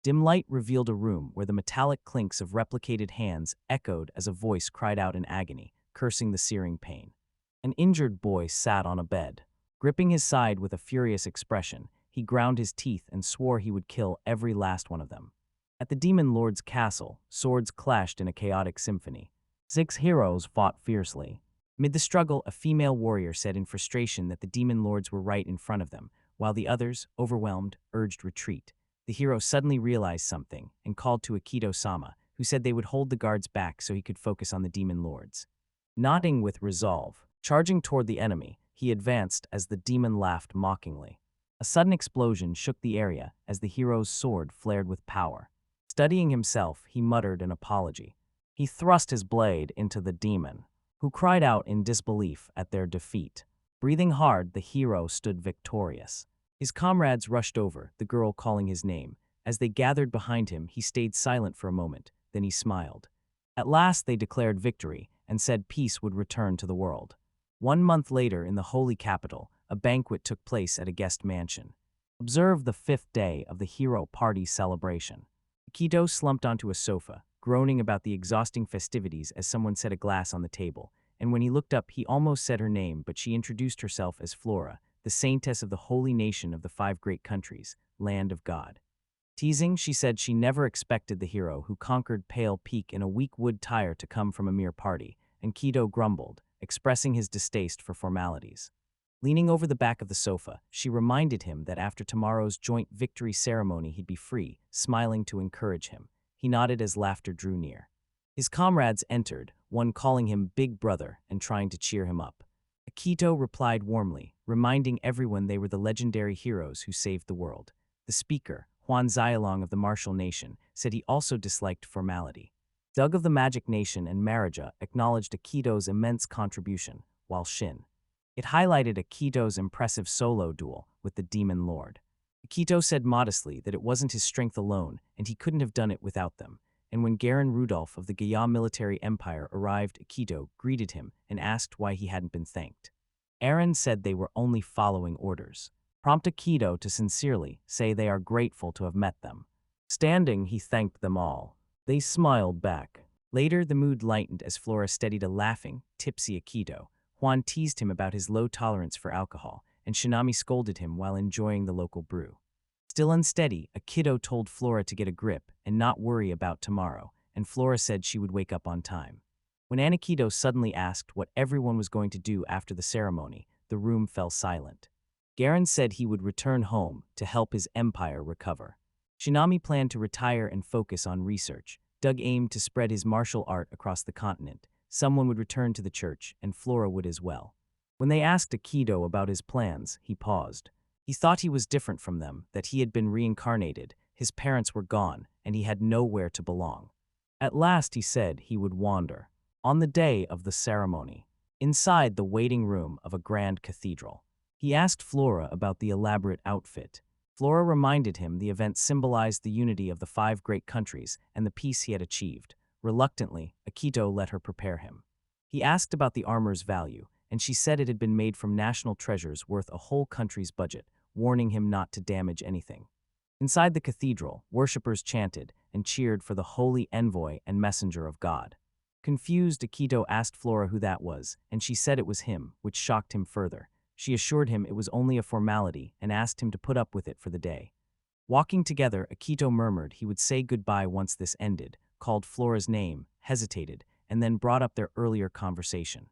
Dim light revealed a room where the metallic clinks of replicated hands echoed as a voice cried out in agony, cursing the searing pain. An injured boy sat on a bed. Gripping his side with a furious expression, he ground his teeth and swore he would kill every last one of them. At the Demon Lord's castle, swords clashed in a chaotic symphony. 6 heroes fought fiercely. Mid the struggle, a female warrior said in frustration that the Demon Lords were right in front of them, while the others, overwhelmed, urged retreat. The hero suddenly realized something and called to Aikido-sama, who said they would hold the guards back so he could focus on the Demon Lords. Nodding with resolve, charging toward the enemy, he advanced as the demon laughed mockingly. A sudden explosion shook the area as the hero's sword flared with power. Studying himself, he muttered an apology. He thrust his blade into the demon, who cried out in disbelief at their defeat. Breathing hard, the hero stood victorious. His comrades rushed over, the girl calling his name. As they gathered behind him, he stayed silent for a moment, then he smiled. At last they declared victory and said peace would return to the world. 1 month later, in the holy capital, a banquet took place at a guest mansion. Observe the 5th day of the hero party celebration. Aikido slumped onto a sofa, groaning about the exhausting festivities as someone set a glass on the table, and when he looked up he almost said her name, but she introduced herself as Flora, the saintess of the holy nation of the 5 great countries, land of God. Teasing, she said she never expected the hero who conquered Pale Peak in a weak wood tire to come from a mere party, and Kido grumbled, expressing his distaste for formalities. Leaning over the back of the sofa, she reminded him that after tomorrow's joint victory ceremony he'd be free, smiling to encourage him. He nodded as laughter drew near. His comrades entered, one calling him Big Brother and trying to cheer him up. Akito replied warmly, reminding everyone they were the legendary heroes who saved the world. The speaker, Huan Xialong of the martial nation, said he also disliked formality. Doug of the Magic Nation and Maraja acknowledged Akito's immense contribution, while Shin. It highlighted Akito's impressive solo duel with the Demon Lord. Akito said modestly that it wasn't his strength alone, and he couldn't have done it without them. And when Garen Rudolph of the Gaya military empire arrived, Akito greeted him and asked why he hadn't been thanked. Aaron said they were only following orders. Prompt Akito to sincerely say they are grateful to have met them. Standing, he thanked them all. They smiled back. Later, the mood lightened as Flora steadied a laughing, tipsy Akito. Juan teased him about his low tolerance for alcohol, and Shinami scolded him while enjoying the local brew. Still unsteady, Akito told Flora to get a grip and not worry about tomorrow, and Flora said she would wake up on time. When Anikido suddenly asked what everyone was going to do after the ceremony, the room fell silent. Garen said he would return home to help his empire recover. Shinami planned to retire and focus on research. Doug aimed to spread his martial art across the continent. Someone would return to the church, and Flora would as well. When they asked Akido about his plans, he paused. He thought he was different from them, that he had been reincarnated, his parents were gone, and he had nowhere to belong. At last he said he would wander. On the day of the ceremony, inside the waiting room of a grand cathedral, he asked Flora about the elaborate outfit. Flora reminded him the event symbolized the unity of the 5 great countries and the peace he had achieved. Reluctantly, Akito let her prepare him. He asked about the armor's value, and she said it had been made from national treasures worth a whole country's budget, warning him not to damage anything. Inside the cathedral, worshippers chanted and cheered for the holy envoy and messenger of God. Confused, Akito asked Flora who that was, and she said it was him, which shocked him further. She assured him it was only a formality and asked him to put up with it for the day. Walking together, Akito murmured he would say goodbye once this ended, called Flora's name, hesitated, and then brought up their earlier conversation.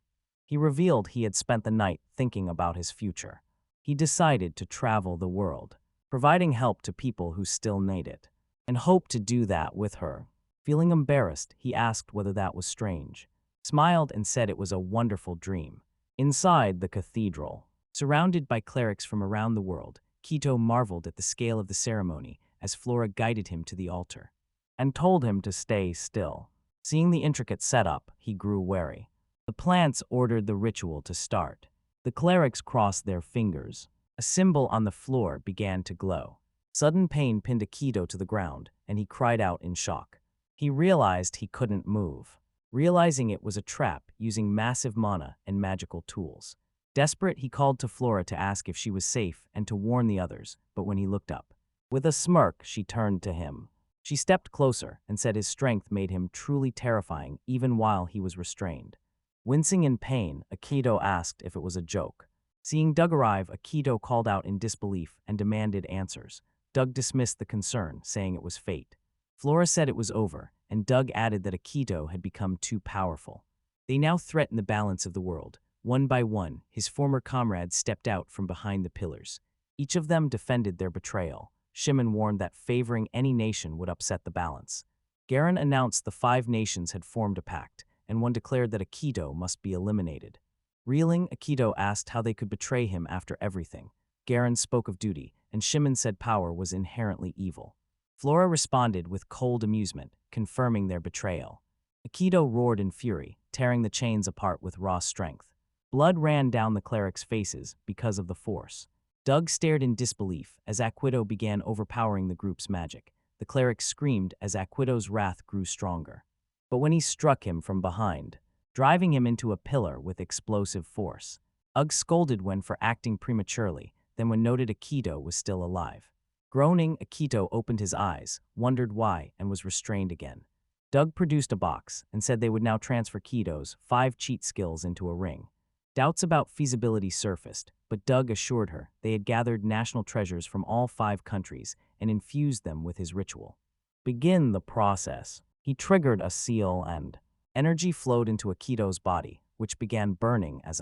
He revealed he had spent the night thinking about his future. He decided to travel the world, providing help to people who still need it, and hoped to do that with her. Feeling embarrassed, he asked whether that was strange, smiled and said it was a wonderful dream. Inside the cathedral, surrounded by clerics from around the world, Kito marveled at the scale of the ceremony as Flora guided him to the altar and told him to stay still. Seeing the intricate setup, he grew wary. The plants ordered the ritual to start. The clerics crossed their fingers. A symbol on the floor began to glow. Sudden pain pinned Akito to the ground, and he cried out in shock. He realized he couldn't move, realizing it was a trap using massive mana and magical tools. Desperate, he called to Flora to ask if she was safe and to warn the others, but when he looked up, with a smirk, she turned to him. She stepped closer and said his strength made him truly terrifying even while he was restrained. Wincing in pain, Aikido asked if it was a joke. Seeing Doug arrive, Aikido called out in disbelief and demanded answers. Doug dismissed the concern, saying it was fate. Flora said it was over, and Doug added that Aikido had become too powerful. They now threatened the balance of the world. One by one, his former comrades stepped out from behind the pillars. Each of them defended their betrayal. Shimon warned that favoring any nation would upset the balance. Garen announced the 5 nations had formed a pact, and one declared that Aikido must be eliminated. Reeling, Aikido asked how they could betray him after everything. Garen spoke of duty, and Shimon said power was inherently evil. Flora responded with cold amusement, confirming their betrayal. Aikido roared in fury, tearing the chains apart with raw strength. Blood ran down the clerics' faces because of the force. Doug stared in disbelief as Aikido began overpowering the group's magic. The cleric screamed as Aikido's wrath grew stronger. But when he struck him from behind, driving him into a pillar with explosive force, Ugg scolded Wen for acting prematurely, then when noted Aikido was still alive. Groaning, Aikido opened his eyes, wondered why, and was restrained again. Doug produced a box and said they would now transfer Kido's 5 cheat skills into a ring. Doubts about feasibility surfaced, but Doug assured her they had gathered national treasures from all 5 countries and infused them with his ritual. Begin the process. He triggered a seal and energy flowed into Aikido's body, which began burning as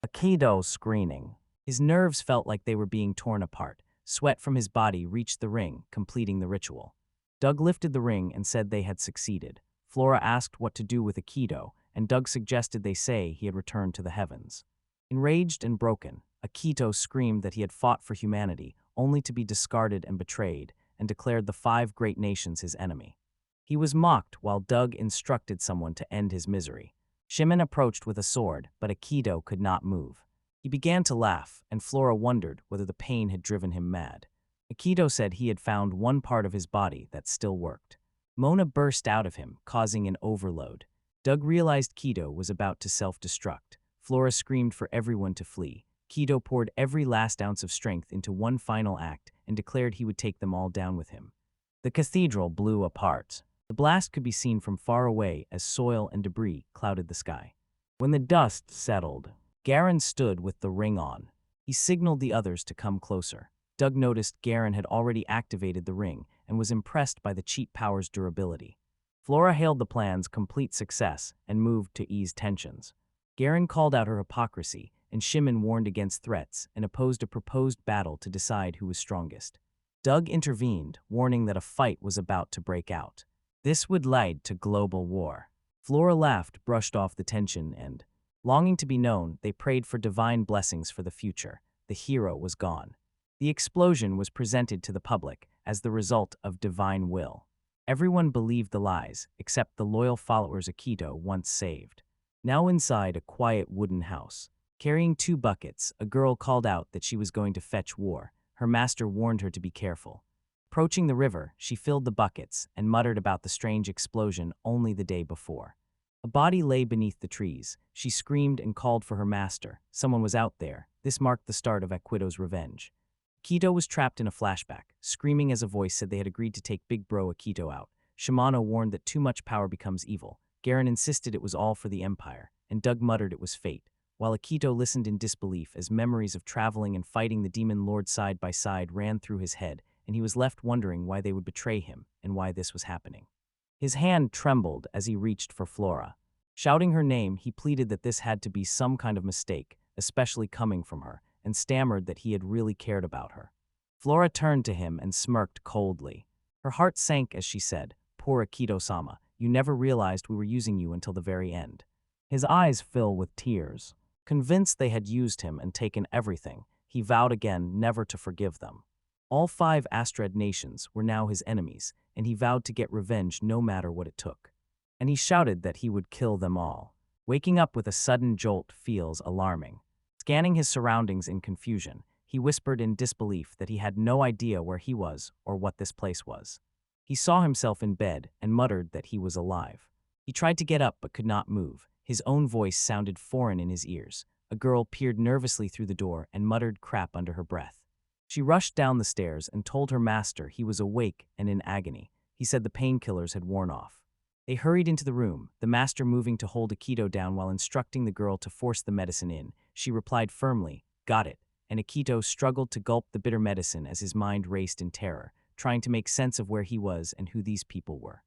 Aikido screaming. His nerves felt like they were being torn apart. Sweat from his body reached the ring, completing the ritual. Doug lifted the ring and said they had succeeded. Flora asked what to do with Aikido, and Doug suggested they say he had returned to the heavens. Enraged and broken, Aikido screamed that he had fought for humanity, only to be discarded and betrayed, and declared the 5 great nations his enemy. He was mocked while Doug instructed someone to end his misery. Shimon approached with a sword, but Aikido could not move. He began to laugh, and Flora wondered whether the pain had driven him mad. Aikido said he had found one part of his body that still worked. Mona burst out of him, causing an overload. Doug realized Kido was about to self-destruct. Flora screamed for everyone to flee. Kido poured every last ounce of strength into one final act and declared he would take them all down with him. The cathedral blew apart. The blast could be seen from far away as soil and debris clouded the sky. When the dust settled, Garen stood with the ring on. He signaled the others to come closer. Doug noticed Garen had already activated the ring and was impressed by the cheat power's durability. Flora hailed the plan's complete success and moved to ease tensions. Garen called out her hypocrisy, and Shimon warned against threats and opposed a proposed battle to decide who was strongest. Doug intervened, warning that a fight was about to break out. This would lead to global war. Flora laughed, brushed off the tension, and, longing to be known, they prayed for divine blessings for the future. The hero was gone. The explosion was presented to the public as the result of divine will. Everyone believed the lies, except the loyal followers Aikido once saved. Now inside a quiet wooden house, carrying 2 buckets, a girl called out that she was going to fetch war. Her master warned her to be careful. Approaching the river, she filled the buckets and muttered about the strange explosion only the day before. A body lay beneath the trees. She screamed and called for her master. Someone was out there. This marked the start of Aikido's revenge. Aikido was trapped in a flashback, screaming as a voice said they had agreed to take Big Bro Aikido out. Shimano warned that too much power becomes evil. Garen insisted it was all for the Empire, and Doug muttered it was fate, while Aikido listened in disbelief as memories of traveling and fighting the demon lord side by side ran through his head, and he was left wondering why they would betray him and why this was happening. His hand trembled as he reached for Flora. Shouting her name, he pleaded that this had to be some kind of mistake, especially coming from her, and stammered that he had really cared about her. Flora turned to him and smirked coldly. Her heart sank as she said, "Poor Aikido-sama, you never realized we were using you until the very end." His eyes filled with tears. Convinced they had used him and taken everything, he vowed again never to forgive them. All 5 Astrid nations were now his enemies, and he vowed to get revenge no matter what it took. And he shouted that he would kill them all. Waking up with a sudden jolt feels alarming. Scanning his surroundings in confusion, he whispered in disbelief that he had no idea where he was or what this place was. He saw himself in bed and muttered that he was alive. He tried to get up but could not move. His own voice sounded foreign in his ears. A girl peered nervously through the door and muttered crap under her breath. She rushed down the stairs and told her master he was awake and in agony. He said the painkillers had worn off. They hurried into the room, the master moving to hold Akito down while instructing the girl to force the medicine in. She replied firmly, "Got it," and Akito struggled to gulp the bitter medicine as his mind raced in terror, trying to make sense of where he was and who these people were.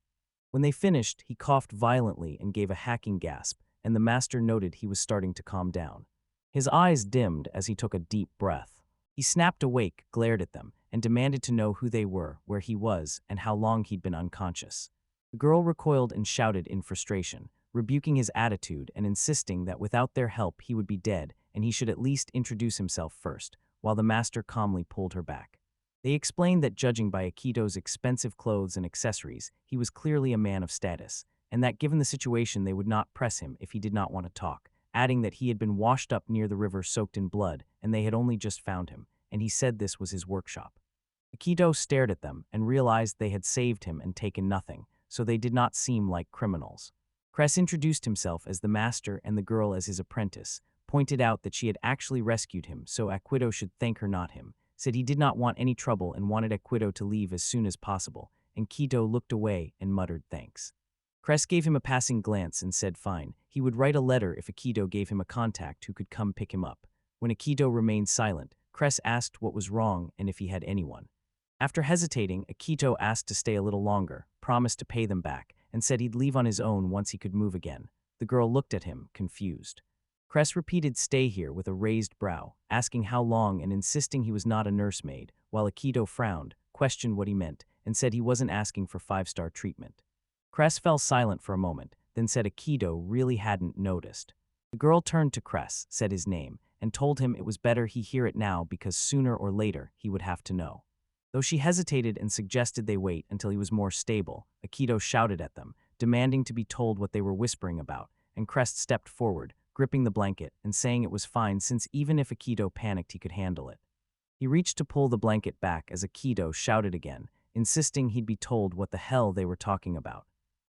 When they finished, he coughed violently and gave a hacking gasp, and the master noted he was starting to calm down. His eyes dimmed as he took a deep breath. He snapped awake, glared at them, and demanded to know who they were, where he was, and how long he'd been unconscious. The girl recoiled and shouted in frustration, rebuking his attitude and insisting that without their help he would be dead and he should at least introduce himself first, while the master calmly pulled her back. They explained that judging by Akito's expensive clothes and accessories, he was clearly a man of status, and that given the situation they would not press him if he did not want to talk, adding that he had been washed up near the river soaked in blood and they had only just found him, and he said this was his workshop. Akito stared at them and realized they had saved him and taken nothing, so they did not seem like criminals. Cress introduced himself as the master and the girl as his apprentice, pointed out that she had actually rescued him so Akito should thank her not him, said he did not want any trouble and wanted Akito to leave as soon as possible, and Kito looked away and muttered thanks. Cress gave him a passing glance and said fine, he would write a letter if Akito gave him a contact who could come pick him up. When Akito remained silent, Cress asked what was wrong and if he had anyone. After hesitating, Akito asked to stay a little longer, promised to pay them back, and said he'd leave on his own once he could move again. The girl looked at him, confused. Cress repeated stay here with a raised brow, asking how long and insisting he was not a nursemaid, while Akito frowned, questioned what he meant, and said he wasn't asking for 5-star treatment. Cress fell silent for a moment, then said Akito really hadn't noticed. The girl turned to Cress, said his name, and told him it was better he hear it now because sooner or later he would have to know. Though she hesitated and suggested they wait until he was more stable, Akito shouted at them, demanding to be told what they were whispering about, and Crest stepped forward, gripping the blanket and saying it was fine since even if Akito panicked he could handle it. He reached to pull the blanket back as Akito shouted again, insisting he'd be told what the hell they were talking about.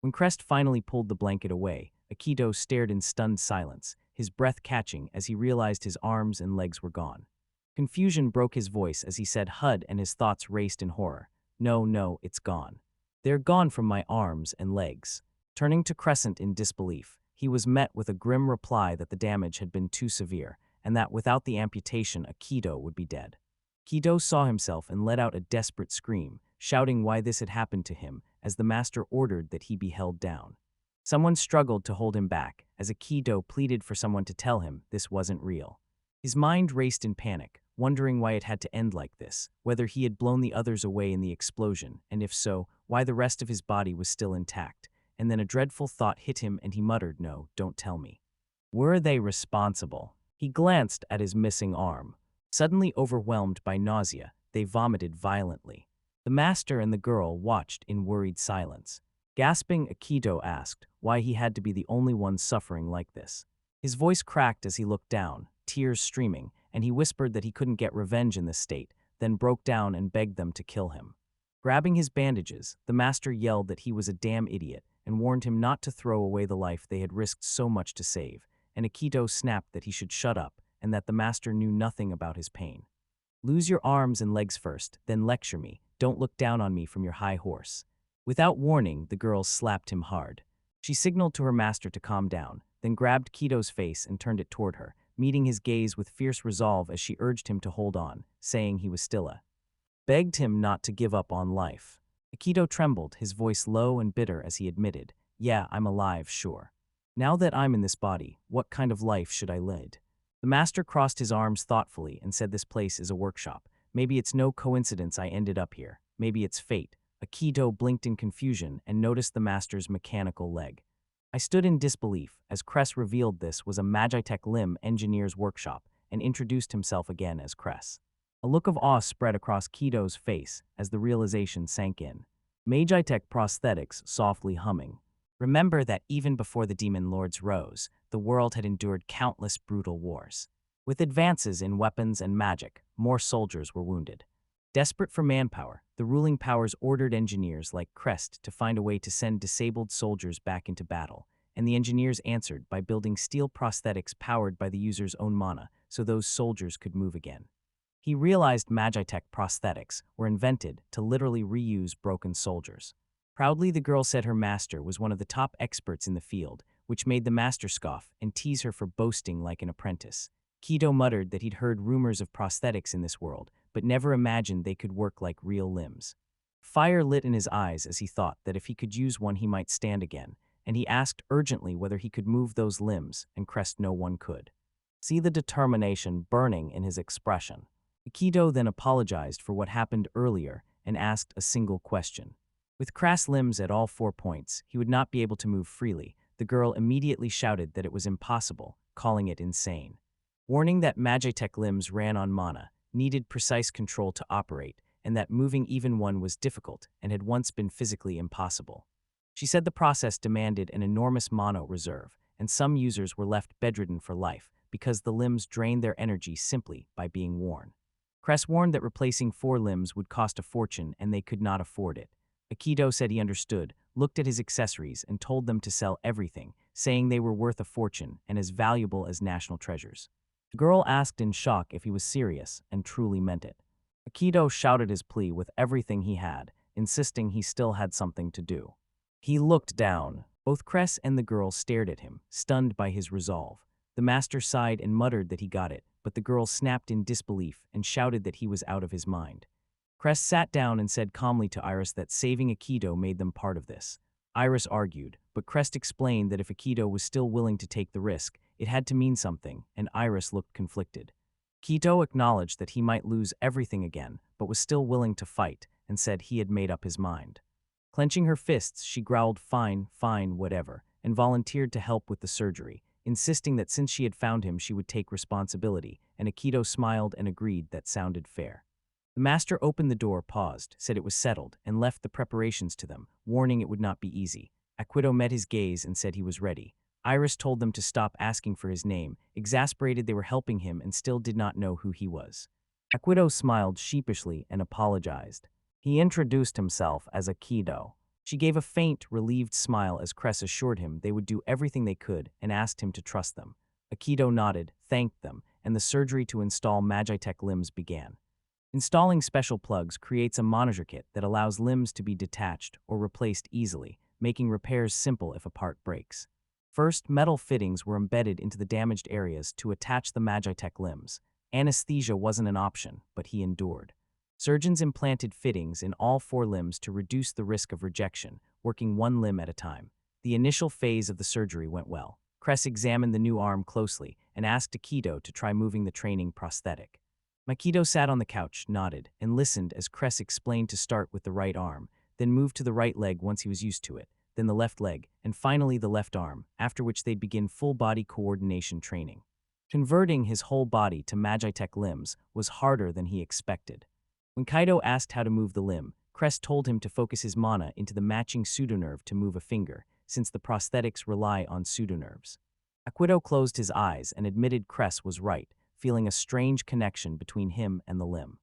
When Crest finally pulled the blanket away, Akito stared in stunned silence, his breath catching as he realized his arms and legs were gone. Confusion broke his voice as he said HUD and his thoughts raced in horror. No, it's gone. They're gone from my arms and legs. Turning to Crescent in disbelief, he was met with a grim reply that the damage had been too severe, and that without the amputation Akito would be dead. Kido saw himself and let out a desperate scream, shouting why this had happened to him, as the master ordered that he be held down. Someone struggled to hold him back, as Akido pleaded for someone to tell him this wasn't real. His mind raced in panic, wondering why it had to end like this, whether he had blown the others away in the explosion, and if so, why the rest of his body was still intact. And then a dreadful thought hit him and he muttered, "No, don't tell me. Were they responsible?" He glanced at his missing arm. Suddenly overwhelmed by nausea, they vomited violently. The master and the girl watched in worried silence. Gasping, Akido asked why he had to be the only one suffering like this. His voice cracked as he looked down, tears streaming, and he whispered that he couldn't get revenge in this state, then broke down and begged them to kill him. Grabbing his bandages, the master yelled that he was a damn idiot and warned him not to throw away the life they had risked so much to save, and Akido snapped that he should shut up and that the master knew nothing about his pain. "Lose your arms and legs first, then lecture me. Don't look down on me from your high horse." Without warning, the girl slapped him hard. She signaled to her master to calm down, then grabbed Kido's face and turned it toward her, meeting his gaze with fierce resolve as she urged him to hold on, saying he was still begged him not to give up on life. Akido trembled, his voice low and bitter as he admitted, "Yeah, I'm alive, sure. Now that I'm in this body, what kind of life should I lead?" The master crossed his arms thoughtfully and said this place is a workshop. Maybe it's no coincidence I ended up here. Maybe it's fate. Akido blinked in confusion and noticed the master's mechanical leg. I stood in disbelief as Cress revealed this was a Magitech limb engineer's workshop and introduced himself again as Cress. A look of awe spread across Kido's face as the realization sank in. Magitech prosthetics softly humming. Remember that even before the demon lords rose, the world had endured countless brutal wars. With advances in weapons and magic, more soldiers were wounded. Desperate for manpower, the ruling powers ordered engineers like Crest to find a way to send disabled soldiers back into battle, and the engineers answered by building steel prosthetics powered by the user's own mana so those soldiers could move again. He realized Magitech prosthetics were invented to literally reuse broken soldiers. Proudly, the girl said her master was one of the top experts in the field, which made the master scoff and tease her for boasting like an apprentice. Kido muttered that he'd heard rumors of prosthetics in this world, but never imagined they could work like real limbs. Fire lit in his eyes as he thought that if he could use one he might stand again, and he asked urgently whether he could move those limbs, and Crest no one could. See the determination burning in his expression. Kido then apologized for what happened earlier and asked a single question. With crass limbs at all 4 points, he would not be able to move freely. The girl immediately shouted that it was impossible, calling it insane. Warning that Magitech limbs ran on mana, needed precise control to operate, and that moving even one was difficult and had once been physically impossible. She said the process demanded an enormous mana reserve, and some users were left bedridden for life because the limbs drained their energy simply by being worn. Cress warned that replacing 4 limbs would cost a fortune and they could not afford it. Akido said he understood, looked at his accessories, and told them to sell everything, saying they were worth a fortune and as valuable as national treasures. The girl asked in shock if he was serious and truly meant it. Akido shouted his plea with everything he had, insisting he still had something to do. He looked down. Both Cress and the girl stared at him, stunned by his resolve. The master sighed and muttered that he got it, but the girl snapped in disbelief and shouted that he was out of his mind. Cress sat down and said calmly to Iris that saving Akido made them part of this. Iris argued, but Crest explained that if Akido was still willing to take the risk, it had to mean something, and Iris looked conflicted. Akido acknowledged that he might lose everything again, but was still willing to fight, and said he had made up his mind. Clenching her fists, she growled, "Fine, fine, whatever," and volunteered to help with the surgery, insisting that since she had found him she would take responsibility, and Akido smiled and agreed that sounded fair. The master opened the door, paused, said it was settled, and left the preparations to them, warning it would not be easy. Akido met his gaze and said he was ready. Iris told them to stop asking for his name, exasperated they were helping him and still did not know who he was. Akido smiled sheepishly and apologized. He introduced himself as Akido. She gave a faint, relieved smile as Cress assured him they would do everything they could and asked him to trust them. Akido nodded, thanked them, and the surgery to install Magitech limbs began. Installing special plugs creates a monitor kit that allows limbs to be detached or replaced easily, making repairs simple if a part breaks. First, metal fittings were embedded into the damaged areas to attach the Magitech limbs. Anesthesia wasn't an option, but he endured. Surgeons implanted fittings in all 4 limbs to reduce the risk of rejection, working 1 limb at a time. The initial phase of the surgery went well. Cress examined the new arm closely and asked Akido to try moving the training prosthetic. Makido sat on the couch, nodded, and listened as Cress explained to start with the right arm, then move to the right leg once he was used to it, then the left leg, and finally the left arm, after which they'd begin full-body coordination training. Converting his whole body to Magitech limbs was harder than he expected. When Kaido asked how to move the limb, Cress told him to focus his mana into the matching pseudonerve to move a finger, since the prosthetics rely on pseudonerves. Akido closed his eyes and admitted Cress was right, feeling a strange connection between him and the limb.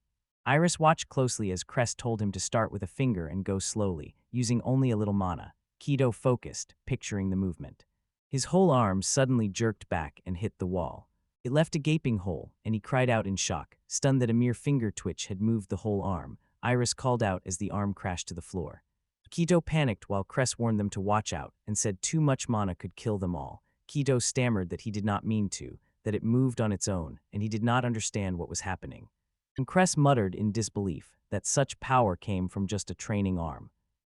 Iris watched closely as Cress told him to start with a finger and go slowly, using only a little mana. Kido focused, picturing the movement. His whole arm suddenly jerked back and hit the wall. It left a gaping hole, and he cried out in shock, stunned that a mere finger twitch had moved the whole arm. Iris called out as the arm crashed to the floor. Kido panicked while Cress warned them to watch out and said too much mana could kill them all. Kido stammered that he did not mean to, that it moved on its own, and he did not understand what was happening. And Cress muttered in disbelief that such power came from just a training arm.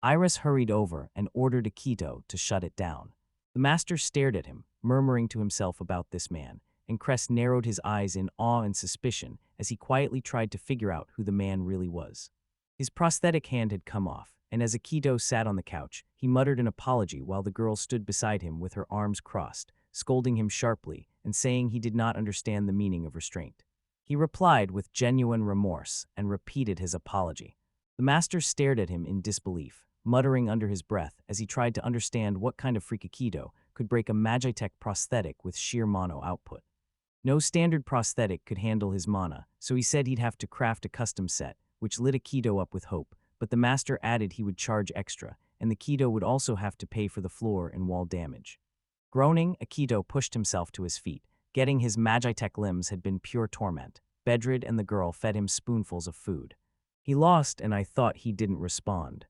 Iris hurried over and ordered Akido to shut it down. The master stared at him, murmuring to himself about this man, and Cress narrowed his eyes in awe and suspicion as he quietly tried to figure out who the man really was. His prosthetic hand had come off, and as Akido sat on the couch, he muttered an apology while the girl stood beside him with her arms crossed, scolding him sharply and saying he did not understand the meaning of restraint. He replied with genuine remorse and repeated his apology. The master stared at him in disbelief, muttering under his breath as he tried to understand what kind of freak Akido could break a Magitech prosthetic with sheer mono output. No standard prosthetic could handle his mana, so he said he'd have to craft a custom set, which lit Akido up with hope, but the master added he would charge extra, and the Akido would also have to pay for the floor and wall damage. Groaning, Akido pushed himself to his feet. Getting his Magitech limbs had been pure torment. Bedrid and the girl fed him spoonfuls of food. He lost, and I thought he didn't respond.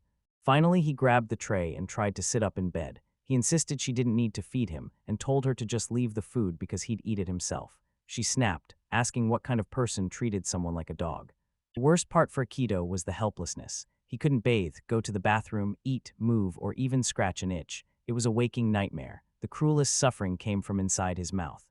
Finally, he grabbed the tray and tried to sit up in bed. He insisted she didn't need to feed him and told her to just leave the food because he'd eat it himself. She snapped, asking what kind of person treated someone like a dog. The worst part for Akito was the helplessness. He couldn't bathe, go to the bathroom, eat, move, or even scratch an itch. It was a waking nightmare. The cruelest suffering came from inside his mouth.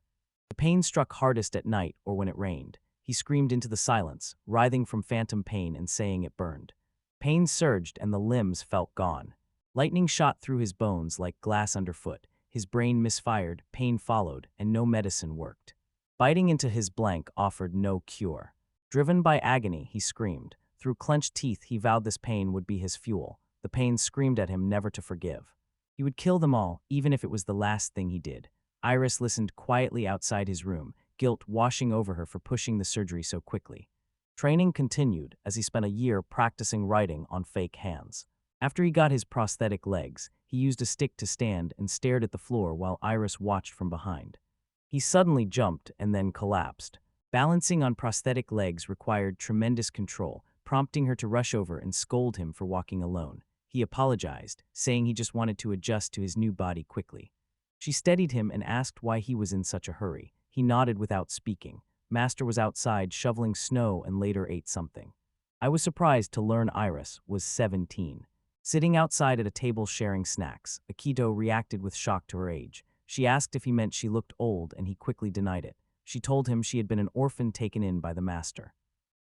The pain struck hardest at night or when it rained. He screamed into the silence, writhing from phantom pain and saying it burned. Pain surged and the limbs felt gone. Lightning shot through his bones like glass underfoot. His brain misfired, pain followed, and no medicine worked. Biting into his blank offered no cure. Driven by agony, he screamed. Through clenched teeth, he vowed this pain would be his fuel. The pain screamed at him never to forgive. He would kill them all, even if it was the last thing he did. Iris listened quietly outside his room, guilt washing over her for pushing the surgery so quickly. Training continued as he spent a year practicing writing on fake hands. After he got his prosthetic legs, he used a stick to stand and stared at the floor while Iris watched from behind. He suddenly jumped and then collapsed. Balancing on prosthetic legs required tremendous control, prompting her to rush over and scold him for walking alone. He apologized, saying he just wanted to adjust to his new body quickly. She steadied him and asked why he was in such a hurry. He nodded without speaking. Master was outside shoveling snow and later ate something. I was surprised to learn Iris was 17. Sitting outside at a table sharing snacks, Akito reacted with shock to her age. She asked if he meant she looked old and he quickly denied it. She told him she had been an orphan taken in by the master.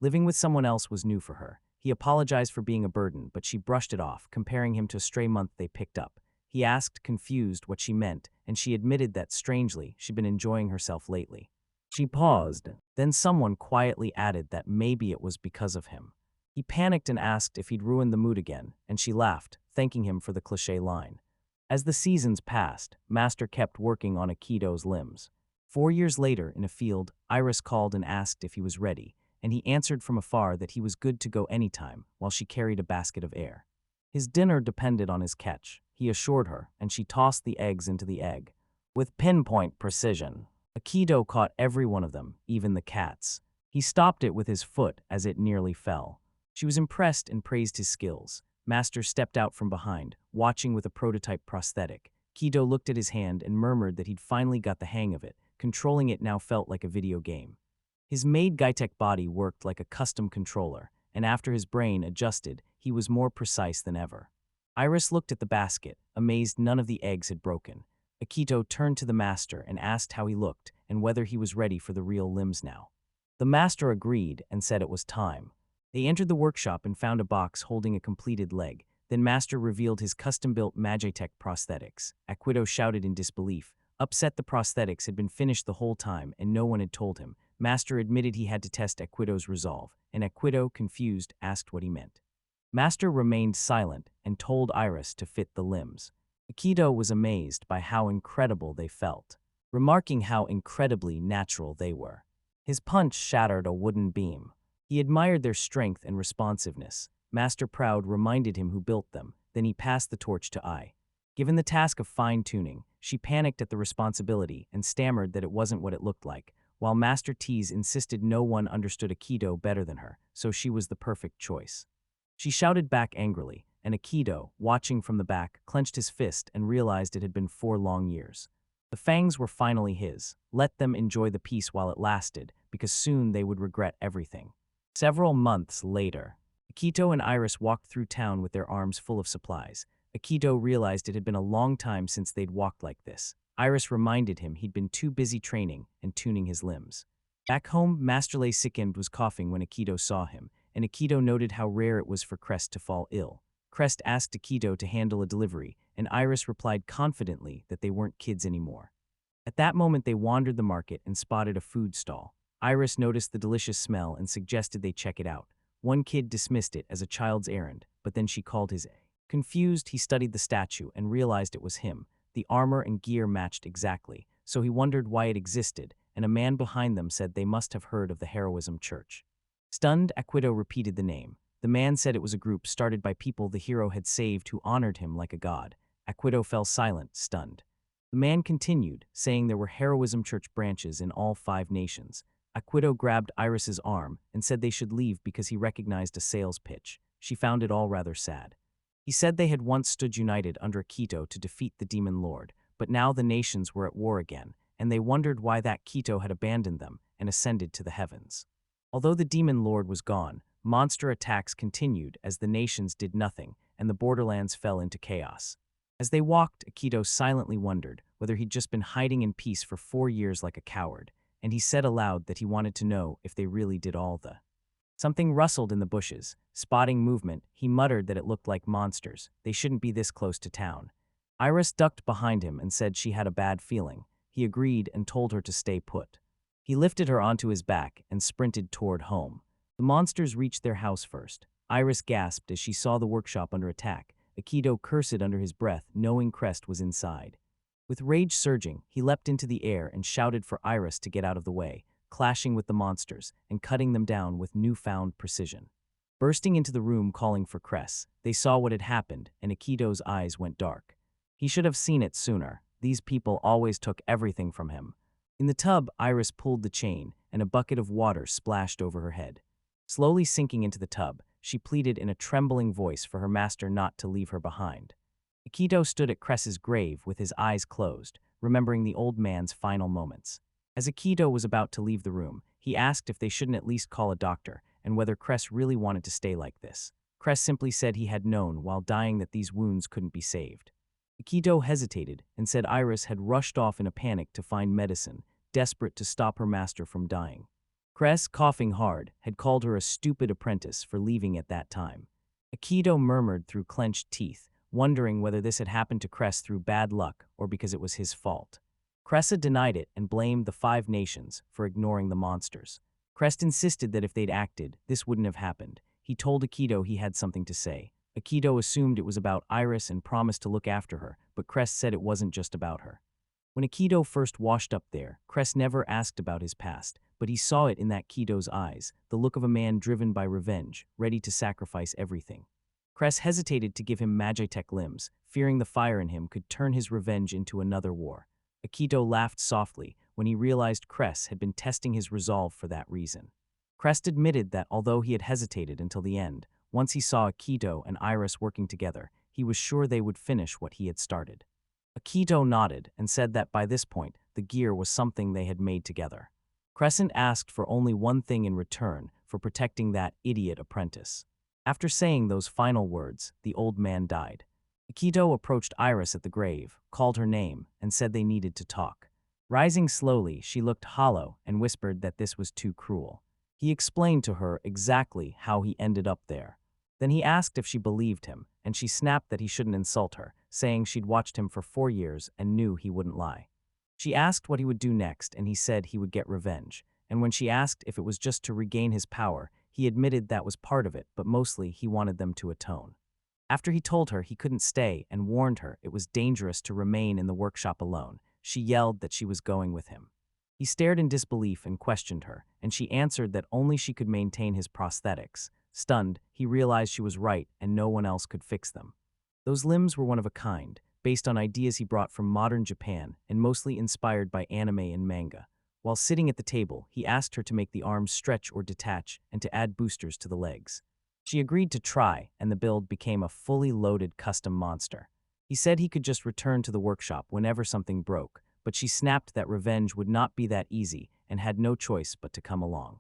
Living with someone else was new for her. He apologized for being a burden, but she brushed it off, comparing him to a stray month they picked up. He asked, confused, what she meant, and she admitted that, strangely, she'd been enjoying herself lately. She paused. Then someone quietly added that maybe it was because of him. He panicked and asked if he'd ruined the mood again, and she laughed, thanking him for the cliché line. As the seasons passed, Master kept working on Akito's limbs. 4 years later, in a field, Iris called and asked if he was ready, and he answered from afar that he was good to go anytime while she carried a basket of air. His dinner depended on his catch, he assured her, and she tossed the eggs into the egg. With pinpoint precision, Akito caught every one of them, even the cat's. He stopped it with his foot as it nearly fell. She was impressed and praised his skills. Master stepped out from behind, watching with a prototype prosthetic. Kido looked at his hand and murmured that he'd finally got the hang of it. Controlling it now felt like a video game. His made Gaitek body worked like a custom controller, and after his brain adjusted, he was more precise than ever. Iris looked at the basket, amazed none of the eggs had broken. Akito turned to the master and asked how he looked and whether he was ready for the real limbs now. The master agreed and said it was time. They entered the workshop and found a box holding a completed leg. Then Master revealed his custom-built Magitech prosthetics. Akito shouted in disbelief. Upset, the prosthetics had been finished the whole time and no one had told him. Master admitted he had to test Akito's resolve, and Akito, confused, asked what he meant. Master remained silent and told Iris to fit the limbs. Akito was amazed by how incredible they felt, remarking how incredibly natural they were. His punch shattered a wooden beam. He admired their strength and responsiveness. Master Proud reminded him who built them, then he passed the torch to Ai. Given the task of fine-tuning, she panicked at the responsibility and stammered that it wasn't what it looked like, while Master Tease insisted no one understood Akito better than her, so she was the perfect choice. She shouted back angrily, and Akito, watching from the back, clenched his fist and realized it had been 4 long years. The fangs were finally his. Let them enjoy the peace while it lasted, because soon they would regret everything. Several months later, Akito and Iris walked through town with their arms full of supplies. Akito realized it had been a long time since they'd walked like this. Iris reminded him he'd been too busy training and tuning his limbs. Back home, Master Lei sickened was coughing when Akito saw him, and Akito noted how rare it was for Crest to fall ill. Crest asked Akito to handle a delivery, and Iris replied confidently that they weren't kids anymore. At that moment, they wandered the market and spotted a food stall. Iris noticed the delicious smell and suggested they check it out. One kid dismissed it as a child's errand, but then she called his A. Confused, he studied the statue and realized it was him. The armor and gear matched exactly, so he wondered why it existed, and a man behind them said they must have heard of the Heroism Church. Stunned, Akito repeated the name. The man said it was a group started by people the hero had saved who honored him like a god. Akito fell silent, stunned. The man continued, saying there were Heroism Church branches in all 5 nations. Akito grabbed Iris's arm and said they should leave because he recognized a sales pitch. She found it all rather sad. He said they had once stood united under Akito to defeat the demon lord, but now the nations were at war again, and they wondered why that Akito had abandoned them and ascended to the heavens. Although the demon lord was gone, monster attacks continued as the nations did nothing, and the borderlands fell into chaos. As they walked, Akito silently wondered whether he'd just been hiding in peace for 4 years like a coward, and he said aloud that he wanted to know if they really did all the. Something rustled in the bushes. Spotting movement, he muttered that it looked like monsters. They shouldn't be this close to town. Iris ducked behind him and said she had a bad feeling. He agreed and told her to stay put. He lifted her onto his back and sprinted toward home. The monsters reached their house first. Iris gasped as she saw the workshop under attack. Akito cursed under his breath, knowing Crest was inside. With rage surging, he leapt into the air and shouted for Iris to get out of the way, clashing with the monsters and cutting them down with newfound precision. Bursting into the room calling for Cress, they saw what had happened, and Akito's eyes went dark. He should have seen it sooner. These people always took everything from him. In the tub, Iris pulled the chain, and a bucket of water splashed over her head. Slowly sinking into the tub, she pleaded in a trembling voice for her master not to leave her behind. Akito stood at Cress's grave with his eyes closed, remembering the old man's final moments. As Akito was about to leave the room, he asked if they shouldn't at least call a doctor, and whether Cress really wanted to stay like this. Cress simply said he had known while dying that these wounds couldn't be saved. Akito hesitated and said Iris had rushed off in a panic to find medicine, desperate to stop her master from dying. Cress, coughing hard, had called her a stupid apprentice for leaving at that time. Akito murmured through clenched teeth, wondering whether this had happened to Cress through bad luck or because it was his fault. Cressa denied it and blamed the 5 nations for ignoring the monsters. Crest insisted that if they'd acted, this wouldn't have happened. He told Akito he had something to say. Akito assumed it was about Iris and promised to look after her, but Crest said it wasn't just about her. When Akito first washed up there, Crest never asked about his past, but he saw it in that Kito's eyes, the look of a man driven by revenge, ready to sacrifice everything. Crest hesitated to give him Magitech limbs, fearing the fire in him could turn his revenge into another war. Akito laughed softly when he realized Crest had been testing his resolve for that reason. Crest admitted that although he had hesitated until the end, once he saw Akito and Iris working together, he was sure they would finish what he had started. Akito nodded and said that by this point, the gear was something they had made together. Crescent asked for only one thing in return, for protecting that idiot apprentice. After saying those final words, the old man died. Akito approached Iris at the grave, called her name, and said they needed to talk. Rising slowly, she looked hollow and whispered that this was too cruel. He explained to her exactly how he ended up there. Then he asked if she believed him, and she snapped that he shouldn't insult her, saying she'd watched him for 4 years and knew he wouldn't lie. She asked what he would do next, and he said he would get revenge. And when she asked if it was just to regain his power, he admitted that was part of it, but mostly he wanted them to atone. After he told her he couldn't stay and warned her it was dangerous to remain in the workshop alone, she yelled that she was going with him. He stared in disbelief and questioned her, and she answered that only she could maintain his prosthetics. Stunned, he realized she was right and no one else could fix them. Those limbs were one of a kind, based on ideas he brought from modern Japan and mostly inspired by anime and manga. While sitting at the table, he asked her to make the arms stretch or detach and to add boosters to the legs. She agreed to try, and the build became a fully loaded custom monster. He said he could just return to the workshop whenever something broke, but she snapped that revenge would not be that easy and had no choice but to come along.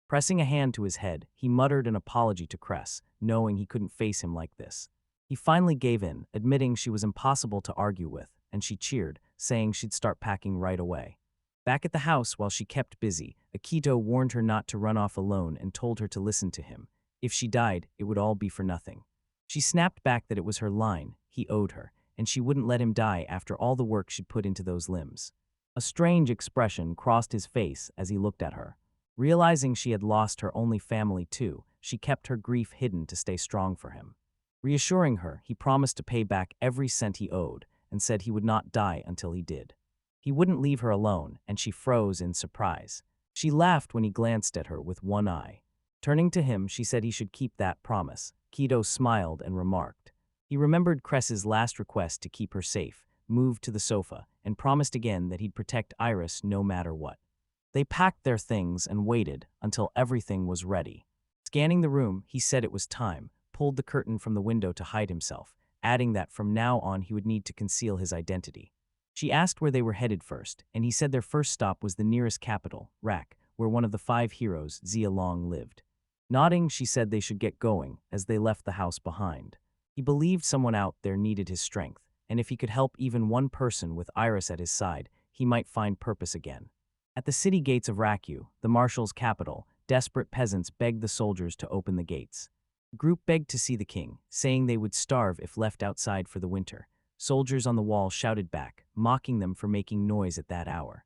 Pressing a hand to his head, he muttered an apology to Cress, knowing he couldn't face him like this. He finally gave in, admitting she was impossible to argue with, and she cheered, saying she'd start packing right away. Back at the house while she kept busy, Akito warned her not to run off alone and told her to listen to him. If she died, it would all be for nothing. She snapped back that it was her line, he owed her, and she wouldn't let him die after all the work she'd put into those limbs. A strange expression crossed his face as he looked at her. Realizing she had lost her only family too, she kept her grief hidden to stay strong for him. Reassuring her, he promised to pay back every cent he owed and said he would not die until he did. He wouldn't leave her alone, and she froze in surprise. She laughed when he glanced at her with one eye. Turning to him, she said he should keep that promise. Kido smiled and remarked. He remembered Cress's last request to keep her safe, moved to the sofa, and promised again that he'd protect Iris no matter what. They packed their things and waited until everything was ready. Scanning the room, he said it was time, pulled the curtain from the window to hide himself, adding that from now on he would need to conceal his identity. She asked where they were headed first, and he said their first stop was the nearest capital, Rak, where one of the 5 heroes, Zia Long, lived. Nodding, she said they should get going, as they left the house behind. He believed someone out there needed his strength, and if he could help even one person with Iris at his side, he might find purpose again. At the city gates of Raku, the marshal's capital, desperate peasants begged the soldiers to open the gates. The group begged to see the king, saying they would starve if left outside for the winter. Soldiers on the wall shouted back, mocking them for making noise at that hour.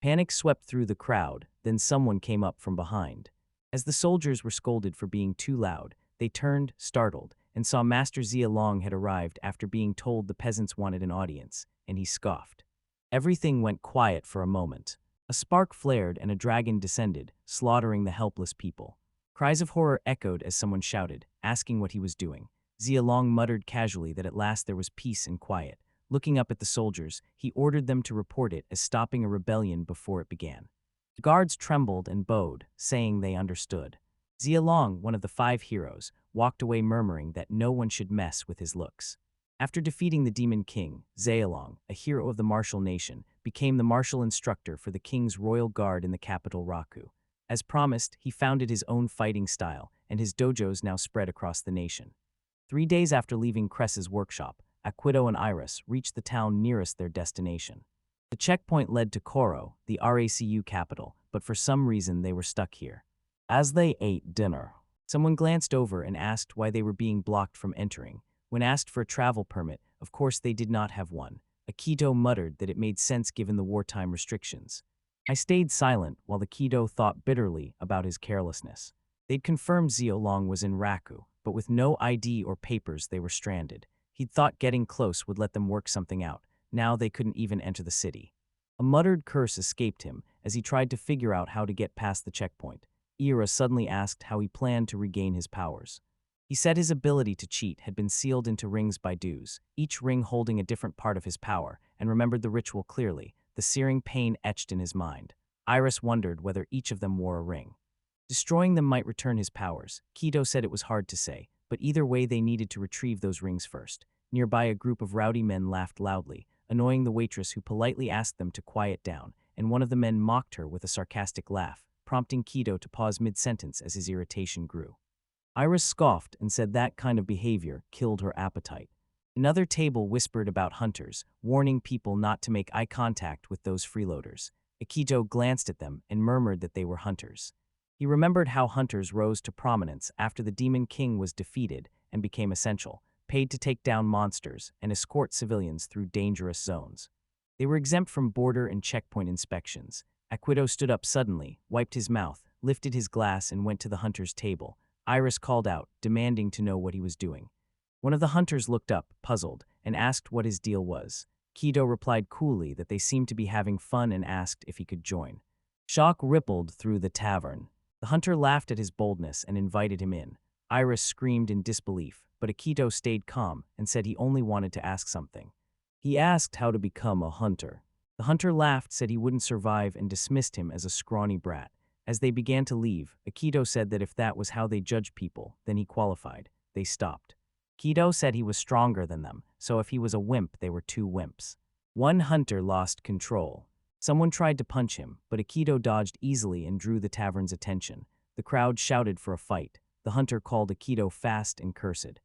Panic swept through the crowd, then someone came up from behind. As the soldiers were scolded for being too loud, they turned, startled, and saw Master Zia Long had arrived after being told the peasants wanted an audience, and he scoffed. Everything went quiet for a moment. A spark flared and a dragon descended, slaughtering the helpless people. Cries of horror echoed as someone shouted, asking what he was doing. Zia Long muttered casually that at last there was peace and quiet. Looking up at the soldiers, he ordered them to report it as stopping a rebellion before it began. The guards trembled and bowed, saying they understood. Zia Long, one of the 5 heroes, walked away murmuring that no one should mess with his looks. After defeating the Demon King, Zia Long, a hero of the martial nation, became the martial instructor for the king's royal guard in the capital Raku. As promised, he founded his own fighting style, and his dojos now spread across the nation. 3 days after leaving Cress's workshop, Aquito and Iris reached the town nearest their destination. The checkpoint led to Koro, the Racu capital, but for some reason they were stuck here. As they ate dinner, someone glanced over and asked why they were being blocked from entering. When asked for a travel permit, of course they did not have one. Akito muttered that it made sense given the wartime restrictions. I stayed silent while the Kido thought bitterly about his carelessness. They'd confirmed Zia Long was in Raku, but with no ID or papers they were stranded. He'd thought getting close would let them work something out. Now they couldn't even enter the city. A muttered curse escaped him as he tried to figure out how to get past the checkpoint. Ira suddenly asked how he planned to regain his powers. He said his ability to cheat had been sealed into rings by dues, each ring holding a different part of his power, and remembered the ritual clearly, the searing pain etched in his mind. Iris wondered whether each of them wore a ring. Destroying them might return his powers. Kido said it was hard to say, but either way they needed to retrieve those rings first. Nearby, a group of rowdy men laughed loudly, annoying the waitress who politely asked them to quiet down, and one of the men mocked her with a sarcastic laugh, prompting Kido to pause mid-sentence as his irritation grew. Iris scoffed and said that kind of behavior killed her appetite. Another table whispered about hunters, warning people not to make eye contact with those freeloaders. Akito glanced at them and murmured that they were hunters. He remembered how hunters rose to prominence after the Demon King was defeated and became essential, paid to take down monsters and escort civilians through dangerous zones. They were exempt from border and checkpoint inspections. Aquito stood up suddenly, wiped his mouth, lifted his glass and went to the hunter's table. Iris called out, demanding to know what he was doing. One of the hunters looked up, puzzled, and asked what his deal was. Kido replied coolly that they seemed to be having fun and asked if he could join. Shock rippled through the tavern. The hunter laughed at his boldness and invited him in. Iris screamed in disbelief, but Akito stayed calm and said he only wanted to ask something. He asked how to become a hunter. The hunter laughed, said he wouldn't survive, and dismissed him as a scrawny brat. As they began to leave, Akito said that if that was how they judged people, then he qualified. They stopped. Kido said he was stronger than them, so if he was a wimp, they were 2 wimps. One hunter lost control. Someone tried to punch him, but Akito dodged easily and drew the tavern's attention. The crowd shouted for a fight. The hunter called Akito fast and cursed.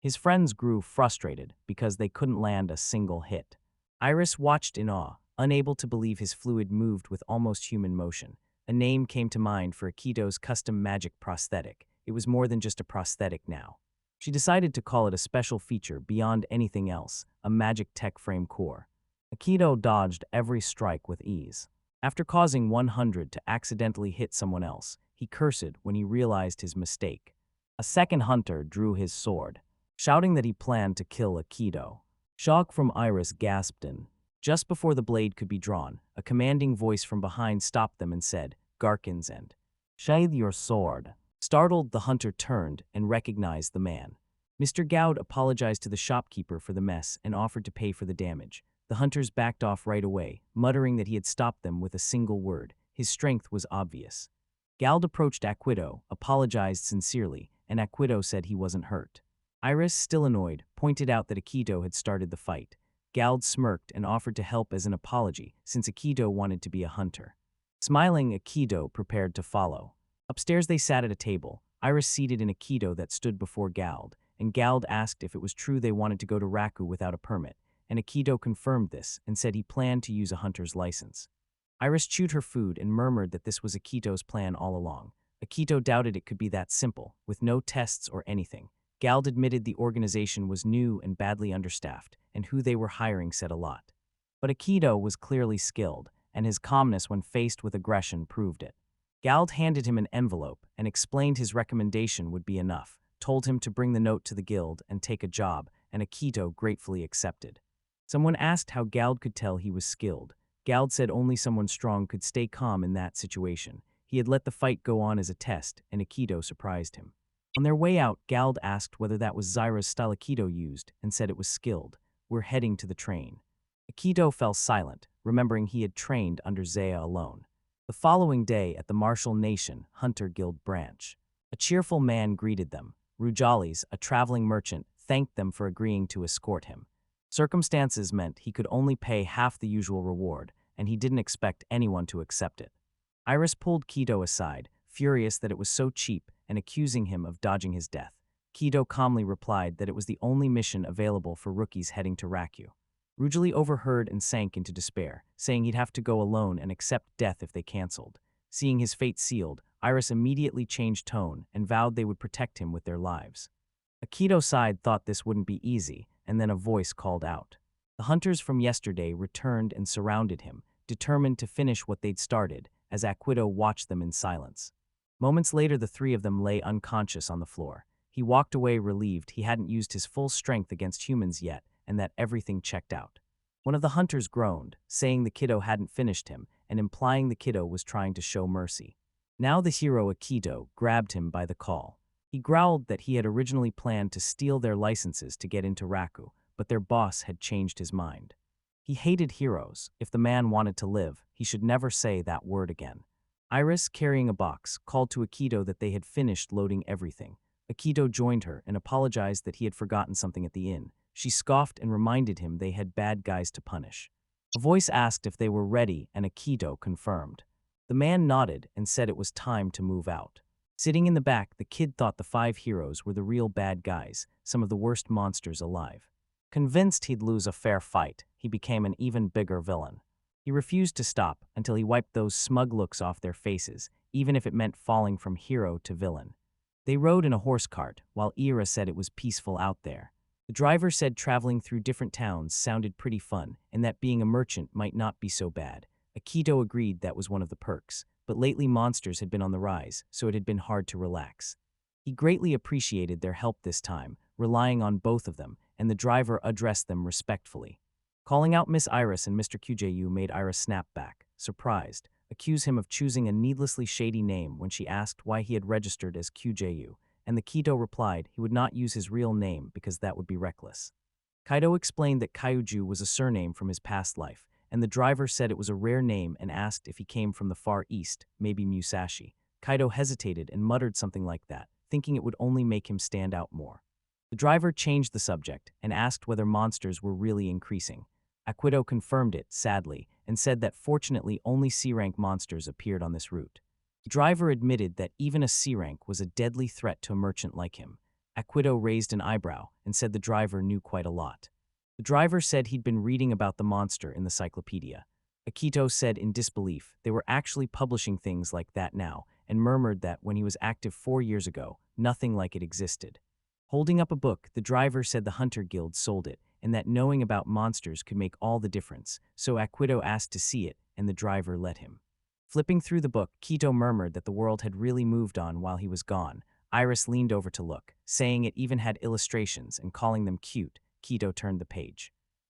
His friends grew frustrated because they couldn't land a single hit. Iris watched in awe, unable to believe his fluid moved with almost human motion. A name came to mind for Akito's custom magic prosthetic. It was more than just a prosthetic now. She decided to call it a special feature beyond anything else, a magic tech frame core. Akito dodged every strike with ease. After causing 100 to accidentally hit someone else, he cursed when he realized his mistake. A second hunter drew his sword, shouting that he planned to kill Akito. Shock from Iris gasped in. Just before the blade could be drawn, a commanding voice from behind stopped them and said, "Garkins and sheathe your sword." Startled, the hunter turned and recognized the man. Mr. Gowd apologized to the shopkeeper for the mess and offered to pay for the damage. The hunters backed off right away, muttering that he had stopped them with a single word. His strength was obvious. Gowd approached Aquito, apologized sincerely, and Akito said he wasn't hurt. Iris, still annoyed, pointed out that Akito had started the fight. Gald smirked and offered to help as an apology, since Akito wanted to be a hunter. Smiling, Akito prepared to follow. Upstairs they sat at a table, Iris seated in Akito that stood before Gald, and Gald asked if it was true they wanted to go to Raku without a permit, and Akito confirmed this and said he planned to use a hunter's license. Iris chewed her food and murmured that this was Akito's plan all along. Akito doubted it could be that simple, with no tests or anything. Gald admitted the organization was new and badly understaffed, and who they were hiring said a lot. But Akito was clearly skilled, and his calmness when faced with aggression proved it. Gald handed him an envelope and explained his recommendation would be enough, told him to bring the note to the guild and take a job, and Akito gratefully accepted. Someone asked how Gald could tell he was skilled. Gald said only someone strong could stay calm in that situation. He had let the fight go on as a test, and Akito surprised him. On their way out, Gald asked whether that was Zyra's style Akito used, and said it was skilled. "We're heading to the train." Akito fell silent, remembering he had trained under Zaya alone. The following day at the Martial Nation Hunter Guild branch, a cheerful man greeted them. Rujali's, a traveling merchant, thanked them for agreeing to escort him. Circumstances meant he could only pay half the usual reward, and he didn't expect anyone to accept it. Iris pulled Kido aside, furious that it was so cheap and accusing him of dodging his death. Kido calmly replied that it was the only mission available for rookies heading to Raku. Rujali overheard and sank into despair, saying he'd have to go alone and accept death if they canceled. Seeing his fate sealed, Iris immediately changed tone and vowed they would protect him with their lives. Akito's side thought this wouldn't be easy, and then a voice called out. The hunters from yesterday returned and surrounded him, determined to finish what they'd started, as Akito watched them in silence. Moments later, the three of them lay unconscious on the floor. He walked away relieved he hadn't used his full strength against humans yet, and that everything checked out. One of the hunters groaned, saying the kiddo hadn't finished him, and implying the kiddo was trying to show mercy. Now the hero Akito grabbed him by the call. He growled that he had originally planned to steal their licenses to get into Raku, but their boss had changed his mind. He hated heroes. If the man wanted to live, he should never say that word again. Iris, carrying a box, called to Akito that they had finished loading everything. Akito joined her and apologized that he had forgotten something at the inn. She scoffed and reminded him they had bad guys to punish. A voice asked if they were ready, and Akito confirmed. The man nodded and said it was time to move out. Sitting in the back, the kid thought the five heroes were the real bad guys, some of the worst monsters alive. Convinced he'd lose a fair fight, he became an even bigger villain. He refused to stop until he wiped those smug looks off their faces, even if it meant falling from hero to villain. They rode in a horse cart, while Ira said it was peaceful out there. The driver said traveling through different towns sounded pretty fun, and that being a merchant might not be so bad. Akito agreed that was one of the perks, but lately monsters had been on the rise, so it had been hard to relax. He greatly appreciated their help this time, relying on both of them, and the driver addressed them respectfully. Calling out Miss Iris and Mr. QJU made Iris snap back, surprised, accuse him of choosing a needlessly shady name when she asked why he had registered as QJU, and the Kido replied he would not use his real name because that would be reckless. Kaido explained that Kyuju was a surname from his past life, and the driver said it was a rare name and asked if he came from the Far East, maybe Musashi. Kaido hesitated and muttered something like that, thinking it would only make him stand out more. The driver changed the subject and asked whether monsters were really increasing. Akito confirmed it, sadly, and said that fortunately only C-rank monsters appeared on this route. The driver admitted that even a C-rank was a deadly threat to a merchant like him. Akito raised an eyebrow and said the driver knew quite a lot. The driver said he'd been reading about the monster in the cyclopedia. Akito said in disbelief they were actually publishing things like that now, and murmured that when he was active 4 years ago, nothing like it existed. Holding up a book, the driver said the Hunter Guild sold it, and that knowing about monsters could make all the difference, so Akito asked to see it, and the driver let him. Flipping through the book, Kito murmured that the world had really moved on while he was gone. Iris leaned over to look, saying it even had illustrations and calling them cute. Kito turned the page.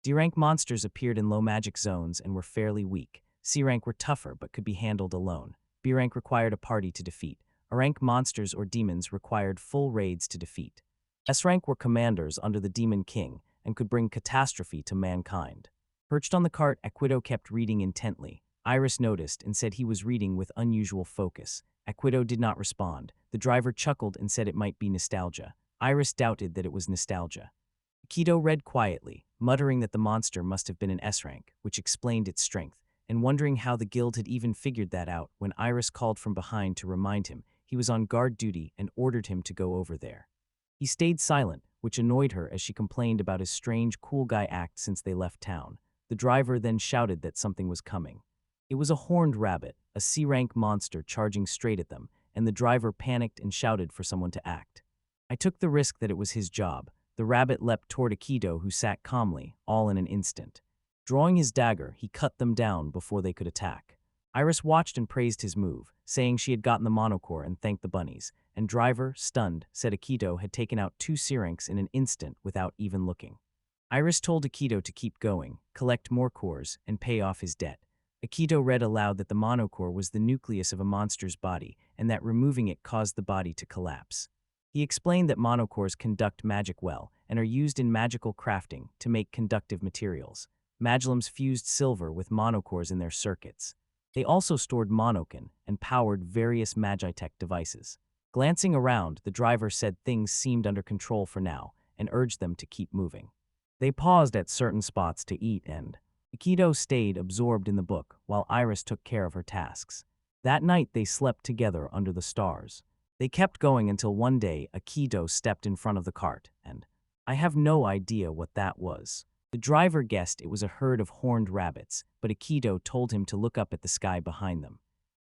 D-rank monsters appeared in low magic zones and were fairly weak. C-rank were tougher but could be handled alone. B-rank required a party to defeat. A-rank monsters or demons required full raids to defeat. S-rank were commanders under the Demon King and could bring catastrophe to mankind. Perched on the cart, Akito kept reading intently. Iris noticed and said he was reading with unusual focus. Aikido did not respond. The driver chuckled and said it might be nostalgia. Iris doubted that it was nostalgia. Aikido read quietly, muttering that the monster must have been an S rank, which explained its strength, and wondering how the guild had even figured that out when Iris called from behind to remind him he was on guard duty and ordered him to go over there. He stayed silent, which annoyed her as she complained about his strange cool guy act since they left town. The driver then shouted that something was coming. It was a horned rabbit, a C-rank monster charging straight at them, and the driver panicked and shouted for someone to act. I took the risk that it was his job. The rabbit leapt toward Aikido, who sat calmly, all in an instant. Drawing his dagger, he cut them down before they could attack. Iris watched and praised his move, saying she had gotten the monocore and thanked the bunnies, and Driver, stunned, said Aikido had taken out 2 C-ranks in an instant without even looking. Iris told Aikido to keep going, collect more cores, and pay off his debt. Aikido read aloud that the monocore was the nucleus of a monster's body and that removing it caused the body to collapse. He explained that monocores conduct magic well and are used in magical crafting to make conductive materials. Magellums fused silver with monocores in their circuits. They also stored monokin and powered various magitech devices. Glancing around, the driver said things seemed under control for now and urged them to keep moving. They paused at certain spots to eat and Aikido stayed absorbed in the book while Iris took care of her tasks. That night they slept together under the stars. They kept going until one day Aikido stepped in front of the cart and I have no idea what that was. The driver guessed it was a herd of horned rabbits, but Aikido told him to look up at the sky behind them.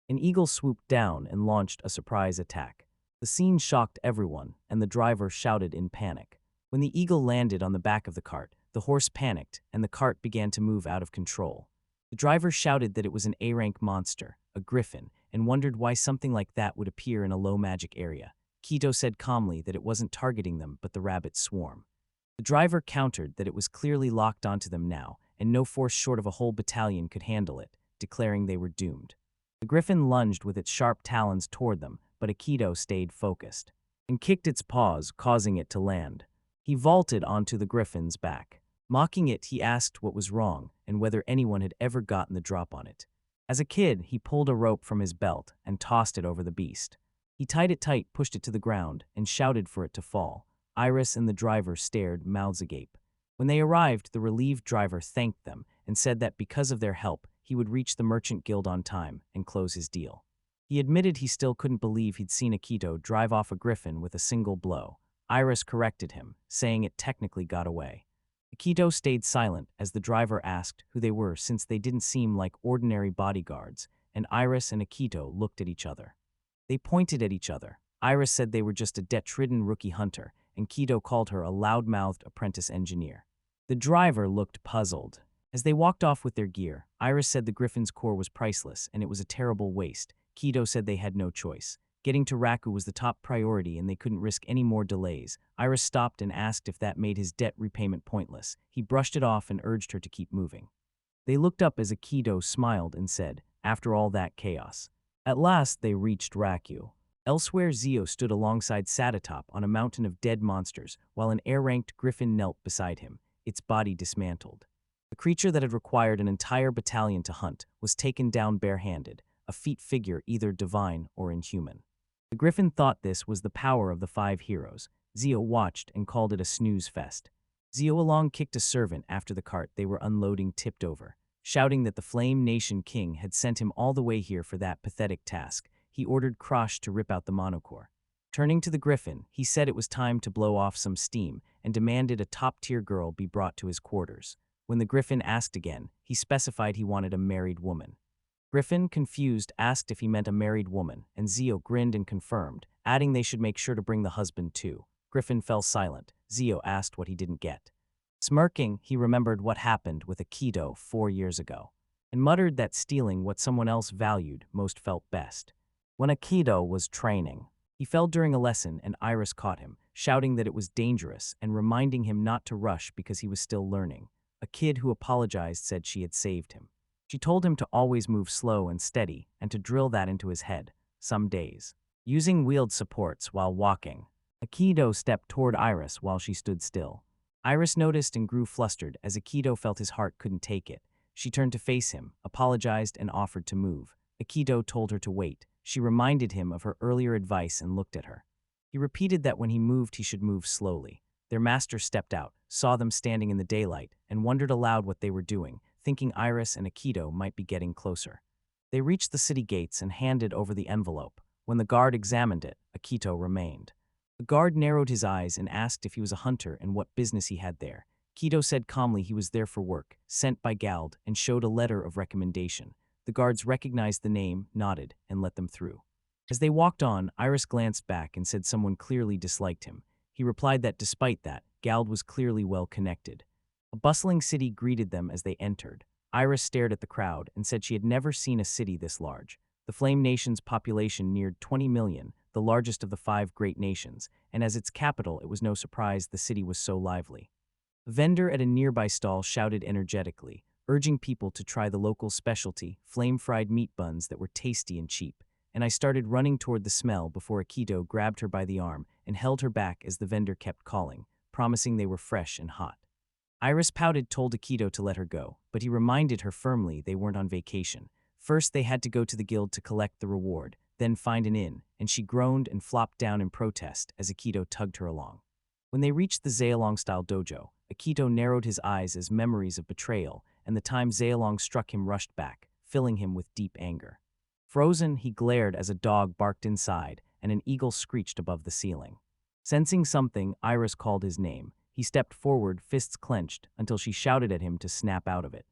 An eagle swooped down and launched a surprise attack. The scene shocked everyone, and the driver shouted in panic. When the eagle landed on the back of the cart, the horse panicked, and the cart began to move out of control. The driver shouted that it was an A-rank monster, a griffin, and wondered why something like that would appear in a low magic area. Aikido said calmly that it wasn't targeting them but the rabbit swarm. The driver countered that it was clearly locked onto them now, and no force short of a whole battalion could handle it, declaring they were doomed. The griffin lunged with its sharp talons toward them, but Aikido stayed focused and kicked its paws, causing it to land. He vaulted onto the griffin's back. Mocking it, he asked what was wrong and whether anyone had ever gotten the drop on it. As a kid, he pulled a rope from his belt and tossed it over the beast. He tied it tight, pushed it to the ground, and shouted for it to fall. Iris and the driver stared, mouths agape. When they arrived, the relieved driver thanked them and said that because of their help, he would reach the merchant guild on time and close his deal. He admitted he still couldn't believe he'd seen Aikido drive off a griffin with a single blow. Iris corrected him, saying it technically got away. Aikido stayed silent as the driver asked who they were since they didn't seem like ordinary bodyguards, and Iris and Aikido looked at each other. They pointed at each other. Iris said they were just a debt-ridden rookie hunter, and Aikido called her a loud-mouthed apprentice engineer. The driver looked puzzled. As they walked off with their gear, Iris said the griffin's core was priceless and it was a terrible waste. Aikido said they had no choice. Getting to Raku was the top priority and they couldn't risk any more delays. Iris stopped and asked if that made his debt repayment pointless. He brushed it off and urged her to keep moving. They looked up as Aikido smiled and said, after all that chaos. At last they reached Raku. Elsewhere, Zio stood alongside Satatop on a mountain of dead monsters, while an air-ranked griffin knelt beside him, its body dismantled. The creature that had required an entire battalion to hunt was taken down barehanded, a feat figure either divine or inhuman. The griffin thought this was the power of the 5 heroes. Zio watched and called it a snooze fest. Zio along kicked a servant after the cart they were unloading tipped over, shouting that the Flame Nation King had sent him all the way here for that pathetic task. He ordered Krosh to rip out the monocore. Turning to the griffin, he said it was time to blow off some steam and demanded a top-tier girl be brought to his quarters. When the griffin asked again, he specified he wanted a married woman. Griffin, confused, asked if he meant a married woman, and Zio grinned and confirmed, adding they should make sure to bring the husband too. Griffin fell silent. Zio asked what he didn't get. Smirking, he remembered what happened with Aikido 4 years ago, and muttered that stealing what someone else valued most felt best. When Aikido was training, he fell during a lesson and Iris caught him, shouting that it was dangerous and reminding him not to rush because he was still learning. A kid who apologized said she had saved him. She told him to always move slow and steady and to drill that into his head, some days. Using wheeled supports while walking, Aikido stepped toward Iris while she stood still. Iris noticed and grew flustered as Aikido felt his heart couldn't take it. She turned to face him, apologized, and offered to move. Aikido told her to wait, She reminded him of her earlier advice and looked at her. He repeated that when he moved, he should move slowly. Their master stepped out, saw them standing in the daylight, and wondered aloud what they were doing, thinking Iris and Akito might be getting closer. They reached the city gates and handed over the envelope. When the guard examined it, Akito remained. The guard narrowed his eyes and asked if he was a hunter and what business he had there. Akito said calmly he was there for work, sent by Gald, and showed a letter of recommendation. The guards recognized the name, nodded, and let them through. As they walked on, Iris glanced back and said someone clearly disliked him. He replied that despite that, Gald was clearly well connected. A bustling city greeted them as they entered. Iris stared at the crowd and said she had never seen a city this large. The Flame Nation's population neared 20 million, the largest of the 5 great nations, and as its capital, it was no surprise the city was so lively. A vendor at a nearby stall shouted energetically, urging people to try the local specialty, flame-fried meat buns that were tasty and cheap. And I started running toward the smell before Akito grabbed her by the arm and held her back as the vendor kept calling, promising they were fresh and hot. Iris pouted, told Akito to let her go, but he reminded her firmly they weren't on vacation. First, they had to go to the guild to collect the reward, then find an inn, and she groaned and flopped down in protest as Akito tugged her along. When they reached the Zaolong-style dojo, Akito narrowed his eyes as memories of betrayal, and the time Zaolong struck him rushed back, filling him with deep anger. Frozen, he glared as a dog barked inside, and an eagle screeched above the ceiling. Sensing something, Iris called his name. He stepped forward, fists clenched, until she shouted at him to snap out of it.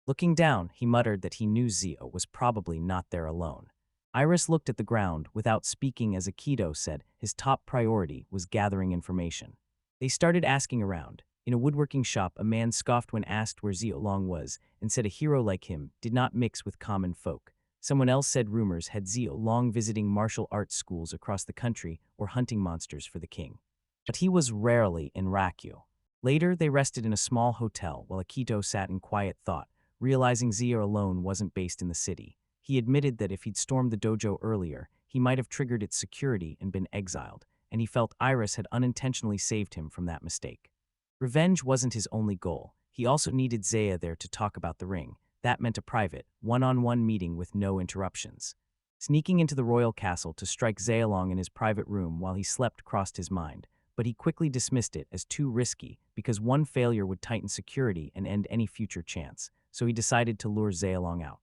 Looking down, he muttered that he knew Zio was probably not there alone. Iris looked at the ground without speaking as Akito said his top priority was gathering information. They started asking around. In a woodworking shop, a man scoffed when asked where Zio Long was and said a hero like him did not mix with common folk. Someone else said rumors had Zio Long visiting martial arts schools across the country or hunting monsters for the king. But he was rarely in Rakyu. Later, they rested in a small hotel while Akito sat in quiet thought, realizing Zio alone wasn't based in the city. He admitted that if he'd stormed the dojo earlier, he might have triggered its security and been exiled, and he felt Iris had unintentionally saved him from that mistake. Revenge wasn't his only goal. He also needed Zaya there to talk about the ring. That meant a private, one-on-one meeting with no interruptions. Sneaking into the royal castle to strike Zaolong in his private room while he slept crossed his mind, but he quickly dismissed it as too risky because one failure would tighten security and end any future chance, so he decided to lure Zaolong out.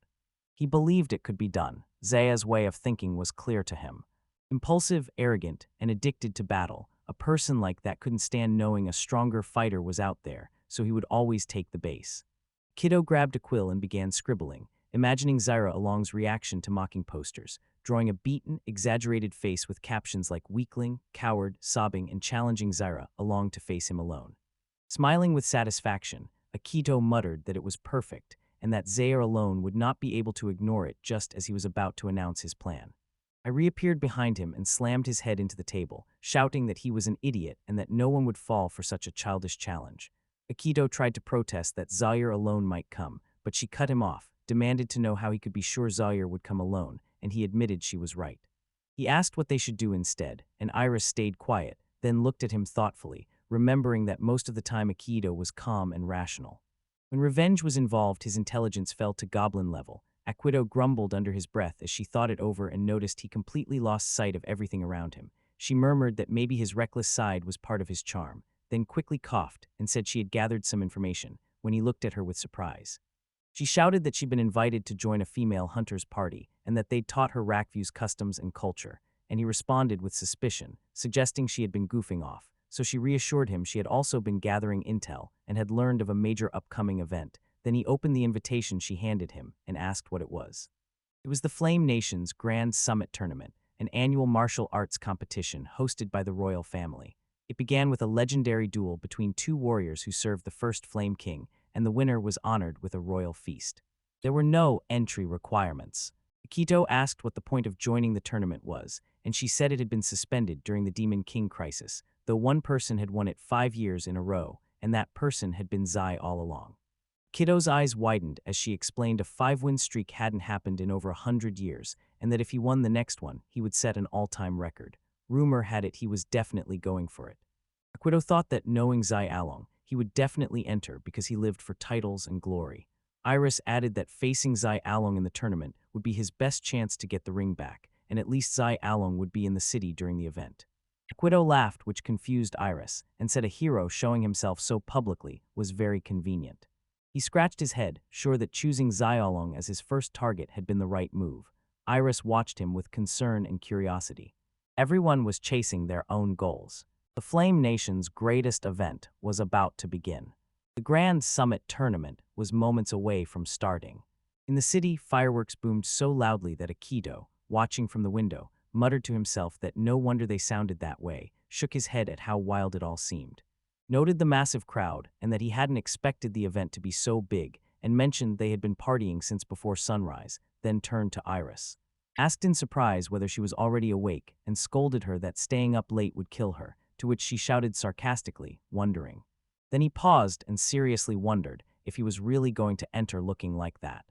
He believed it could be done. Zaya's way of thinking was clear to him. Impulsive, arrogant, and addicted to battle, a person like that couldn't stand knowing a stronger fighter was out there, so he would always take the base. Kiddo grabbed a quill and began scribbling, imagining Zaira Along's reaction to mocking posters, drawing a beaten, exaggerated face with captions like weakling, coward, sobbing, and challenging Zaira Along to face him alone. Smiling with satisfaction, Akito muttered that it was perfect, and that Zaire alone would not be able to ignore it just as he was about to announce his plan. I reappeared behind him and slammed his head into the table, shouting that he was an idiot and that no one would fall for such a childish challenge. Akito tried to protest that Zaire alone might come, but she cut him off, demanded to know how he could be sure Zaire would come alone, and he admitted she was right. He asked what they should do instead, and Iris stayed quiet, then looked at him thoughtfully, remembering that most of the time Akito was calm and rational. When revenge was involved, his intelligence fell to goblin level. Akito grumbled under his breath as she thought it over and noticed he completely lost sight of everything around him. She murmured that maybe his reckless side was part of his charm, then quickly coughed and said she had gathered some information when he looked at her with surprise. She shouted that she'd been invited to join a female hunter's party and that they'd taught her Rakview's customs and culture, and he responded with suspicion, suggesting she had been goofing off. So she reassured him she had also been gathering intel and had learned of a major upcoming event. Then he opened the invitation she handed him and asked what it was. It was the Flame Nation's Grand Summit Tournament, an annual martial arts competition hosted by the royal family. It began with a legendary duel between 2 warriors who served the first Flame King, and the winner was honored with a royal feast. There were no entry requirements. Akito asked what the point of joining the tournament was, and she said it had been suspended during the Demon King crisis, though one person had won it 5 years in a row, and that person had been Zai all along. Kiddo's eyes widened as she explained a 5-win streak hadn't happened in over 100 years, and that if he won the next one, he would set an all-time record. Rumor had it he was definitely going for it. Akito thought that knowing Zai Along, he would definitely enter because he lived for titles and glory. Iris added that facing Zai Along in the tournament would be his best chance to get the ring back, and at least Zai Along would be in the city during the event. Akito laughed, which confused Iris, and said a hero showing himself so publicly was very convenient. He scratched his head, sure that choosing Zai Along as his first target had been the right move. Iris watched him with concern and curiosity. Everyone was chasing their own goals. The Flame Nation's greatest event was about to begin. The Grand Summit Tournament was moments away from starting. In the city, fireworks boomed so loudly that Akito, watching from the window, muttered to himself that no wonder they sounded that way, shook his head at how wild it all seemed. Noted the massive crowd and that he hadn't expected the event to be so big, and mentioned they had been partying since before sunrise, then turned to Iris. Asked in surprise whether she was already awake and scolded her that staying up late would kill her, to which she shouted sarcastically, wondering. Then he paused and seriously wondered if he was really going to enter looking like that.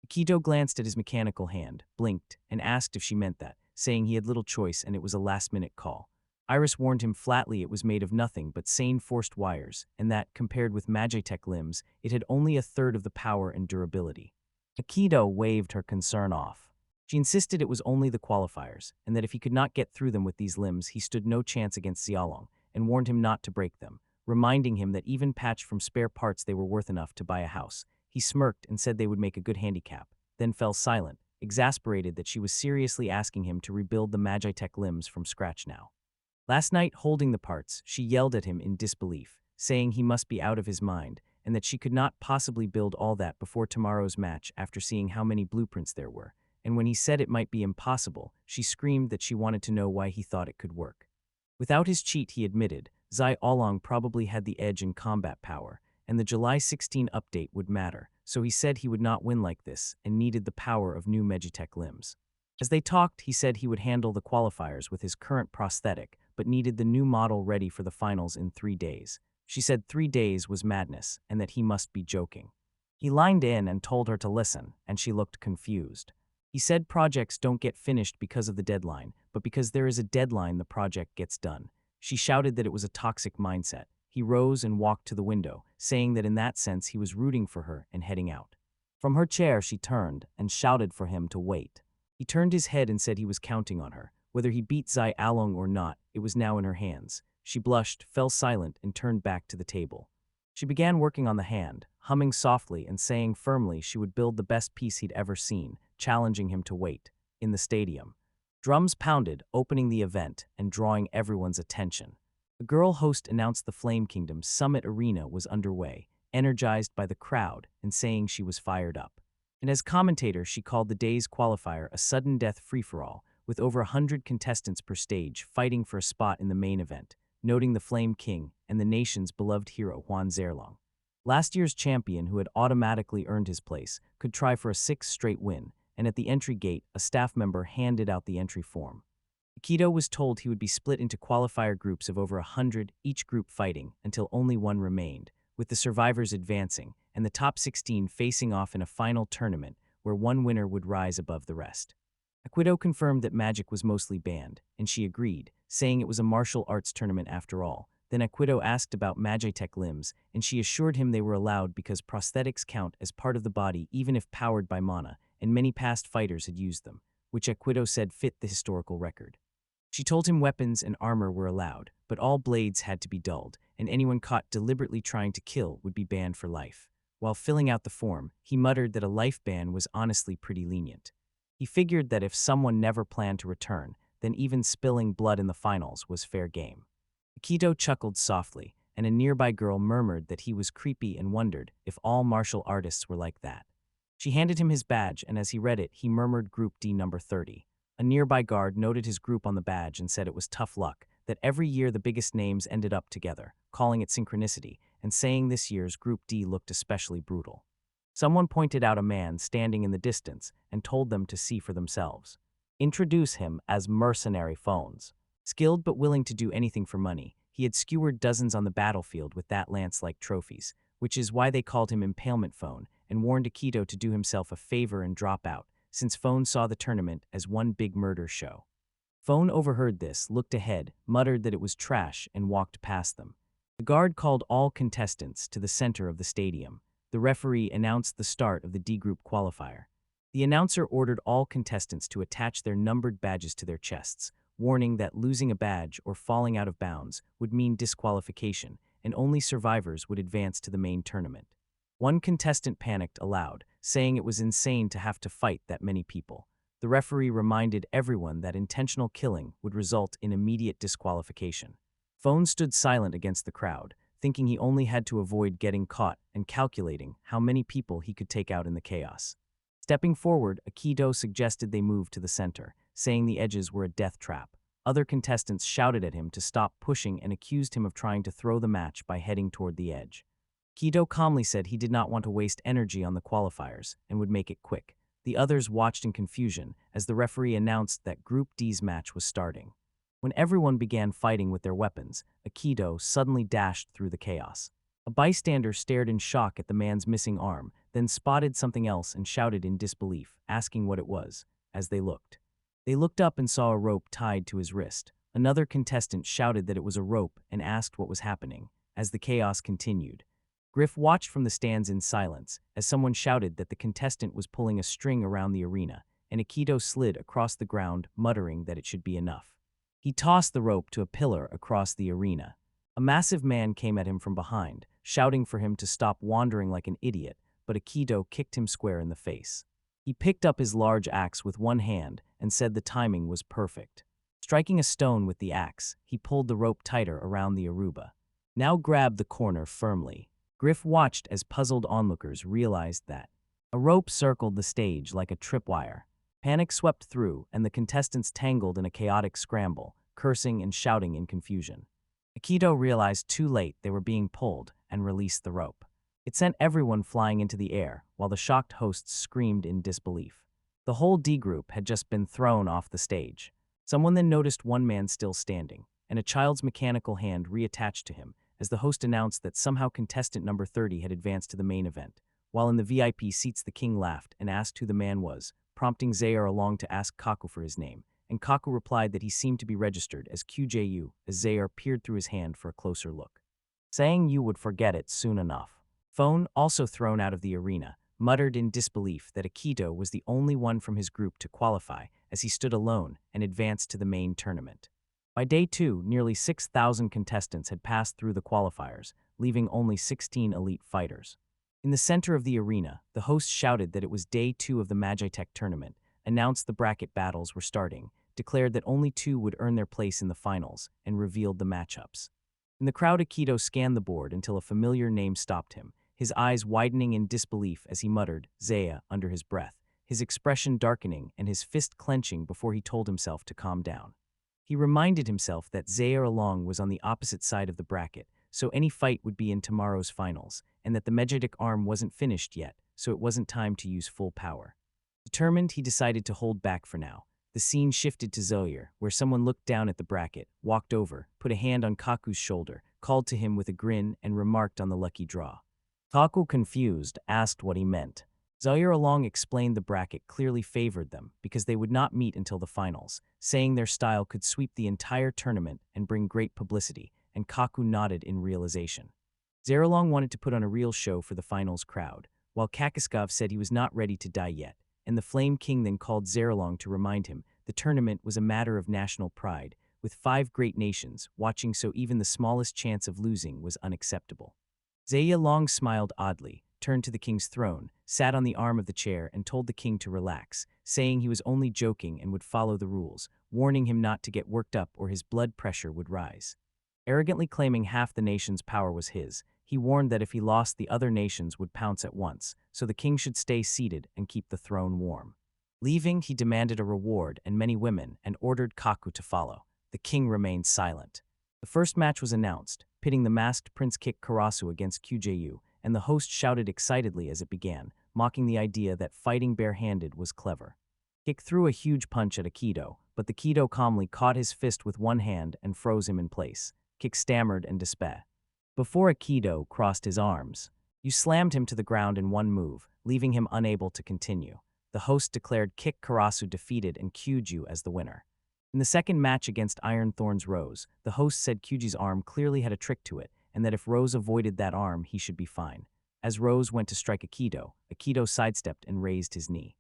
Akito glanced at his mechanical hand, blinked, and asked if she meant that, saying he had little choice and it was a last-minute call. Iris warned him flatly it was made of nothing but sane forced wires, and that, compared with Magitech limbs, it had only a third of the power and durability. Akito waved her concern off. She insisted it was only the qualifiers, and that if he could not get through them with these limbs, he stood no chance against Xiaolong, and warned him not to break them, reminding him that even patched from spare parts they were worth enough to buy a house. He smirked and said they would make a good handicap, then fell silent, exasperated that she was seriously asking him to rebuild the Magitech limbs from scratch now. Last night, holding the parts, she yelled at him in disbelief, saying he must be out of his mind, and that she could not possibly build all that before tomorrow's match after seeing how many blueprints there were, and when he said it might be impossible, she screamed that she wanted to know why he thought it could work. Without his cheat, he admitted, Zai Along probably had the edge in combat power, and the July 16 update would matter, so he said he would not win like this and needed the power of new Magitech limbs. As they talked, he said he would handle the qualifiers with his current prosthetic, but needed the new model ready for the finals in 3 days. She said 3 days was madness and that he must be joking. He lined in and told her to listen, and she looked confused. He said projects don't get finished because of the deadline, but because there is a deadline the project gets done. She shouted that it was a toxic mindset. He rose and walked to the window, saying that in that sense he was rooting for her and heading out. From her chair she turned and shouted for him to wait. He turned his head and said he was counting on her. Whether he beat Zai Along or not, it was now in her hands. She blushed, fell silent, and turned back to the table. She began working on the hand, humming softly and saying firmly she would build the best piece he'd ever seen, challenging him to wait. In the stadium, drums pounded, opening the event and drawing everyone's attention. The girl host announced the Flame Kingdom's Summit Arena was underway, energized by the crowd and saying she was fired up. And as commentator, she called the day's qualifier a sudden death free-for-all, with over 100 contestants per stage fighting for a spot in the main event, noting the Flame King and the nation's beloved hero Huan Zerlong. Last year's champion, who had automatically earned his place, could try for a 6th straight win, and at the entry gate, a staff member handed out the entry form. Akito was told he would be split into qualifier groups of over 100, each group fighting until only one remained, with the survivors advancing and the top 16 facing off in a final tournament where one winner would rise above the rest. Akito confirmed that magic was mostly banned, and she agreed, saying it was a martial arts tournament after all. Then Akito asked about Magitech limbs, and she assured him they were allowed because prosthetics count as part of the body even if powered by mana, and many past fighters had used them, which Akito said fit the historical record. She told him weapons and armor were allowed, but all blades had to be dulled, and anyone caught deliberately trying to kill would be banned for life. While filling out the form, he muttered that a life ban was honestly pretty lenient. He figured that if someone never planned to return, then even spilling blood in the finals was fair game. Akito chuckled softly, and a nearby girl murmured that he was creepy and wondered if all martial artists were like that. She handed him his badge, and as he read it, he murmured Group D number 30. A nearby guard noted his group on the badge and said it was tough luck, that every year the biggest names ended up together, calling it synchronicity, and saying this year's Group D looked especially brutal. Someone pointed out a man standing in the distance and told them to see for themselves. Introduce him as Mercenary Phones. Skilled but willing to do anything for money, he had skewered dozens on the battlefield with that lance-like trophies, which is why they called him Impalement Phone, and warned Akito to do himself a favor and drop out, since Phone saw the tournament as one big murder show. Phone overheard this, looked ahead, muttered that it was trash, and walked past them. The guard called all contestants to the center of the stadium. The referee announced the start of the D Group qualifier. The announcer ordered all contestants to attach their numbered badges to their chests, warning that losing a badge or falling out of bounds would mean disqualification, and only survivors would advance to the main tournament. One contestant panicked aloud, saying it was insane to have to fight that many people. The referee reminded everyone that intentional killing would result in immediate disqualification. Phone stood silent against the crowd, thinking he only had to avoid getting caught and calculating how many people he could take out in the chaos. Stepping forward, Aikido suggested they move to the center, saying the edges were a death trap. Other contestants shouted at him to stop pushing and accused him of trying to throw the match by heading toward the edge. Aikido calmly said he did not want to waste energy on the qualifiers and would make it quick. The others watched in confusion as the referee announced that Group D's match was starting. When everyone began fighting with their weapons, Aikido suddenly dashed through the chaos. A bystander stared in shock at the man's missing arm, then spotted something else and shouted in disbelief, asking what it was. As they looked up and saw a rope tied to his wrist. Another contestant shouted that it was a rope and asked what was happening. As the chaos continued, Griff watched from the stands in silence as someone shouted that the contestant was pulling a string around the arena, and Aikido slid across the ground, muttering that it should be enough. He tossed the rope to a pillar across the arena. A massive man came at him from behind, shouting for him to stop wandering like an idiot, but Aikido kicked him square in the face. He picked up his large axe with one hand and said the timing was perfect. Striking a stone with the axe, he pulled the rope tighter around the aruba. Now grabbed the corner firmly. Griff watched as puzzled onlookers realized that a rope circled the stage like a tripwire. Panic swept through, and the contestants tangled in a chaotic scramble, cursing and shouting in confusion. Aikido realized too late they were being pulled and released the rope. It sent everyone flying into the air, while the shocked hosts screamed in disbelief. The whole D group had just been thrown off the stage. Someone then noticed one man still standing, and a child's mechanical hand reattached to him, as the host announced that somehow contestant number 30 had advanced to the main event. While in the VIP seats, the king laughed and asked who the man was, prompting Zaire along to ask Kaku for his name, and Kaku replied that he seemed to be registered as QJU as Zaire peered through his hand for a closer look, saying you would forget it soon enough. Phone, also thrown out of the arena, muttered in disbelief that Aikido was the only one from his group to qualify as he stood alone and advanced to the main tournament. By day 2, nearly 6,000 contestants had passed through the qualifiers, leaving only 16 elite fighters. In the center of the arena, the host shouted that it was day 2 of the Magitech tournament, announced the bracket battles were starting, declared that only 2 would earn their place in the finals, and revealed the matchups. In the crowd, Aikido scanned the board until a familiar name stopped him, his eyes widening in disbelief as he muttered, Zaya, under his breath, his expression darkening and his fist clenching before he told himself to calm down. He reminded himself that Zaire Along was on the opposite side of the bracket, so any fight would be in tomorrow's finals, and that the Magic arm wasn't finished yet, so it wasn't time to use full power. Determined, he decided to hold back for now. The scene shifted to Zoyer, where someone looked down at the bracket, walked over, put a hand on Kaku's shoulder, called to him with a grin, and remarked on the lucky draw. Kaku, confused, asked what he meant. Zoyer Along explained the bracket clearly favored them because they would not meet until the finals, saying their style could sweep the entire tournament and bring great publicity, and Kaku nodded in realization. Zeralong wanted to put on a real show for the finals crowd, while Kakiskov said he was not ready to die yet, and the Flame King then called Zeralong to remind him the tournament was a matter of national pride, with 5 great nations watching, so even the smallest chance of losing was unacceptable. Zaya Long smiled oddly, turned to the king's throne, sat on the arm of the chair and told the king to relax, saying he was only joking and would follow the rules, warning him not to get worked up or his blood pressure would rise. Arrogantly claiming half the nation's power was his, he warned that if he lost, the other nations would pounce at once, so the king should stay seated and keep the throne warm. Leaving, he demanded a reward and many women and ordered Kaku to follow. The king remained silent. The first match was announced, pitting the masked Prince Kik Karasu against QJU, and the host shouted excitedly as it began, mocking the idea that fighting barehanded was clever. Kik threw a huge punch at Aikido, but the Kido calmly caught his fist with one hand and froze him in place. Kik stammered in despair. Before Aikido crossed his arms, you slammed him to the ground in one move, leaving him unable to continue. The host declared Kik Karasu defeated and Kyuju as the winner. In the second match against Iron Thorn's Rose, the host said Kyuji's arm clearly had a trick to it, and that if Rose avoided that arm, he should be fine. As Rose went to strike Aikido, Aikido sidestepped and raised his knee.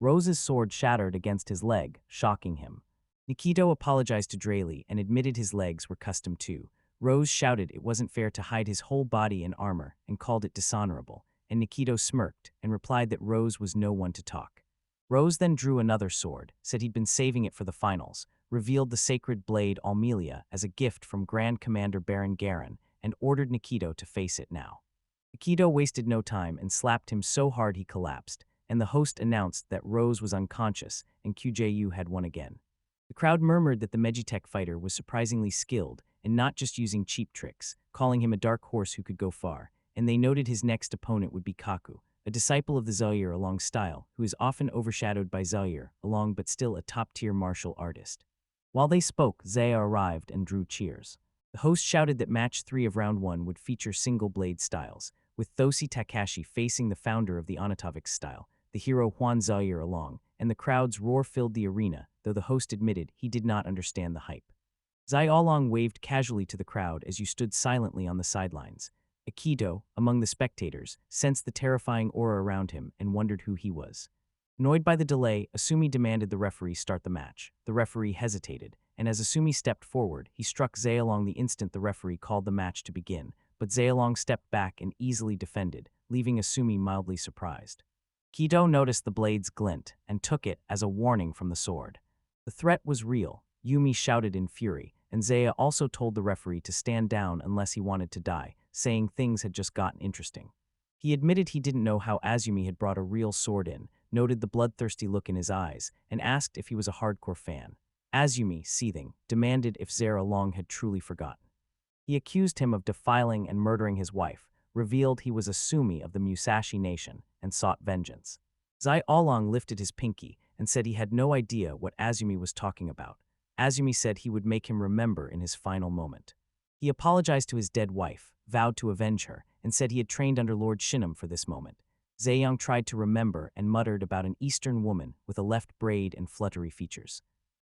Rose's sword shattered against his leg, shocking him. Nikito apologized to Drayli and admitted his legs were custom too. Rose shouted it wasn't fair to hide his whole body in armor and called it dishonorable, and Nikito smirked and replied that Rose was no one to talk. Rose then drew another sword, said he'd been saving it for the finals, revealed the sacred blade Almelia as a gift from Grand Commander Baron Garen, and ordered Nikito to face it now. Nikito wasted no time and slapped him so hard he collapsed, and the host announced that Rose was unconscious and QJU had won again. The crowd murmured that the Megitech fighter was surprisingly skilled and not just using cheap tricks, calling him a dark horse who could go far, and they noted his next opponent would be Kaku, a disciple of the Zaire along style, who is often overshadowed by Zaire along but still a top-tier martial artist. While they spoke, Zaya arrived and drew cheers. The host shouted that match 3 of round 1 would feature single-blade styles, with Thosi Takashi facing the founder of the Onatovic style, the hero Juan Zaire along, and the crowd's roar filled the arena, though the host admitted he did not understand the hype. Zai Along waved casually to the crowd as you stood silently on the sidelines. Aikido, among the spectators, sensed the terrifying aura around him and wondered who he was. Annoyed by the delay, Asumi demanded the referee start the match. The referee hesitated, and as Asumi stepped forward, he struck Zailong the instant the referee called the match to begin, but Zailong stepped back and easily defended, leaving Asumi mildly surprised. Kido noticed the blade's glint and took it as a warning from the sword. The threat was real, Yumi shouted in fury, and Zaya also told the referee to stand down unless he wanted to die, saying things had just gotten interesting. He admitted he didn't know how Azumi had brought a real sword in, noted the bloodthirsty look in his eyes, and asked if he was a hardcore fan. Azumi, seething, demanded if Zara Long had truly forgotten. He accused him of defiling and murdering his wife, revealed he was a Sumi of the Musashi Nation, and sought vengeance. Zai Along lifted his pinky and said he had no idea what Azumi was talking about. Azumi said he would make him remember in his final moment. He apologized to his dead wife, vowed to avenge her, and said he had trained under Lord Shinam for this moment. Zaeyang tried to remember and muttered about an Eastern woman with a left braid and fluttery features.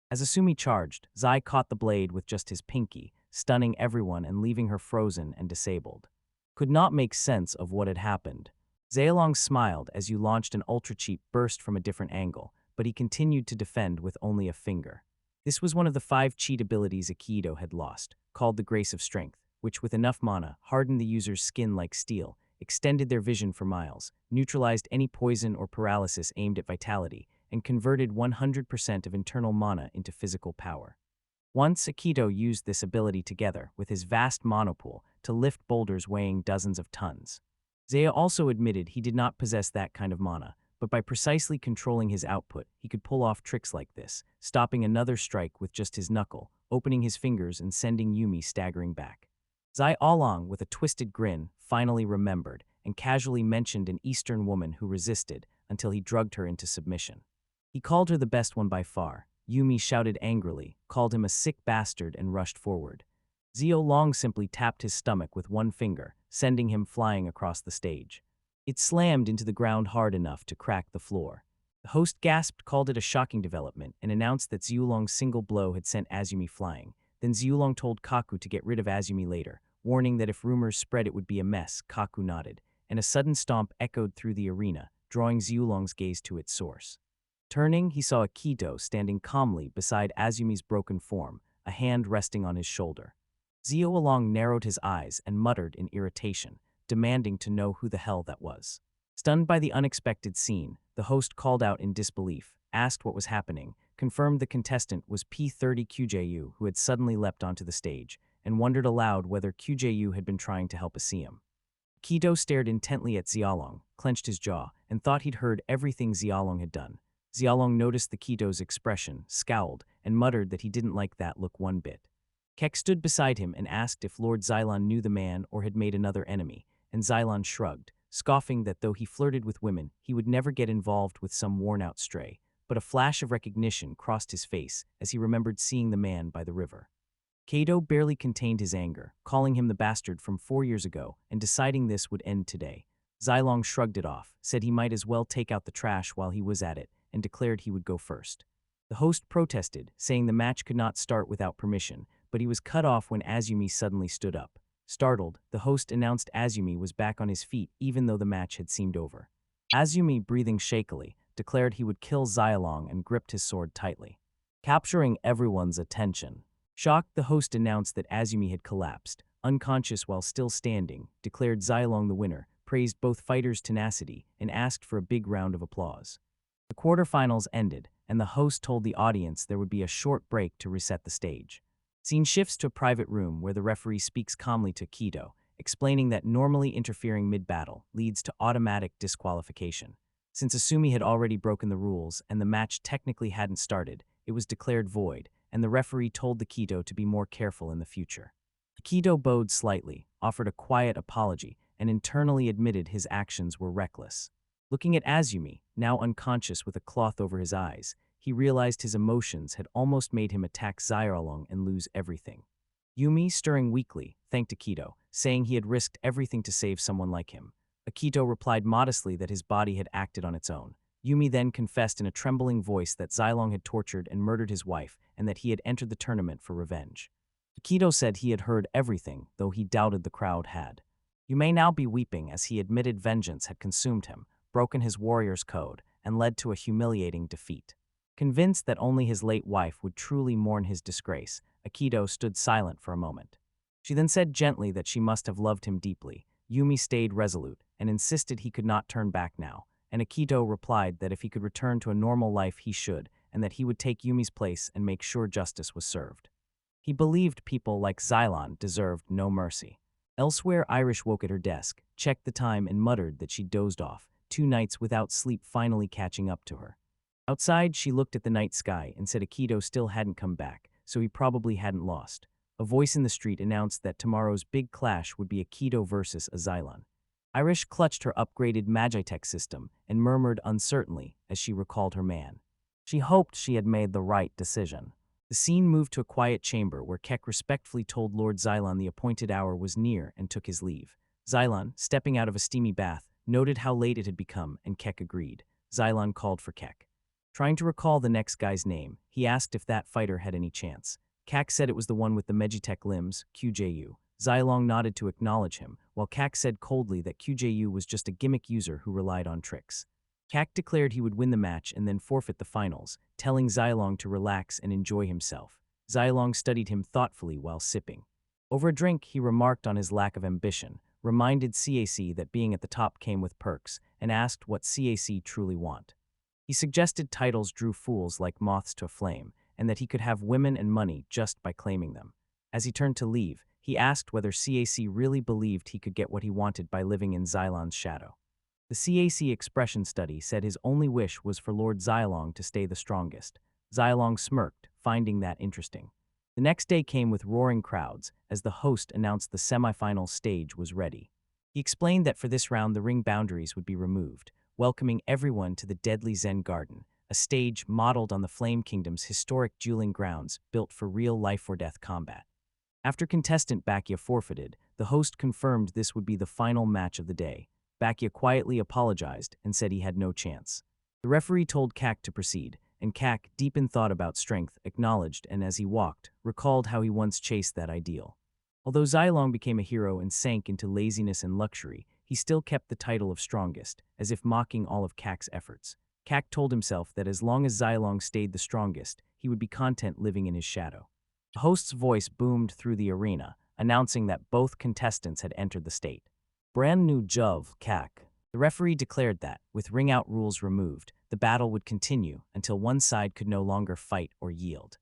As Asumi charged, Zai caught the blade with just his pinky, stunning everyone and leaving her frozen and disabled. Could not make sense of what had happened. Zaelong smiled as you launched an ultra-cheap burst from a different angle, but he continued to defend with only a finger. This was one of the 5 cheat abilities Aikido had lost, called the Grace of Strength, which with enough mana hardened the user's skin like steel, extended their vision for miles, neutralized any poison or paralysis aimed at vitality, and converted 100% of internal mana into physical power. Once, Aikido used this ability together with his vast mana pool to lift boulders weighing dozens of tons. Zaya also admitted he did not possess that kind of mana, but by precisely controlling his output, he could pull off tricks like this, stopping another strike with just his knuckle, opening his fingers and sending Yumi staggering back. Zai Along, with a twisted grin, finally remembered and casually mentioned an Eastern woman who resisted until he drugged her into submission. He called her the best one by far. Yumi shouted angrily, called him a sick bastard and rushed forward. Zio Long simply tapped his stomach with one finger, sending him flying across the stage. It slammed into the ground hard enough to crack the floor. The host gasped, called it a shocking development, and announced that Ziulong's single blow had sent Azumi flying. Then Ziulong told Kaku to get rid of Azumi later, warning that if rumors spread it would be a mess. Kaku nodded, and a sudden stomp echoed through the arena, drawing Ziulong's gaze to its source. Turning, he saw Aikido standing calmly beside Azumi's broken form, a hand resting on his shoulder. Zio Along narrowed his eyes and muttered in irritation, demanding to know who the hell that was. Stunned by the unexpected scene, the host called out in disbelief, asked what was happening, confirmed the contestant was P30 QJU who had suddenly leapt onto the stage, and wondered aloud whether QJU had been trying to help Asiam. Kido stared intently at Xiaolong, clenched his jaw, and thought he'd heard everything Xiaolong had done. Xiaolong noticed the Kido's expression, scowled, and muttered that he didn't like that look one bit. Keck stood beside him and asked if Lord Xylon knew the man or had made another enemy, and Xylon shrugged, scoffing that though he flirted with women, he would never get involved with some worn-out stray, but a flash of recognition crossed his face as he remembered seeing the man by the river. Kado barely contained his anger, calling him the bastard from 4 years ago and deciding this would end today. Xylong shrugged it off, said he might as well take out the trash while he was at it, and declared he would go first. The host protested, saying the match could not start without permission, but he was cut off when Azumi suddenly stood up. Startled, the host announced Azumi was back on his feet even though the match had seemed over. Azumi, breathing shakily, declared he would kill Xialong and gripped his sword tightly, capturing everyone's attention. Shocked, the host announced that Azumi had collapsed, unconscious while still standing, declared Xialong the winner, praised both fighters' tenacity, and asked for a big round of applause. The quarterfinals ended, and the host told the audience there would be a short break to reset the stage. Scene shifts to a private room where the referee speaks calmly to Kido, explaining that normally interfering mid-battle leads to automatic disqualification. Since Asumi had already broken the rules and the match technically hadn't started, it was declared void, and the referee told the Kido to be more careful in the future. Kido bowed slightly, offered a quiet apology, and internally admitted his actions were reckless. Looking at Azumi, now unconscious with a cloth over his eyes, he realized his emotions had almost made him attack Xiaolong and lose everything. Yumi, stirring weakly, thanked Akido, saying he had risked everything to save someone like him. Akito replied modestly that his body had acted on its own. Yumi then confessed in a trembling voice that Xialong had tortured and murdered his wife and that he had entered the tournament for revenge. Akito said he had heard everything, though he doubted the crowd had. You may now be weeping as he admitted vengeance had consumed him, broken his warrior's code, and led to a humiliating defeat. Convinced that only his late wife would truly mourn his disgrace, Akido stood silent for a moment. She then said gently that she must have loved him deeply. Yumi stayed resolute and insisted he could not turn back now, and Akido replied that if he could return to a normal life he should, and that he would take Yumi's place and make sure justice was served. He believed people like Xylon deserved no mercy. Elsewhere, Irish woke at her desk, checked the time and muttered that she dozed off, 2 nights without sleep finally catching up to her. Outside, she looked at the night sky and said Akido still hadn't come back, so he probably hadn't lost. A voice in the street announced that tomorrow's big clash would be Akido versus a Xylon. Irish clutched her upgraded Magitech system and murmured uncertainly as she recalled her man. She hoped she had made the right decision. The scene moved to a quiet chamber where Keck respectfully told Lord Xylon the appointed hour was near and took his leave. Xylon, stepping out of a steamy bath, noted how late it had become, and Keck agreed. Xylon called for Keck. Trying to recall the next guy's name, he asked if that fighter had any chance. Kak said it was the one with the Magitech limbs, QJU. Xylong nodded to acknowledge him, while Kak said coldly that QJU was just a gimmick user who relied on tricks. Kak declared he would win the match and then forfeit the finals, telling Xylong to relax and enjoy himself. Xylong studied him thoughtfully while sipping. Over a drink, he remarked on his lack of ambition, reminded CAC that being at the top came with perks, and asked what CAC truly want. He suggested titles drew fools like moths to a flame, and that he could have women and money just by claiming them. As he turned to leave, he asked whether CAC really believed he could get what he wanted by living in Xylon's shadow. The CAC expression study said his only wish was for Lord Xylong to stay the strongest. Xylong smirked, finding that interesting. The next day came with roaring crowds as the host announced the semifinal stage was ready. He explained that for this round the ring boundaries would be removed, welcoming everyone to the Deadly Zen Garden, a stage modeled on the Flame Kingdom's historic dueling grounds built for real life-or-death combat. After contestant Bacchia forfeited, the host confirmed this would be the final match of the day. Bacchia quietly apologized and said he had no chance. The referee told Kak to proceed, and Kak, deep in thought about strength, acknowledged and as he walked, recalled how he once chased that ideal. Although Xylong became a hero and sank into laziness and luxury, he still kept the title of strongest, as if mocking all of Kak's efforts. Kak told himself that as long as Xylong stayed the strongest, he would be content living in his shadow. The host's voice boomed through the arena, announcing that both contestants had entered the state. Brand new Jove, Kak. The referee declared that, with ring-out rules removed, the battle would continue until one side could no longer fight or yield.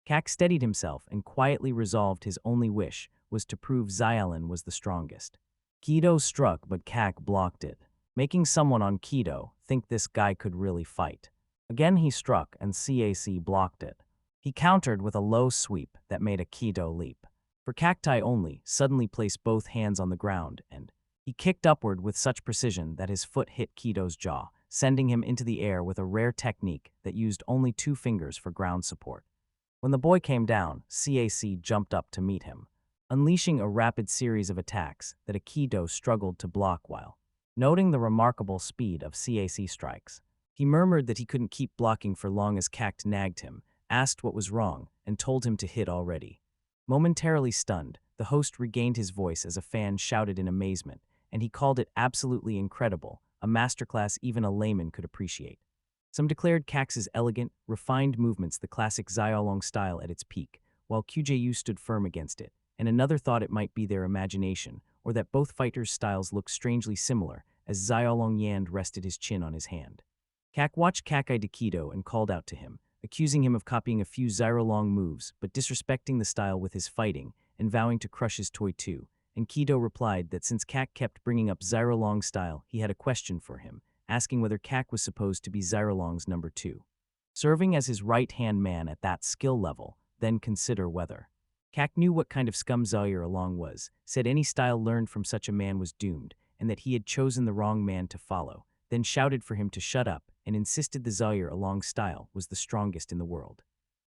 Kak steadied himself and quietly resolved his only wish was to prove Xiaolin was the strongest. Kido struck, but Kak blocked it, making someone on Kido think this guy could really fight. Again he struck and CAC blocked it. He countered with a low sweep that made a Kido leap. For Cacti only, suddenly placed both hands on the ground and he kicked upward with such precision that his foot hit Kido's jaw, sending him into the air with a rare technique that used only 2 fingers for ground support. When the boy came down, CAC jumped up to meet him, unleashing a rapid series of attacks that Akido struggled to block while noting the remarkable speed of CAC strikes. He murmured that he couldn't keep blocking for long as Cact nagged him, asked what was wrong, and told him to hit already. Momentarily stunned, the host regained his voice as a fan shouted in amazement, and he called it absolutely incredible, a masterclass even a layman could appreciate. Some declared Cax's elegant, refined movements the classic Xiaolong style at its peak, while QJU stood firm against it, and another thought it might be their imagination, or that both fighters' styles looked strangely similar, as Xiaolong Yand rested his chin on his hand. Kak watched Kakai Aikido and called out to him, accusing him of copying a few Xiaolong moves but disrespecting the style with his fighting, and vowing to crush his toy too. And Kido replied that since Kak kept bringing up Xiaolong style, he had a question for him, asking whether Kak was supposed to be Xiaolong's number 2. Serving as his right-hand man at that skill level, then consider whether. Kak knew what kind of scum Xiaolong was, said any style learned from such a man was doomed, and that he had chosen the wrong man to follow, then shouted for him to shut up and insisted the Xiaolong style was the strongest in the world.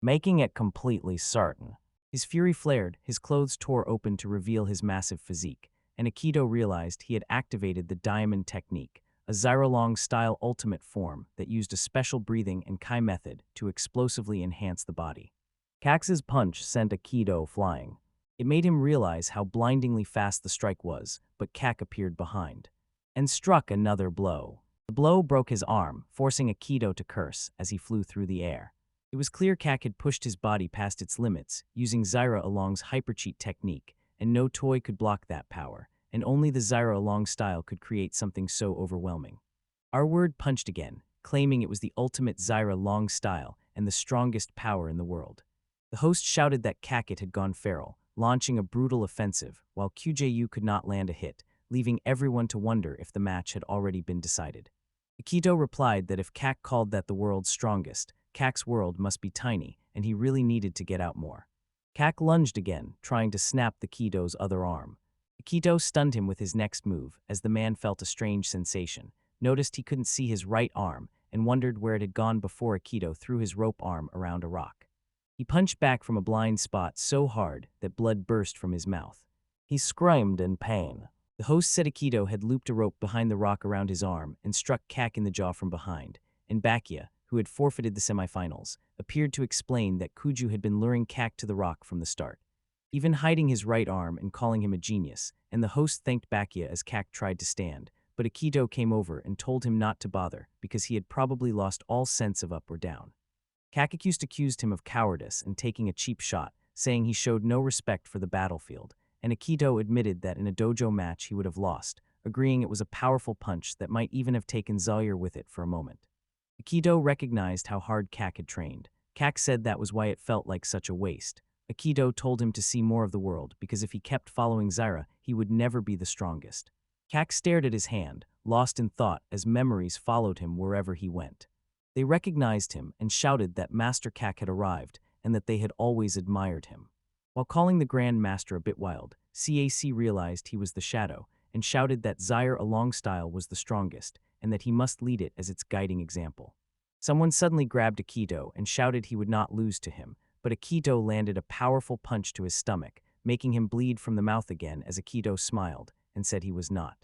Making it completely certain. His fury flared, his clothes tore open to reveal his massive physique, and Aikido realized he had activated the diamond technique, a Xiaolong-style ultimate form that used a special breathing and Kai method to explosively enhance the body. Cax's punch sent Aikido flying. It made him realize how blindingly fast the strike was, but Kak appeared behind and struck another blow. The blow broke his arm, forcing Aikido to curse as he flew through the air. It was clear Kak had pushed his body past its limits, using Xiaolong's hypercheat technique, and no toy could block that power, and only the Xiaolong style could create something so overwhelming. Our word punched again, claiming it was the ultimate Xiaolong style and the strongest power in the world. The host shouted that Kakit had gone feral, launching a brutal offensive, while QJU could not land a hit, leaving everyone to wonder if the match had already been decided. Aikido replied that if Kak called that the world's strongest, Kak's world must be tiny, and he really needed to get out more. Kak lunged again, trying to snap the Kido's other arm. Aikido stunned him with his next move, as the man felt a strange sensation, noticed he couldn't see his right arm, and wondered where it had gone before Aikido threw his rope arm around a rock. He punched back from a blind spot so hard that blood burst from his mouth. He screamed in pain. The host said Aikido had looped a rope behind the rock around his arm and struck Kak in the jaw from behind, and Bakia, who had forfeited the semifinals, appeared to explain that Kuju had been luring Kak to the rock from the start, even hiding his right arm and calling him a genius, and the host thanked Bakia as Kak tried to stand, but Aikido came over and told him not to bother because he had probably lost all sense of up or down. Kak accused him of cowardice and taking a cheap shot, saying he showed no respect for the battlefield, and Aikido admitted that in a dojo match he would have lost, agreeing it was a powerful punch that might even have taken Zaire with it for a moment. Aikido recognized how hard Kak had trained. Kak said that was why it felt like such a waste. Aikido told him to see more of the world because if he kept following Zaira, he would never be the strongest. Kak stared at his hand, lost in thought as memories followed him wherever he went. They recognized him and shouted that Master Kak had arrived and that they had always admired him. While calling the Grand Master a bit wild, CAC realized he was the shadow and shouted that Xiaolong style was the strongest and that he must lead it as its guiding example. Someone suddenly grabbed Aikido and shouted he would not lose to him, but Aikido landed a powerful punch to his stomach, making him bleed from the mouth again as Aikido smiled and said he was not.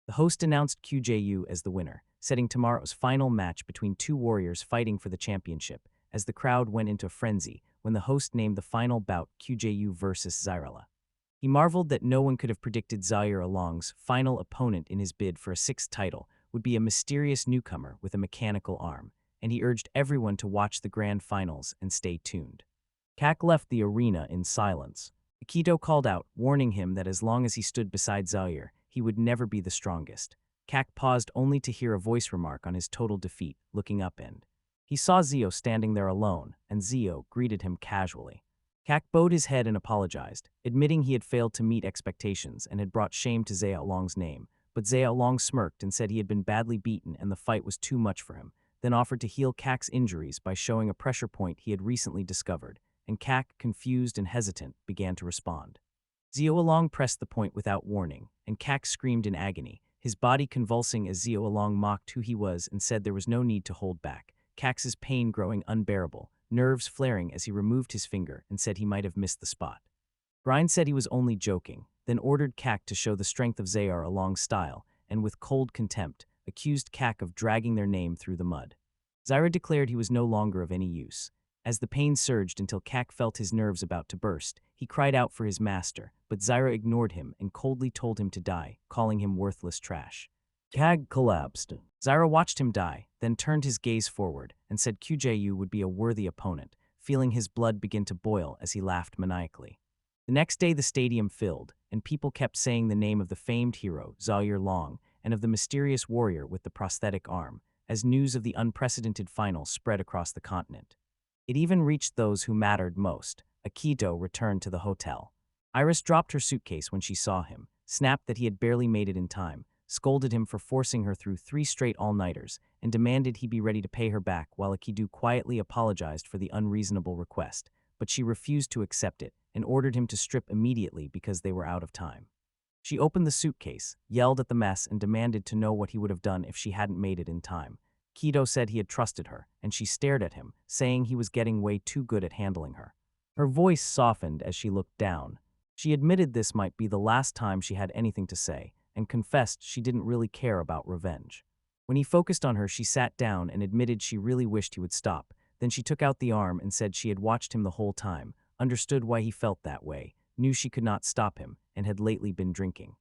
The host announced QJU as the winner, setting tomorrow's final match between two warriors fighting for the championship, as the crowd went into frenzy when the host named the final bout QJU versus Xyrella. He marveled that no one could have predicted Xiaolong's final opponent in his bid for a sixth title would be a mysterious newcomer with a mechanical arm, and he urged everyone to watch the grand finals and stay tuned. Kak left the arena in silence. Aikido called out, warning him that as long as he stood beside Zaire, he would never be the strongest. Kak paused only to hear a voice remark on his total defeat, looking up and he saw Zio standing there alone, and Zio greeted him casually. Kak bowed his head and apologized, admitting he had failed to meet expectations and had brought shame to Xiaolong's name, but Xiaolong smirked and said he had been badly beaten and the fight was too much for him, then offered to heal Kak's injuries by showing a pressure point he had recently discovered, and Kak, confused and hesitant, began to respond. Xiaolong pressed the point without warning, and Kak screamed in agony, his body convulsing as Xiaolong mocked who he was and said there was no need to hold back, Kak's pain growing unbearable, nerves flaring as he removed his finger and said he might have missed the spot. Grind said he was only joking, then ordered Kak to show the strength of Xiaolong's style, and with cold contempt, accused Kak of dragging their name through the mud. Zaira declared he was no longer of any use. As the pain surged until Kak felt his nerves about to burst, he cried out for his master, but Zaira ignored him and coldly told him to die, calling him worthless trash. Kag collapsed. Zyra watched him die, then turned his gaze forward and said Qju would be a worthy opponent, feeling his blood begin to boil as he laughed maniacally. The next day the stadium filled, and people kept saying the name of the famed hero, Zhao Long, and of the mysterious warrior with the prosthetic arm, as news of the unprecedented final spread across the continent. It even reached those who mattered most. Akito returned to the hotel. Iris dropped her suitcase when she saw him, snapped that he had barely made it in time, scolded him for forcing her through 3 straight all-nighters, and demanded he be ready to pay her back while Akido quietly apologized for the unreasonable request, but she refused to accept it and ordered him to strip immediately because they were out of time. She opened the suitcase, yelled at the mess, and demanded to know what he would have done if she hadn't made it in time. Kido said he had trusted her, and she stared at him, saying he was getting way too good at handling her. Her voice softened as she looked down. She admitted this might be the last time she had anything to say, and confessed she didn't really care about revenge. When he focused on her, she sat down and admitted she really wished he would stop. Then she took out the arm and said she had watched him the whole time, understood why he felt that way, knew she could not stop him, and had lately been drinking.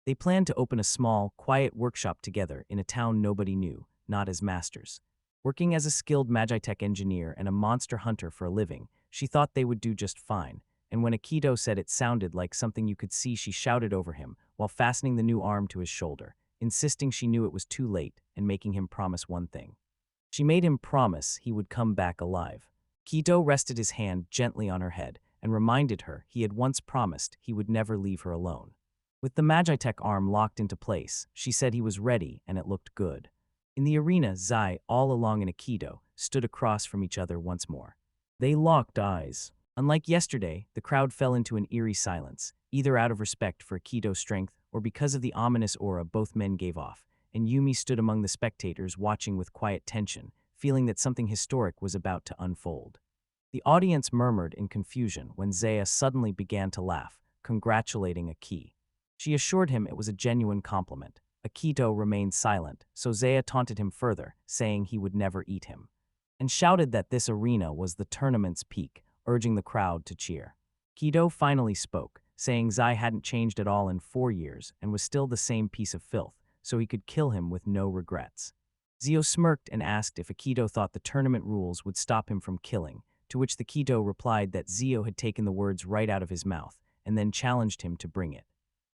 They planned to open a small, quiet workshop together in a town nobody knew, not as masters. Working as a skilled magitech engineer and a monster hunter for a living, she thought they would do just fine, and when Akido said it sounded like something you could see, she shouted over him while fastening the new arm to his shoulder, insisting she knew it was too late and making him promise one thing. She made him promise he would come back alive. Kido rested his hand gently on her head and reminded her he had once promised he would never leave her alone. With the Magitech arm locked into place, she said he was ready and it looked good. In the arena, Zai, all along in Akido, stood across from each other once more. They locked eyes. Unlike yesterday, the crowd fell into an eerie silence, either out of respect for Akido's strength or because of the ominous aura both men gave off, and Yumi stood among the spectators watching with quiet tension, feeling that something historic was about to unfold. The audience murmured in confusion when Zaya suddenly began to laugh, congratulating Aki. She assured him it was a genuine compliment. Akito remained silent, so Zaya taunted him further, saying he would never eat him, and shouted that this arena was the tournament's peak, urging the crowd to cheer. Kido finally spoke, saying Zai hadn't changed at all in 4 years and was still the same piece of filth, so he could kill him with no regrets. Zio smirked and asked if Akido thought the tournament rules would stop him from killing, to which the Kido replied that Zio had taken the words right out of his mouth, and then challenged him to bring it.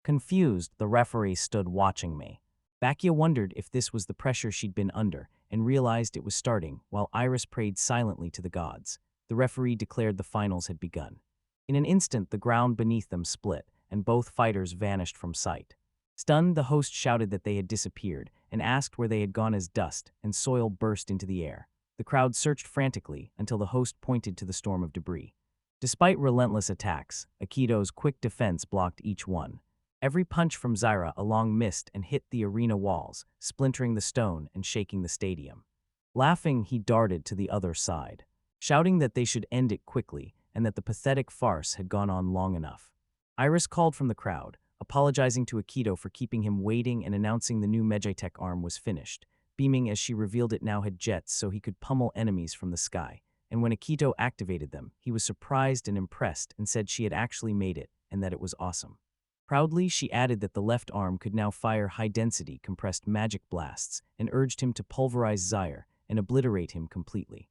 Confused, the referee stood watching me. Bakia wondered if this was the pressure she'd been under, and realized it was starting, while Iris prayed silently to the gods. The referee declared the finals had begun. In an instant, the ground beneath them split, and both fighters vanished from sight. Stunned, the host shouted that they had disappeared, and asked where they had gone as dust and soil burst into the air. The crowd searched frantically until the host pointed to the storm of debris. Despite relentless attacks, Akido's quick defense blocked each one. Every punch from Zyra along missed and hit the arena walls, splintering the stone and shaking the stadium. Laughing, he darted to the other side, shouting that they should end it quickly and that the pathetic farce had gone on long enough. Iris called from the crowd, apologizing to Akido for keeping him waiting and announcing the new Magitech arm was finished, beaming as she revealed it now had jets so he could pummel enemies from the sky. And when Akido activated them, he was surprised and impressed and said she had actually made it and that it was awesome. Proudly, she added that the left arm could now fire high-density compressed magic blasts and urged him to pulverize Zaire and obliterate him completely.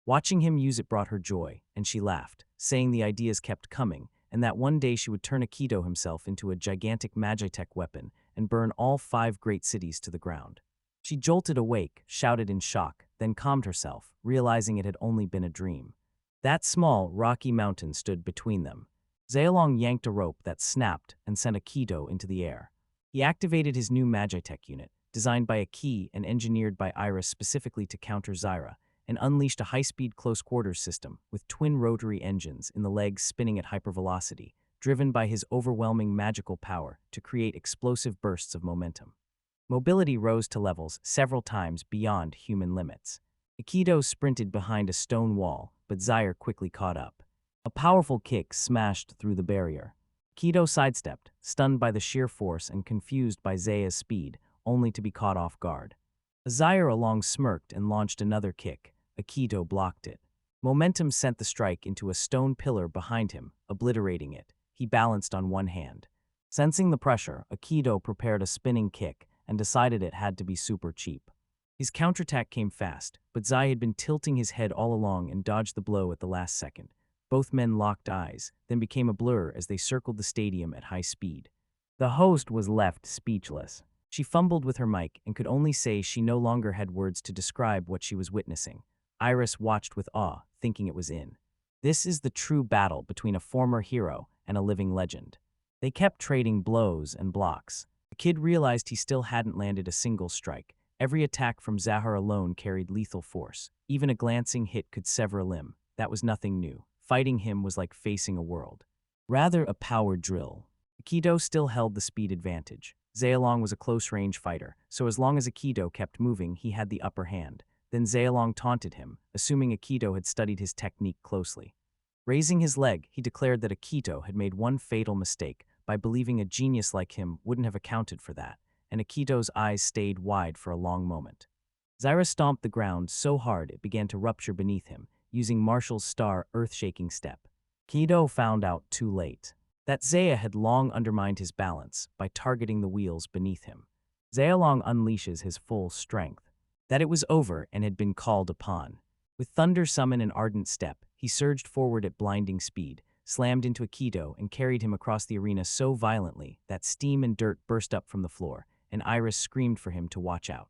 Watching him use it brought her joy, and she laughed, saying the ideas kept coming, and that one day she would turn Akido himself into a gigantic Magitech weapon and burn all 5 great cities to the ground. She jolted awake, shouted in shock, then calmed herself, realizing it had only been a dream. That small, rocky mountain stood between them. Zaolong yanked a rope that snapped and sent Akido into the air. He activated his new Magitech unit, designed by Aki and engineered by Iris specifically to counter Zyra, and unleashed a high-speed close-quarters system with twin rotary engines in the legs spinning at hypervelocity, driven by his overwhelming magical power to create explosive bursts of momentum. Mobility rose to levels several times beyond human limits. Akido sprinted behind a stone wall, but Zyre quickly caught up. A powerful kick smashed through the barrier. Akido sidestepped, stunned by the sheer force and confused by Zaya's speed, only to be caught off guard. Zyre along smirked and launched another kick. Akido blocked it. Momentum sent the strike into a stone pillar behind him, obliterating it. He balanced on one hand. Sensing the pressure, Akido prepared a spinning kick, and decided it had to be super cheap. His counterattack came fast, but Zai had been tilting his head all along and dodged the blow at the last second. Both men locked eyes, then became a blur as they circled the stadium at high speed. The host was left speechless. She fumbled with her mic and could only say she no longer had words to describe what she was witnessing. Iris watched with awe, thinking it was in. This is the true battle between a former hero and a living legend. They kept trading blows and blocks. The kid realized he still hadn't landed a single strike. Every attack from Zahar alone carried lethal force. Even a glancing hit could sever a limb. That was nothing new. Fighting him was like facing a world. Rather a power drill. Aikido still held the speed advantage. Zhealong was a close-range fighter, so as long as Aikido kept moving, he had the upper hand. Then Zhealong taunted him, assuming Aikido had studied his technique closely. Raising his leg, he declared that Aikido had made one fatal mistake by believing a genius like him wouldn't have accounted for that, and Aikido's eyes stayed wide for a long moment. Zaira stomped the ground so hard it began to rupture beneath him, using Marshall's star earth-shaking step. Aikido found out too late that Zaya had long undermined his balance by targeting the wheels beneath him. Zhealong unleashes his full strength. That it was over and had been called upon. With thunder summon and ardent step, he surged forward at blinding speed, slammed into Aikido and carried him across the arena so violently that steam and dirt burst up from the floor, and Iris screamed for him to watch out.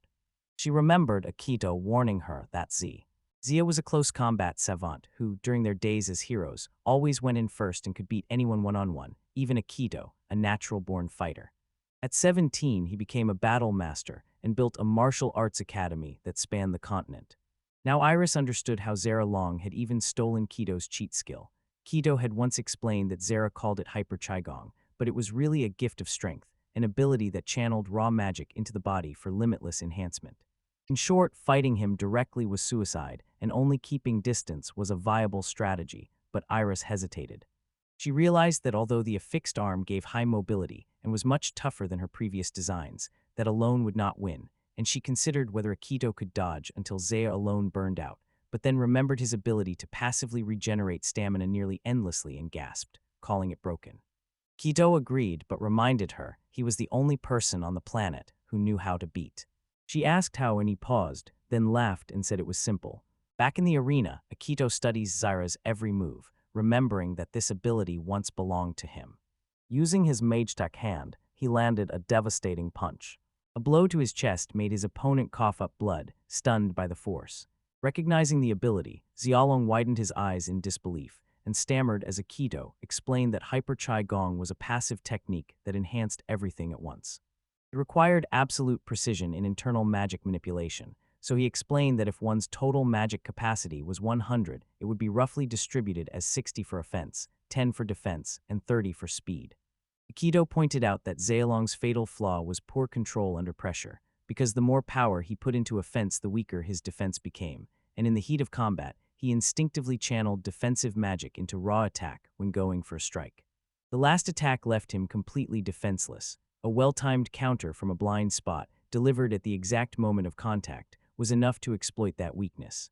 She remembered Aikido warning her that Zia was a close combat savant who, during their days as heroes, always went in first and could beat anyone one-on-one, even Aikido, a natural-born fighter. At 17, he became a battle master and built a martial arts academy that spanned the continent. Now Iris understood how Zera Long had even stolen Kido's cheat skill. Kido had once explained that Zera called it Hyper Qigong, but it was really a gift of strength, an ability that channeled raw magic into the body for limitless enhancement. In short, fighting him directly was suicide, and only keeping distance was a viable strategy, but Iris hesitated. She realized that although the affixed arm gave high mobility and was much tougher than her previous designs, that alone would not win, and she considered whether Aikido could dodge until Zaya alone burned out, but then remembered his ability to passively regenerate stamina nearly endlessly and gasped, calling it broken. Kido agreed but reminded her he was the only person on the planet who knew how to beat. She asked how and he paused, then laughed and said it was simple. Back in the arena, Aikido studies Zaira's every move, remembering that this ability once belonged to him. Using his mage-tech hand, he landed a devastating punch. A blow to his chest made his opponent cough up blood, stunned by the force. Recognizing the ability, Xiaolong widened his eyes in disbelief and stammered as Aikido explained that Hyper Qigong was a passive technique that enhanced everything at once. It required absolute precision in internal magic manipulation, so he explained that if one's total magic capacity was 100, it would be roughly distributed as 60 for offense, 10 for defense, and 30 for speed. Aikido pointed out that Zhealong's fatal flaw was poor control under pressure, because the more power he put into offense the weaker his defense became, and in the heat of combat, he instinctively channeled defensive magic into raw attack when going for a strike. The last attack left him completely defenseless. A well-timed counter from a blind spot, delivered at the exact moment of contact, was enough to exploit that weakness.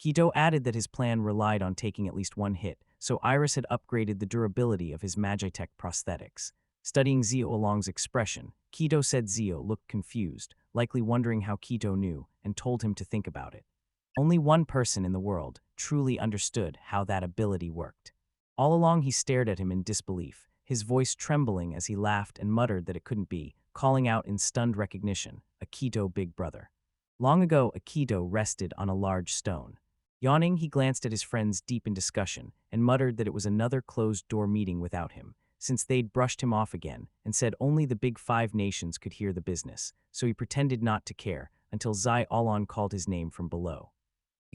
Kido added that his plan relied on taking at least one hit, so Iris had upgraded the durability of his Magitech prosthetics. Studying Xiaolong's expression, Kido said Zio looked confused, likely wondering how Kido knew, and told him to think about it. Only one person in the world truly understood how that ability worked. All along he stared at him in disbelief, his voice trembling as he laughed and muttered that it couldn't be, calling out in stunned recognition, Aikido big brother. Long ago, Aikido rested on a large stone. Yawning, he glanced at his friends deep in discussion and muttered that it was another closed-door meeting without him, since they'd brushed him off again and said only the big 5 nations could hear the business, so he pretended not to care until Zai Alon called his name from below.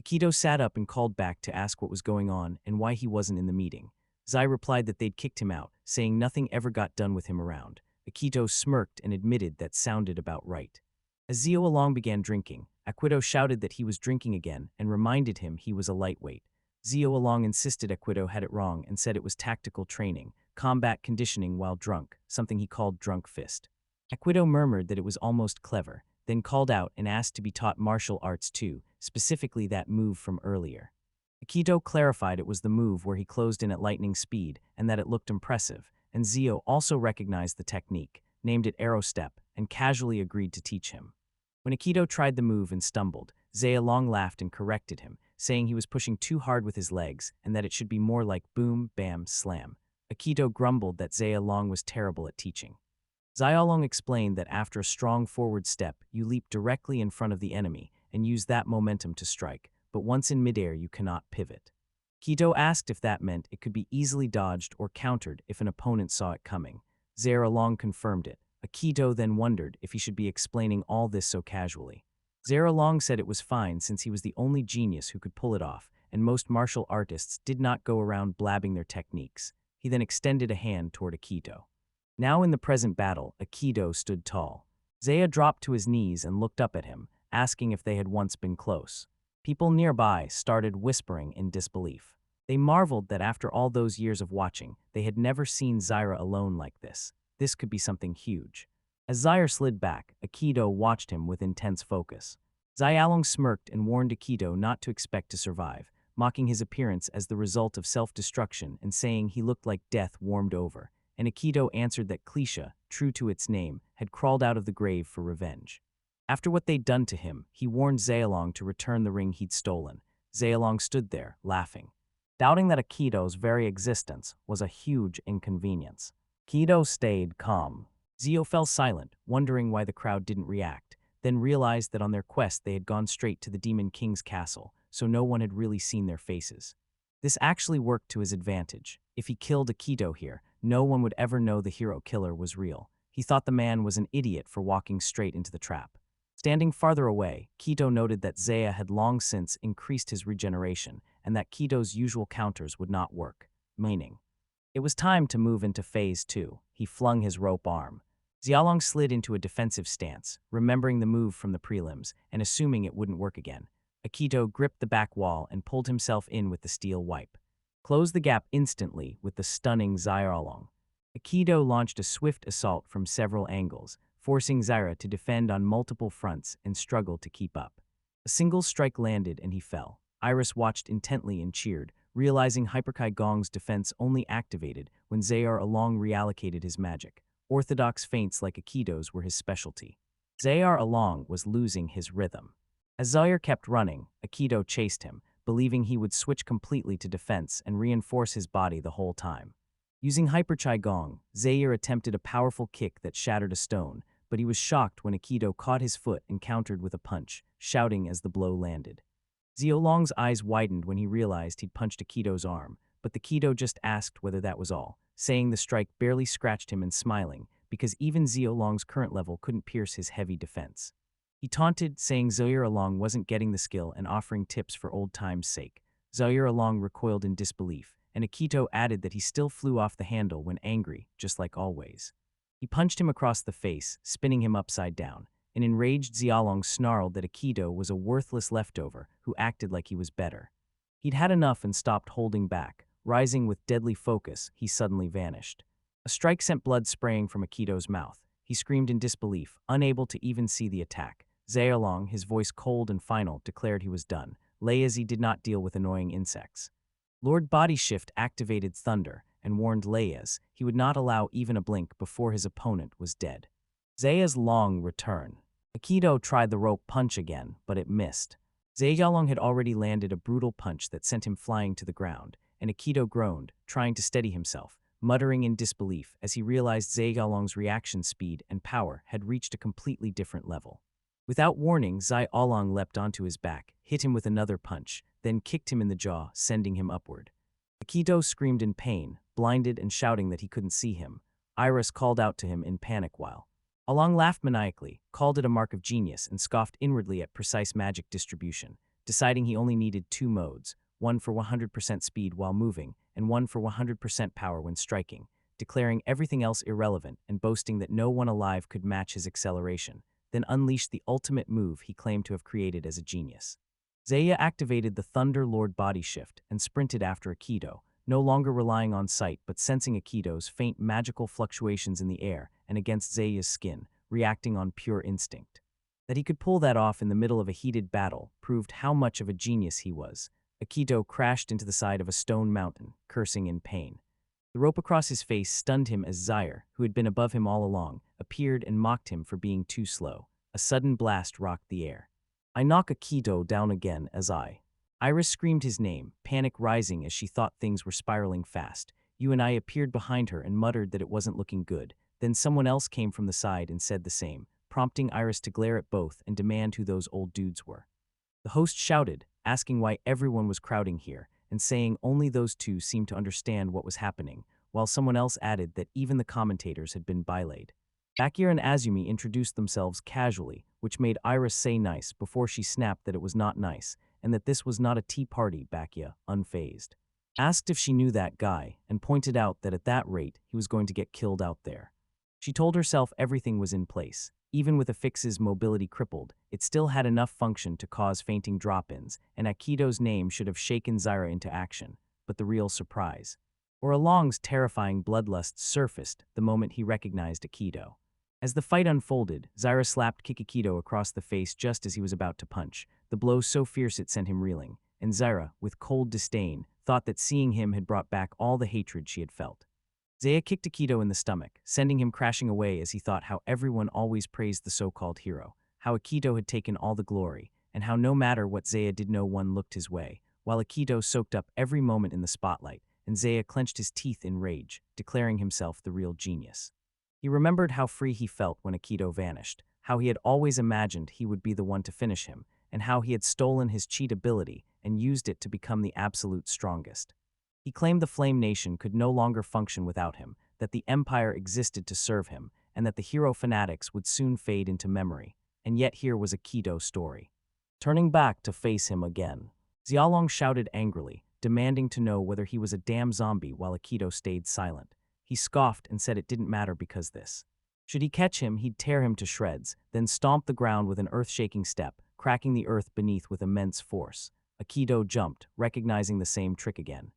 Aikido sat up and called back to ask what was going on and why he wasn't in the meeting. Zai replied that they'd kicked him out, saying nothing ever got done with him around. Aikido smirked and admitted that sounded about right. As Zio Along began drinking, Aikido shouted that he was drinking again and reminded him he was a lightweight. Zio Along insisted Aikido had it wrong and said it was tactical training, combat conditioning while drunk, something he called drunk fist. Aikido murmured that it was almost clever, then called out and asked to be taught martial arts too, specifically that move from earlier. Aikido clarified it was the move where he closed in at lightning speed and that it looked impressive, and Zio also recognized the technique, named it arrow step, and casually agreed to teach him. When Aikido tried the move and stumbled, Zaya Long laughed and corrected him, saying he was pushing too hard with his legs and that it should be more like boom, bam, slam. Aikido grumbled that Zaya Long was terrible at teaching. Zaya Long explained that after a strong forward step, you leap directly in front of the enemy and use that momentum to strike, but once in midair you cannot pivot. Kido asked if that meant it could be easily dodged or countered if an opponent saw it coming. Zaya Long confirmed it. Aikido then wondered if he should be explaining all this so casually. Zara Long said it was fine since he was the only genius who could pull it off, and most martial artists did not go around blabbing their techniques. He then extended a hand toward Aikido. Now in the present battle, Aikido stood tall. Zaya dropped to his knees and looked up at him, asking if they had once been close. People nearby started whispering in disbelief. They marveled that after all those years of watching, they had never seen Zaira alone like this. This could be something huge. As Zaire slid back, Aikido watched him with intense focus. Xiaolong smirked and warned Aikido not to expect to survive, mocking his appearance as the result of self-destruction and saying he looked like death warmed over, and Aikido answered that Clisha, true to its name, had crawled out of the grave for revenge. After what they'd done to him, he warned Xiaolong to return the ring he'd stolen. Xiaolong stood there, laughing, doubting that Aikido's very existence was a huge inconvenience. Aikido stayed calm. Zio fell silent, wondering why the crowd didn't react, then realized that on their quest they had gone straight to the Demon King's castle, so no one had really seen their faces. This actually worked to his advantage. If he killed Aikido here, no one would ever know the hero killer was real. He thought the man was an idiot for walking straight into the trap. Standing farther away, Kido noted that Zaya had long since increased his regeneration and that Kido's usual counters would not work, meaning it was time to move into phase 2. He flung his rope arm. Xiaolong slid into a defensive stance, remembering the move from the prelims and assuming it wouldn't work again. Aikido gripped the back wall and pulled himself in with the steel wipe. Closed the gap instantly with the stunning Xiaolong. Aikido launched a swift assault from several angles, forcing Zaira to defend on multiple fronts and struggle to keep up. A single strike landed and he fell. Iris watched intently and cheered, realizing Hyperkai Gong's defense only activated when Zayar Along reallocated his magic. Orthodox feints like Aikido's were his specialty. Zayar Along was losing his rhythm. As Zaire kept running, Aikido chased him, believing he would switch completely to defense and reinforce his body the whole time. Using Hyper Chai Gong, Zaire attempted a powerful kick that shattered a stone, but he was shocked when Aikido caught his foot and countered with a punch, shouting as the blow landed. Xiaolong's eyes widened when he realized he'd punched Aikido's arm, but the Aikido just asked whether that was all, saying the strike barely scratched him and smiling, because even Xiaolong's current level couldn't pierce his heavy defense. He taunted, saying Zaire Along wasn't getting the skill and offering tips for old time's sake. Zaire Along recoiled in disbelief, and Aikido added that he still flew off the handle when angry, just like always. He punched him across the face, spinning him upside down. An enraged Xiaolong snarled that Aikido was a worthless leftover who acted like he was better. He'd had enough and stopped holding back. Rising with deadly focus, he suddenly vanished. A strike sent blood spraying from Aikido's mouth. He screamed in disbelief, unable to even see the attack. Xiaolong, his voice cold and final, declared he was done. Lazy did not deal with annoying insects. Lord Body Shift activated Thunder and warned Leia's he would not allow even a blink before his opponent was dead. Zaya's long return. Aikido tried the rope punch again, but it missed. Xiaolong had already landed a brutal punch that sent him flying to the ground, and Aikido groaned, trying to steady himself, muttering in disbelief as he realized Xiaolong's reaction speed and power had reached a completely different level. Without warning, Xiaolong leapt onto his back, hit him with another punch, then kicked him in the jaw, sending him upward. Aikido screamed in pain, blinded and shouting that he couldn't see him. Iris called out to him in panic while Along laughed maniacally, called it a mark of genius, and scoffed inwardly at precise magic distribution, deciding he only needed 2 modes, one for 100% speed while moving, and one for 100% power when striking, declaring everything else irrelevant and boasting that no one alive could match his acceleration, then unleashed the ultimate move he claimed to have created as a genius. Zaya activated the Thunder Lord Body Shift and sprinted after Aikido, no longer relying on sight but sensing Aikido's faint magical fluctuations in the air and against Zaya's skin, reacting on pure instinct. That he could pull that off in the middle of a heated battle proved how much of a genius he was. Aikido crashed into the side of a stone mountain, cursing in pain. The rope across his face stunned him as Zaire, who had been above him all along, appeared and mocked him for being too slow. A sudden blast rocked the air. I knock Akito down again as I. Iris screamed his name, panic rising as she thought things were spiraling fast. You and I appeared behind her and muttered that it wasn't looking good. Then someone else came from the side and said the same, prompting Iris to glare at both and demand who those old dudes were. The host shouted, asking why everyone was crowding here, and saying only those two seemed to understand what was happening, while someone else added that even the commentators had been bylaid. Bakir and Azumi introduced themselves casually, which made Iris say nice before she snapped that it was not nice, and that this was not a tea party. Bakir, unfazed, asked if she knew that guy, and pointed out that at that rate he was going to get killed out there. She told herself everything was in place. Even with Affix's mobility crippled, it still had enough function to cause fainting drop-ins, and Akito's name should have shaken Zaira into action. But the real surprise, or Along's terrifying bloodlust, surfaced the moment he recognized Akito. As the fight unfolded, Zaira slapped Kikikito across the face just as he was about to punch, the blow so fierce it sent him reeling, and Zaira, with cold disdain, thought that seeing him had brought back all the hatred she had felt. Zaya kicked Akito in the stomach, sending him crashing away as he thought how everyone always praised the so-called hero, how Akito had taken all the glory, and how no matter what Zaya did no one looked his way, while Akito soaked up every moment in the spotlight, and Zaya clenched his teeth in rage, declaring himself the real genius. He remembered how free he felt when Akito vanished, how he had always imagined he would be the one to finish him, and how he had stolen his cheat ability and used it to become the absolute strongest. He claimed the Flame Nation could no longer function without him, that the Empire existed to serve him, and that the hero fanatics would soon fade into memory. And yet here was Akito's story. Turning back to face him again, Xiaolong shouted angrily, demanding to know whether he was a damn zombie while Akito stayed silent. He scoffed and said it didn't matter because this. Should he catch him, he'd tear him to shreds, then stomp the ground with an earth-shaking step, cracking the earth beneath with immense force. Akito jumped, recognizing the same trick again.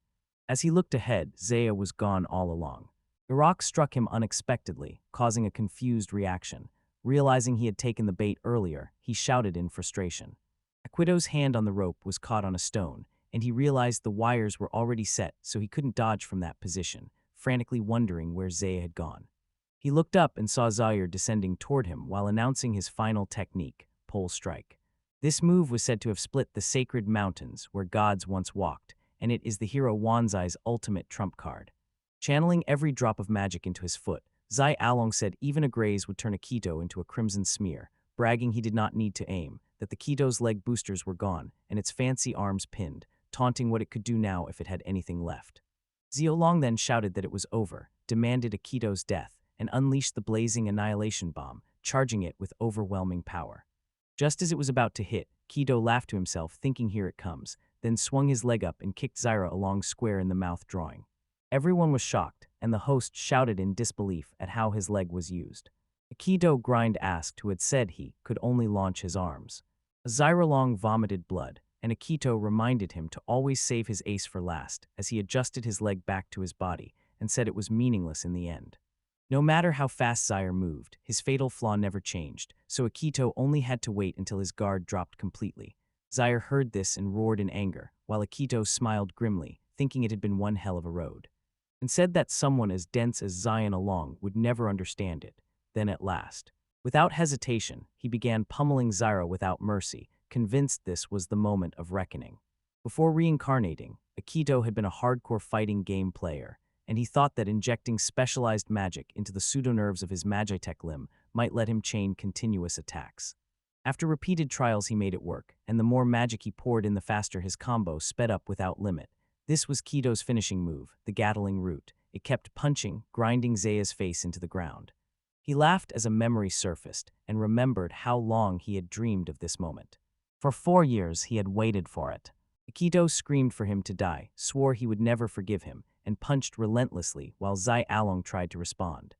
As he looked ahead, Zaya was gone all along. Iraq struck him unexpectedly, causing a confused reaction. Realizing he had taken the bait earlier, he shouted in frustration. Akito's hand on the rope was caught on a stone, and he realized the wires were already set so he couldn't dodge from that position, frantically wondering where Zaya had gone. He looked up and saw Zaire descending toward him while announcing his final technique, pole strike. This move was said to have split the sacred mountains where gods once walked, and it is the hero Wanzai's ultimate trump card. Channeling every drop of magic into his foot, Zai Along said even a graze would turn Akito into a crimson smear, bragging he did not need to aim, that the Kito's leg boosters were gone, and its fancy arms pinned, taunting what it could do now if it had anything left. Xiaolong then shouted that it was over, demanded Akito's death, and unleashed the blazing annihilation bomb, charging it with overwhelming power. Just as it was about to hit, Kito laughed to himself, thinking here it comes, then swung his leg up and kicked Zaira along square in the mouth, drawing. Everyone was shocked, and the host shouted in disbelief at how his leg was used. Akito grind asked who had said he could only launch his arms. Zaira Long vomited blood, and Akito reminded him to always save his ace for last as he adjusted his leg back to his body and said it was meaningless in the end. No matter how fast Zaire moved, his fatal flaw never changed, so Akito only had to wait until his guard dropped completely. Zaire heard this and roared in anger, while Akito smiled grimly, thinking it had been one hell of a road, and said that someone as dense as Zion Along would never understand it. Then at last, without hesitation, he began pummeling Zaira without mercy, convinced this was the moment of reckoning. Before reincarnating, Akito had been a hardcore fighting game player, and he thought that injecting specialized magic into the pseudonerves of his Magitech limb might let him chain continuous attacks. After repeated trials he made it work, and the more magic he poured in the faster his combo sped up without limit. This was Kito's finishing move, the Gatling Root. It kept punching, grinding Zaya's face into the ground. He laughed as a memory surfaced, and remembered how long he had dreamed of this moment. For 4 years he had waited for it. Akito screamed for him to die, swore he would never forgive him, and punched relentlessly while Zai Along tried to respond.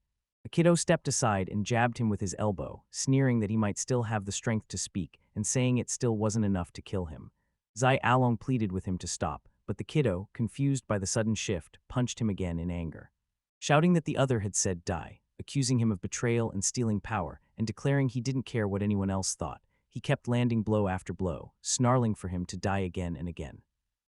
Akito stepped aside and jabbed him with his elbow, sneering that he might still have the strength to speak and saying it still wasn't enough to kill him. Zai Along pleaded with him to stop, but the kiddo, confused by the sudden shift, punched him again in anger. Shouting that the other had said die, accusing him of betrayal and stealing power, and declaring he didn't care what anyone else thought, he kept landing blow after blow, snarling for him to die again and again.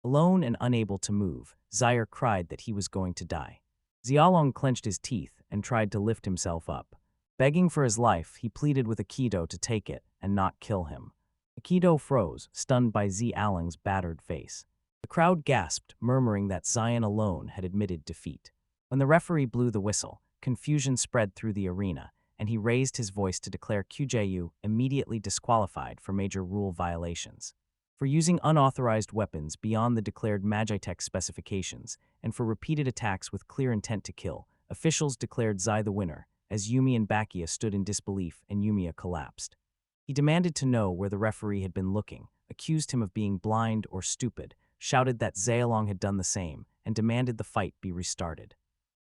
Alone and unable to move, Zaire cried that he was going to die. Xiaolong clenched his teeth and tried to lift himself up. Begging for his life, he pleaded with Aikido to take it and not kill him. Aikido froze, stunned by Xiaolong's battered face. The crowd gasped, murmuring that Zion alone had admitted defeat. When the referee blew the whistle, confusion spread through the arena, and he raised his voice to declare QJU immediately disqualified for major rule violations. For using unauthorized weapons beyond the declared Magitech specifications, and for repeated attacks with clear intent to kill, officials declared Zai the winner, as Yumi and Bakia stood in disbelief and Yumiya collapsed. He demanded to know where the referee had been looking, accused him of being blind or stupid, shouted that Xiaolong had done the same, and demanded the fight be restarted.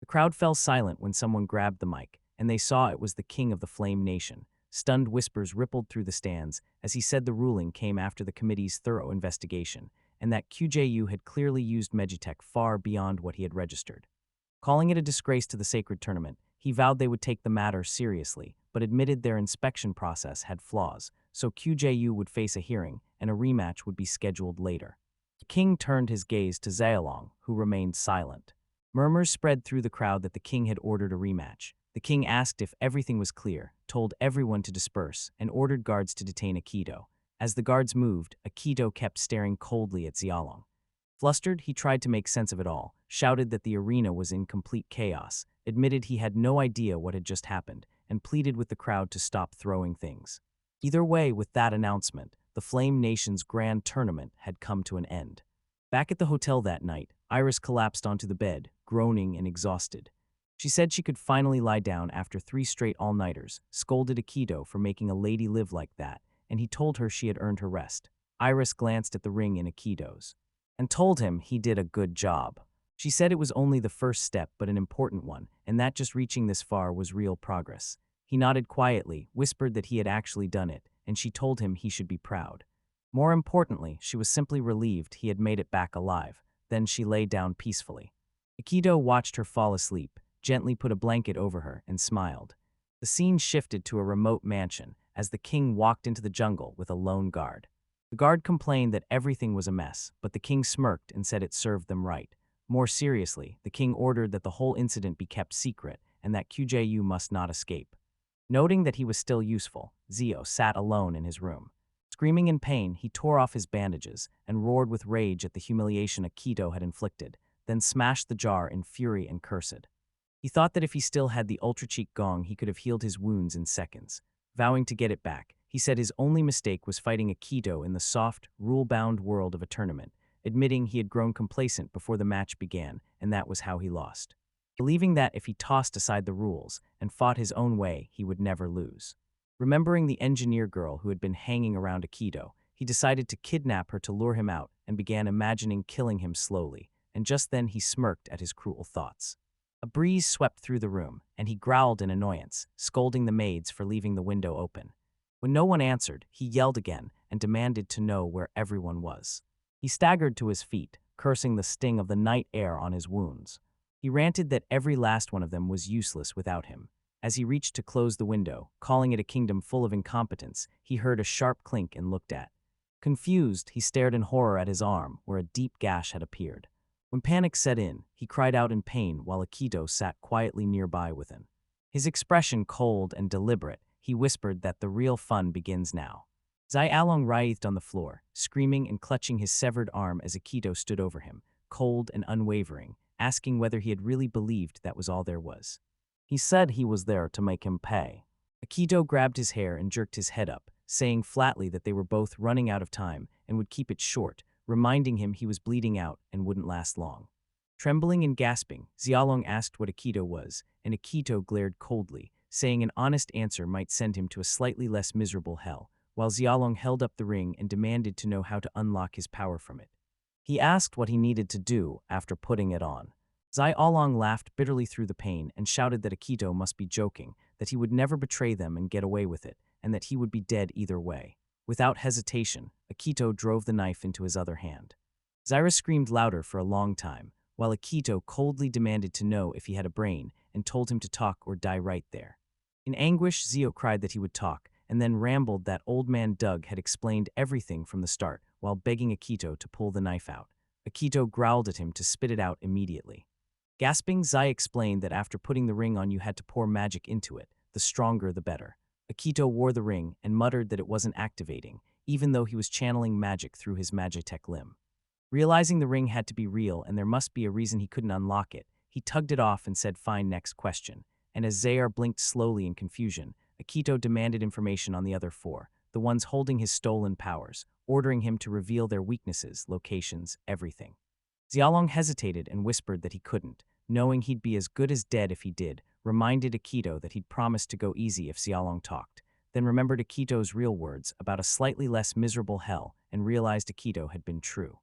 The crowd fell silent when someone grabbed the mic, and they saw it was the king of the Flame Nation. Stunned whispers rippled through the stands as he said the ruling came after the committee's thorough investigation, and that QJU had clearly used Magitech far beyond what he had registered. Calling it a disgrace to the sacred tournament, he vowed they would take the matter seriously, but admitted their inspection process had flaws, so QJU would face a hearing and a rematch would be scheduled later. The king turned his gaze to Xiaolong, who remained silent. Murmurs spread through the crowd that the king had ordered a rematch. The king asked if everything was clear, told everyone to disperse, and ordered guards to detain Aikido. As the guards moved, Aikido kept staring coldly at Xiaolong. Flustered, he tried to make sense of it all, shouted that the arena was in complete chaos, admitted he had no idea what had just happened, and pleaded with the crowd to stop throwing things. Either way, with that announcement, the Flame Nation's grand tournament had come to an end. Back at the hotel that night, Iris collapsed onto the bed, groaning and exhausted. She said she could finally lie down after 3 straight all-nighters, scolded Aikido for making a lady live like that, and he told her she had earned her rest. Iris glanced at the ring in Aikido's and told him he did a good job. She said it was only the first step but an important one, and that just reaching this far was real progress. He nodded quietly, whispered that he had actually done it, and she told him he should be proud. More importantly, she was simply relieved he had made it back alive. Then she lay down peacefully. Aikido watched her fall asleep, gently put a blanket over her, and smiled. The scene shifted to a remote mansion as the king walked into the jungle with a lone guard. The guard complained that everything was a mess, but the king smirked and said it served them right. More seriously, the king ordered that the whole incident be kept secret and that QJU must not escape. Noting that he was still useful, Zio sat alone in his room. Screaming in pain, he tore off his bandages and roared with rage at the humiliation Aikido had inflicted, then smashed the jar in fury and cursed. He thought that if he still had the ultra-cheek gong, he could have healed his wounds in seconds. Vowing to get it back, he said his only mistake was fighting Aikido in the soft, rule-bound world of a tournament, admitting he had grown complacent before the match began, and that was how he lost. Believing that if he tossed aside the rules and fought his own way, he would never lose. Remembering the engineer girl who had been hanging around Aikido, he decided to kidnap her to lure him out and began imagining killing him slowly, and just then he smirked at his cruel thoughts. A breeze swept through the room, and he growled in annoyance, scolding the maids for leaving the window open. When no one answered, he yelled again and demanded to know where everyone was. He staggered to his feet, cursing the sting of the night air on his wounds. He ranted that every last one of them was useless without him. As he reached to close the window, calling it a kingdom full of incompetence, he heard a sharp clink and looked at. Confused, he stared in horror at his arm, where a deep gash had appeared. When panic set in, he cried out in pain while Aikido sat quietly nearby with him. His expression cold and deliberate, he whispered that the real fun begins now. Xiaolong writhed on the floor, screaming and clutching his severed arm as Aikido stood over him, cold and unwavering, asking whether he had really believed that was all there was. He said he was there to make him pay. Aikido grabbed his hair and jerked his head up, saying flatly that they were both running out of time and would keep it short, reminding him he was bleeding out and wouldn't last long. Trembling and gasping, Xiaolong asked what Aikido was, and Aikido glared coldly, saying an honest answer might send him to a slightly less miserable hell, while Xiaolong held up the ring and demanded to know how to unlock his power from it. He asked what he needed to do after putting it on. Xiaolong laughed bitterly through the pain and shouted that Aikido must be joking, that he would never betray them and get away with it, and that he would be dead either way. Without hesitation, Aikido drove the knife into his other hand. Zyra screamed louder for a long time, while Aikido coldly demanded to know if he had a brain and told him to talk or die right there. In anguish, Zio cried that he would talk, and then rambled that old man Doug had explained everything from the start while begging Aikido to pull the knife out. Aikido growled at him to spit it out immediately. Gasping, Zai explained that after putting the ring on you had to pour magic into it, the stronger the better. Akito wore the ring and muttered that it wasn't activating, even though he was channeling magic through his magitech limb. Realizing the ring had to be real and there must be a reason he couldn't unlock it, he tugged it off and said, "Fine, next question." And as Zayar blinked slowly in confusion, Akito demanded information on the other four, the ones holding his stolen powers, ordering him to reveal their weaknesses, locations, everything. Xiaolong hesitated and whispered that he couldn't, knowing he'd be as good as dead if he did, reminded Akito that he'd promised to go easy if Xiaolong talked, then remembered Akito's real words about a slightly less miserable hell and realized Akito had been true.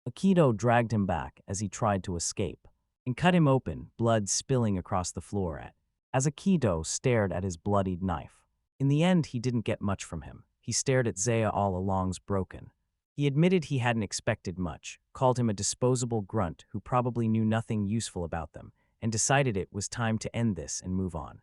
Akito dragged him back as he tried to escape and cut him open, blood spilling across the floor as Akito stared at his bloodied knife. In the end, he didn't get much from him. He stared at Zaya all along's broken. He admitted he hadn't expected much, called him a disposable grunt who probably knew nothing useful about them, and decided it was time to end this and move on.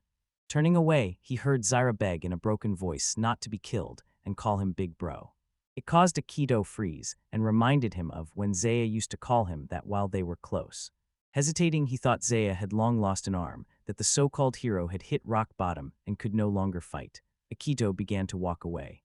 Turning away, he heard Zyra beg in a broken voice not to be killed and call him Big Bro. It caused Akito freeze and reminded him of when Zaya used to call him that while they were close. Hesitating, he thought Zaya had long lost an arm, that the so-called hero had hit rock bottom and could no longer fight. Akito began to walk away.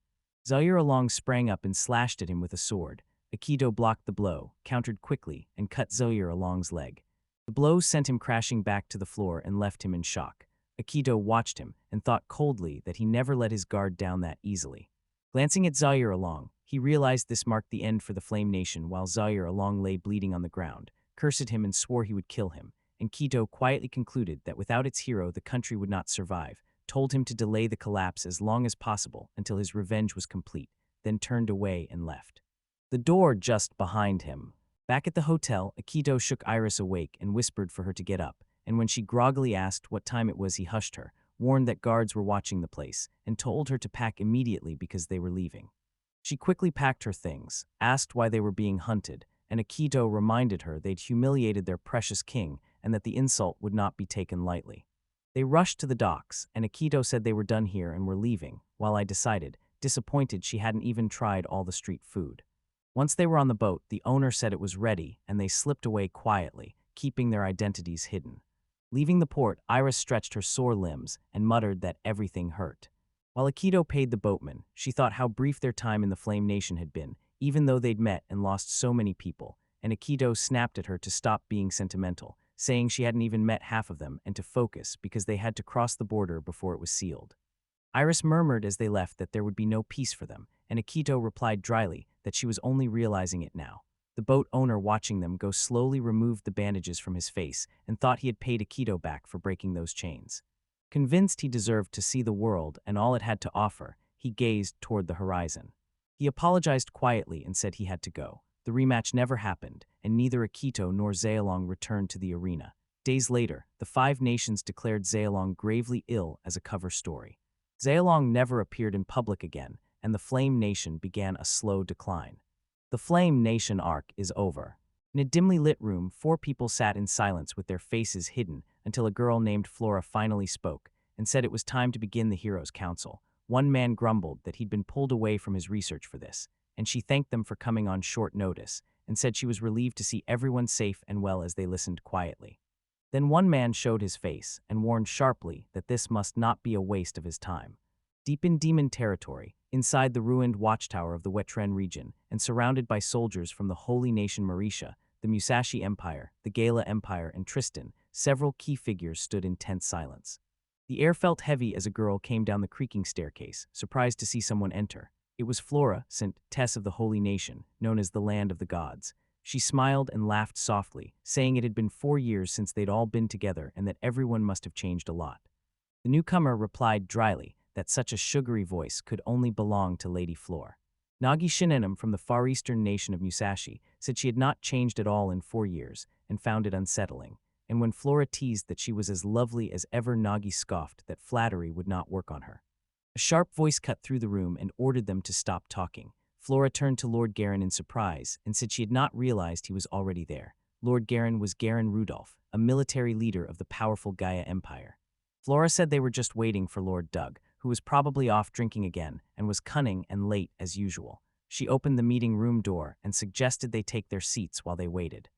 Zaire Along sprang up and slashed at him with a sword. Akito blocked the blow, countered quickly, and cut Zaire Along's leg. The blow sent him crashing back to the floor and left him in shock. Akito watched him and thought coldly that he never let his guard down that easily. Glancing at Zaire Along, he realized this marked the end for the Flame Nation while Zaire Along lay bleeding on the ground, cursed him and swore he would kill him, and Kito quietly concluded that without its hero the country would not survive, told him to delay the collapse as long as possible until his revenge was complete, then turned away and left. The door just behind him. Back at the hotel, Akito shook Iris awake and whispered for her to get up, and when she groggily asked what time it was he hushed her, warned that guards were watching the place, and told her to pack immediately because they were leaving. She quickly packed her things, asked why they were being hunted, and Akito reminded her they'd humiliated their precious king and that the insult would not be taken lightly. They rushed to the docks, and Akito said they were done here and were leaving, while I decided, disappointed she hadn't even tried all the street food. Once they were on the boat, the owner said it was ready, and they slipped away quietly, keeping their identities hidden. Leaving the port, Iris stretched her sore limbs and muttered that everything hurt. While Akito paid the boatman, she thought how brief their time in the Flame Nation had been, even though they'd met and lost so many people, and Akito snapped at her to stop being sentimental, saying she hadn't even met half of them and to focus because they had to cross the border before it was sealed. Iris murmured as they left that there would be no peace for them, and Akito replied dryly that she was only realizing it now. The boat owner watching them go slowly removed the bandages from his face and thought he had paid Akito back for breaking those chains. Convinced he deserved to see the world and all it had to offer, he gazed toward the horizon. He apologized quietly and said he had to go. The rematch never happened, and neither Akito nor Zaolong returned to the arena. Days later, the Five Nations declared Zaolong gravely ill as a cover story. Zaolong never appeared in public again, and the Flame Nation began a slow decline. The Flame Nation arc is over. In a dimly lit room, four people sat in silence with their faces hidden until a girl named Flora finally spoke and said it was time to begin the Heroes' Council. One man grumbled that he'd been pulled away from his research for this, and she thanked them for coming on short notice and said she was relieved to see everyone safe and well as they listened quietly. Then one man showed his face and warned sharply that this must not be a waste of his time. Deep in demon territory, inside the ruined watchtower of the Wetren region, and surrounded by soldiers from the holy nation Marisha, the Musashi Empire, the Gala Empire, and Tristan, several key figures stood in tense silence. The air felt heavy as a girl came down the creaking staircase, surprised to see someone enter. It was Flora, St. Tess of the Holy Nation, known as the Land of the Gods. She smiled and laughed softly, saying it had been 4 years since they'd all been together and that everyone must have changed a lot. The newcomer replied dryly that such a sugary voice could only belong to Lady Flor. Nagi Shinenum from the far eastern nation of Musashi said she had not changed at all in 4 years and found it unsettling, and when Flora teased that she was as lovely as ever, Nagi scoffed that flattery would not work on her. A sharp voice cut through the room and ordered them to stop talking. Flora turned to Lord Garen in surprise and said she had not realized he was already there. Lord Garen was Garen Rudolph, a military leader of the powerful Gaia Empire. Flora said they were just waiting for Lord Doug, who was probably off drinking again and was cunning and late as usual. She opened the meeting room door and suggested they take their seats while they waited.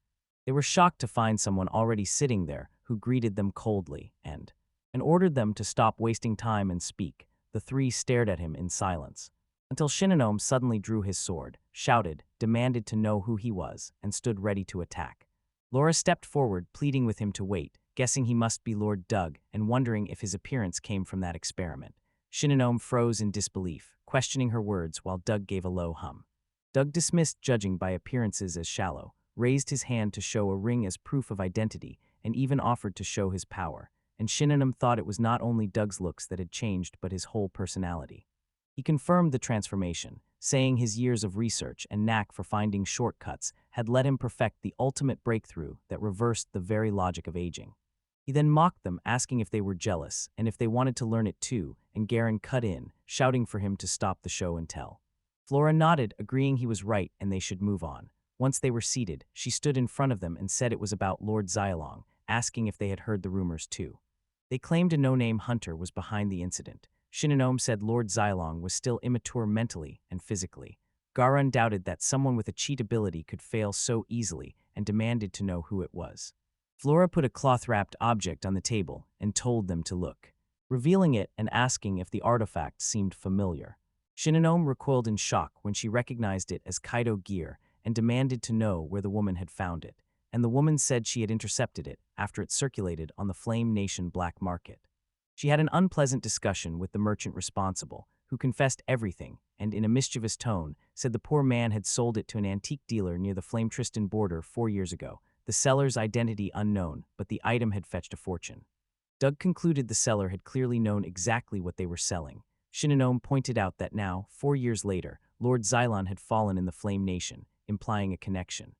They were shocked to find someone already sitting there who greeted them coldly and ordered them to stop wasting time and speak. The three stared at him in silence until Shinonome suddenly drew his sword, shouted, demanded to know who he was, and stood ready to attack. Laura stepped forward, pleading with him to wait, guessing he must be Lord Doug and wondering if his appearance came from that experiment. Shinonome froze in disbelief, questioning her words while Doug gave a low hum. Doug dismissed judging by appearances as shallow, raised his hand to show a ring as proof of identity, and even offered to show his power. And Shinonome thought it was not only Doug's looks that had changed but his whole personality. He confirmed the transformation, saying his years of research and knack for finding shortcuts had let him perfect the ultimate breakthrough that reversed the very logic of aging. He then mocked them, asking if they were jealous and if they wanted to learn it too, and Garen cut in, shouting for him to stop the show and tell. Flora nodded, agreeing he was right and they should move on. Once they were seated, she stood in front of them and said it was about Lord Xylong, asking if they had heard the rumors too. They claimed a no-name hunter was behind the incident. Shinonome said Lord Xylong was still immature mentally and physically. Garan doubted that someone with a cheat ability could fail so easily and demanded to know who it was. Flora put a cloth-wrapped object on the table and told them to look, revealing it and asking if the artifact seemed familiar. Shinonome recoiled in shock when she recognized it as Kaido gear and demanded to know where the woman had found it, and the woman said she had intercepted it after it circulated on the Flame Nation black market. She had an unpleasant discussion with the merchant responsible, who confessed everything and, in a mischievous tone, said the poor man had sold it to an antique dealer near the Flame Tristan border 4 years ago, the seller's identity unknown, but the item had fetched a fortune. Doug concluded the seller had clearly known exactly what they were selling. Shinonome pointed out that now, 4 years later, Lord Xylon had fallen in the Flame Nation, implying a connection.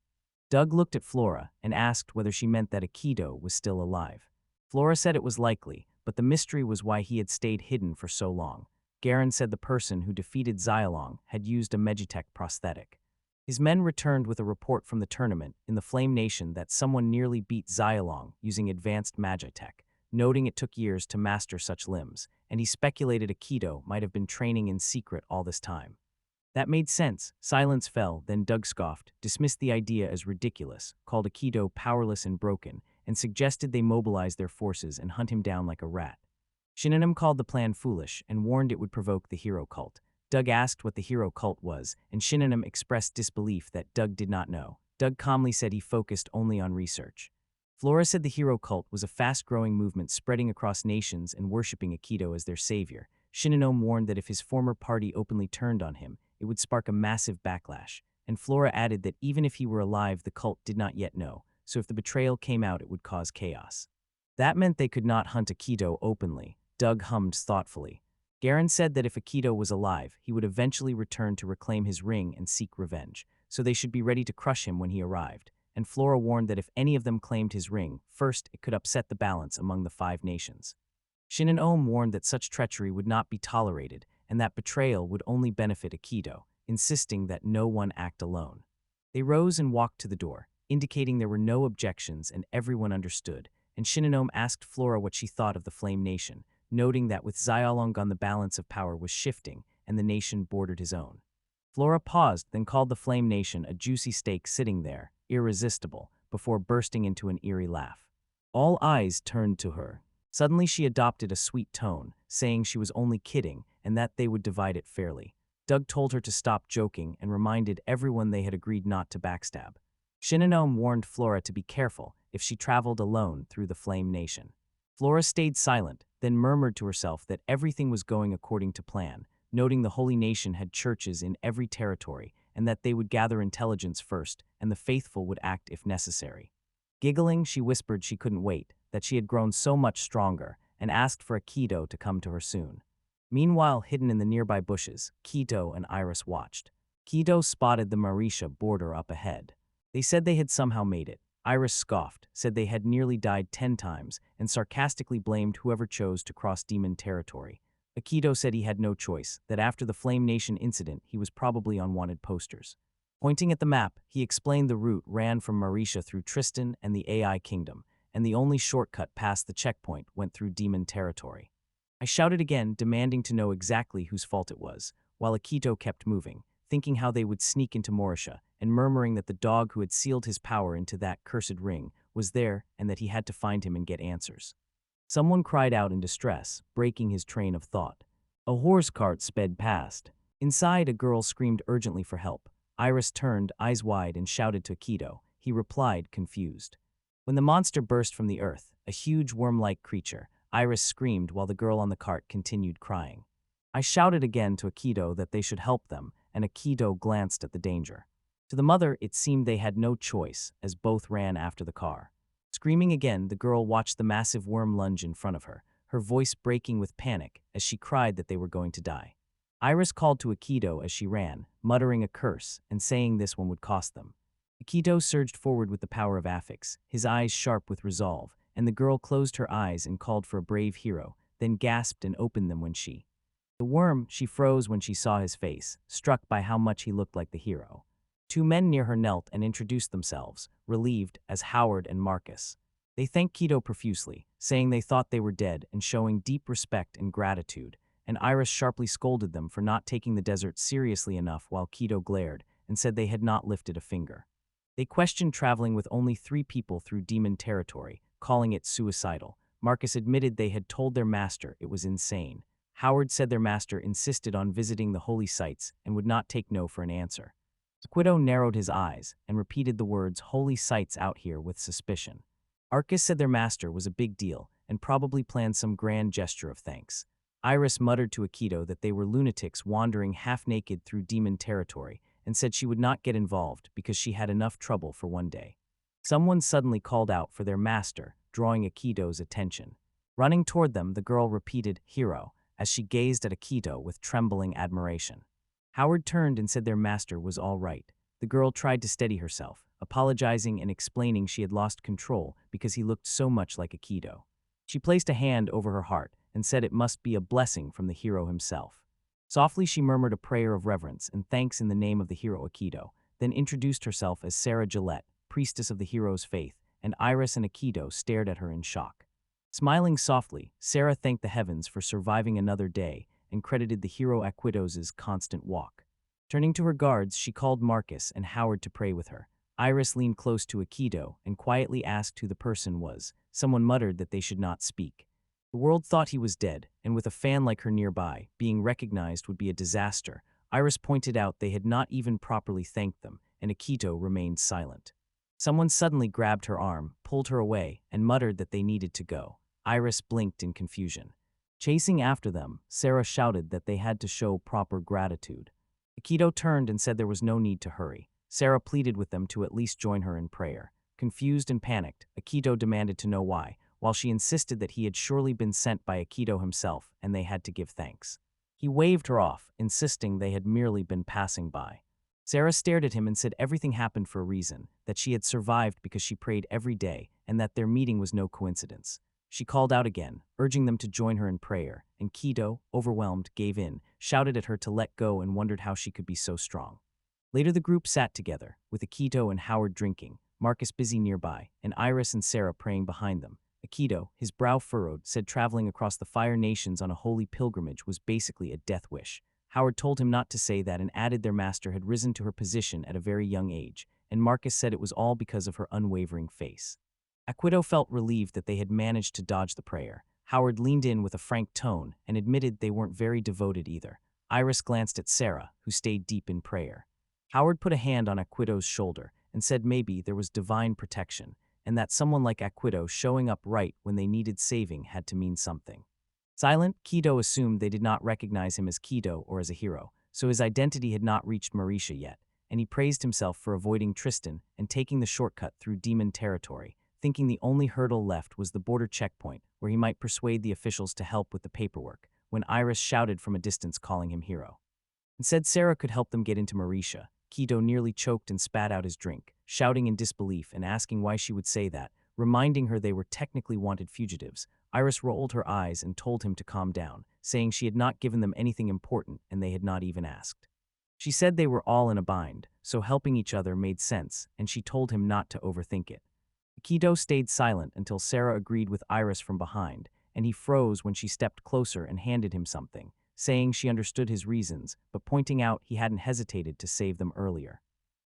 Doug looked at Flora and asked whether she meant that Aikido was still alive. Flora said it was likely, but the mystery was why he had stayed hidden for so long. Garen said the person who defeated Xylong had used a Megitech prosthetic. His men returned with a report from the tournament in the Flame Nation that someone nearly beat Xylong using advanced Magitech, noting it took years to master such limbs, and he speculated Aikido might have been training in secret all this time. That made sense. Silence fell, then Doug scoffed, dismissed the idea as ridiculous, called Aikido powerless and broken, and suggested they mobilize their forces and hunt him down like a rat. Shinonome called the plan foolish and warned it would provoke the hero cult. Doug asked what the hero cult was, and Shinonome expressed disbelief that Doug did not know. Doug calmly said he focused only on research. Flora said the hero cult was a fast-growing movement spreading across nations and worshipping Aikido as their savior. Shinonome warned that if his former party openly turned on him, it would spark a massive backlash, and Flora added that even if he were alive, the cult did not yet know, so if the betrayal came out, it would cause chaos. That meant they could not hunt Aikido openly. Doug hummed thoughtfully. Garen said that if Aikido was alive, he would eventually return to reclaim his ring and seek revenge, so they should be ready to crush him when he arrived, and Flora warned that if any of them claimed his ring, first it could upset the balance among the 5 nations. Shinonome warned that such treachery would not be tolerated, and that betrayal would only benefit Aikido, insisting that no one act alone. They rose and walked to the door, indicating there were no objections and everyone understood, and Shinonome asked Flora what she thought of the Flame Nation, noting that with Xylong gone the balance of power was shifting and the nation bordered his own. Flora paused, then called the Flame Nation a juicy steak sitting there, irresistible, before bursting into an eerie laugh. All eyes turned to her. Suddenly she adopted a sweet tone, saying she was only kidding and that they would divide it fairly. Doug told her to stop joking and reminded everyone they had agreed not to backstab. Shinonome warned Flora to be careful if she traveled alone through the Flame Nation. Flora stayed silent, then murmured to herself that everything was going according to plan, noting the Holy Nation had churches in every territory and that they would gather intelligence first and the faithful would act if necessary. Giggling, she whispered she couldn't wait, that she had grown so much stronger, and asked for Aikido to come to her soon. Meanwhile, hidden in the nearby bushes, Kido and Iris watched. Kido spotted the Marisha border up ahead. They said they had somehow made it. Iris scoffed, said they had nearly died 10 times, and sarcastically blamed whoever chose to cross demon territory. Aikido said he had no choice, that after the Flame Nation incident he was probably on wanted posters. Pointing at the map, he explained the route ran from Marisha through Tristan and the AI Kingdom, and the only shortcut past the checkpoint went through demon territory. I shouted again, demanding to know exactly whose fault it was, while Aikido kept moving, thinking how they would sneak into Morisha, and murmuring that the dog who had sealed his power into that cursed ring was there and that he had to find him and get answers. Someone cried out in distress, breaking his train of thought. A horse cart sped past. Inside, a girl screamed urgently for help. Iris turned, eyes wide, and shouted to Akido. He replied, confused. When the monster burst from the earth, a huge worm-like creature, Iris screamed while the girl on the cart continued crying. I shouted again to Akido that they should help them, and Akido glanced at the danger. To the mother, it seemed they had no choice, as both ran after the car. Screaming again, the girl watched the massive worm lunge in front of her, her voice breaking with panic as she cried that they were going to die. Iris called to Akido as she ran, muttering a curse and saying this one would cost them. Akido surged forward with the power of affix, his eyes sharp with resolve, and the girl closed her eyes and called for a brave hero, then gasped and opened them when the worm, she froze when she saw his face, struck by how much he looked like the hero. Two men near her knelt and introduced themselves, relieved, as Howard and Marcus. They thanked Kido profusely, saying they thought they were dead and showing deep respect and gratitude, and Iris sharply scolded them for not taking the desert seriously enough while Kido glared and said they had not lifted a finger. They questioned traveling with only 3 people through demon territory, calling it suicidal. Marcus admitted they had told their master it was insane. Howard said their master insisted on visiting the holy sites and would not take no for an answer. Squido narrowed his eyes and repeated the words holy sites out here with suspicion. Arcus said their master was a big deal and probably planned some grand gesture of thanks. Iris muttered to Akido that they were lunatics wandering half-naked through demon territory and said she would not get involved because she had enough trouble for one day. Someone suddenly called out for their master, drawing Akido's attention. Running toward them, the girl repeated, hero, as she gazed at Akido with trembling admiration. Howard turned and said their master was all right. The girl tried to steady herself, apologizing and explaining she had lost control because he looked so much like Akido. She placed a hand over her heart and said it must be a blessing from the hero himself. Softly she murmured a prayer of reverence and thanks in the name of the hero Akido, then introduced herself as Sarah Gillette, priestess of the hero's faith, and Iris and Akido stared at her in shock. Smiling softly, Sarah thanked the heavens for surviving another day and credited the hero Akido's constant walk. Turning to her guards, she called Marcus and Howard to pray with her. Iris leaned close to Akido and quietly asked who the person was. Someone muttered that they should not speak. The world thought he was dead, and with a fan like her nearby, being recognized would be a disaster. Iris pointed out they had not even properly thanked them, and Akido remained silent. Someone suddenly grabbed her arm, pulled her away, and muttered that they needed to go. Iris blinked in confusion. Chasing after them, Sarah shouted that they had to show proper gratitude. Akido turned and said there was no need to hurry. Sarah pleaded with them to at least join her in prayer. Confused and panicked, Akido demanded to know why, while she insisted that he had surely been sent by Akido himself and they had to give thanks. He waved her off, insisting they had merely been passing by. Sarah stared at him and said everything happened for a reason, that she had survived because she prayed every day, and that their meeting was no coincidence. She called out again, urging them to join her in prayer, and Kido, overwhelmed, gave in, shouted at her to let go and wondered how she could be so strong. Later the group sat together, with Akido and Howard drinking, Marcus busy nearby, and Iris and Sarah praying behind them. Akido, his brow furrowed, said traveling across the Fire Nations on a holy pilgrimage was basically a death wish. Howard told him not to say that and added their master had risen to her position at a very young age, and Marcus said it was all because of her unwavering face. Akido felt relieved that they had managed to dodge the prayer. Howard leaned in with a frank tone and admitted they weren't very devoted either. Iris glanced at Sarah, who stayed deep in prayer. Howard put a hand on Akido's shoulder and said maybe there was divine protection, and that someone like Akido showing up right when they needed saving had to mean something. Silent, Kido assumed they did not recognize him as Kido or as a hero, so his identity had not reached Morisha yet, and he praised himself for avoiding Tristan and taking the shortcut through demon territory, thinking the only hurdle left was the border checkpoint where he might persuade the officials to help with the paperwork, when Iris shouted from a distance calling him hero. And said Sarah could help them get into Morisha. Kido nearly choked and spat out his drink, shouting in disbelief and asking why she would say that, reminding her they were technically wanted fugitives. Iris rolled her eyes and told him to calm down, saying she had not given them anything important and they had not even asked. She said they were all in a bind, so helping each other made sense, and she told him not to overthink it. Kido stayed silent until Sarah agreed with Iris from behind, and he froze when she stepped closer and handed him something, saying she understood his reasons, but pointing out he hadn't hesitated to save them earlier.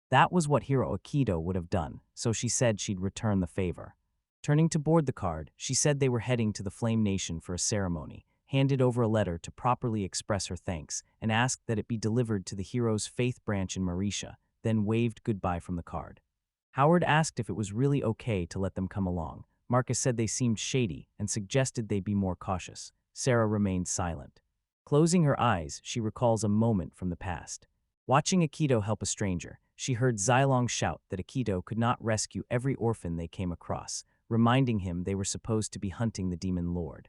That was what Hero Akido would have done, so she said she'd return the favor. Turning to board the card, she said they were heading to the Flame Nation for a ceremony, handed over a letter to properly express her thanks, and asked that it be delivered to the hero's faith branch in Marisha, then waved goodbye from the card. Howard asked if it was really okay to let them come along. Marcus said they seemed shady and suggested they be more cautious. Sarah remained silent. Closing her eyes, she recalls a moment from the past. Watching Akido help a stranger, she heard Xylong shout that Akido could not rescue every orphan they came across, reminding him they were supposed to be hunting the demon lord.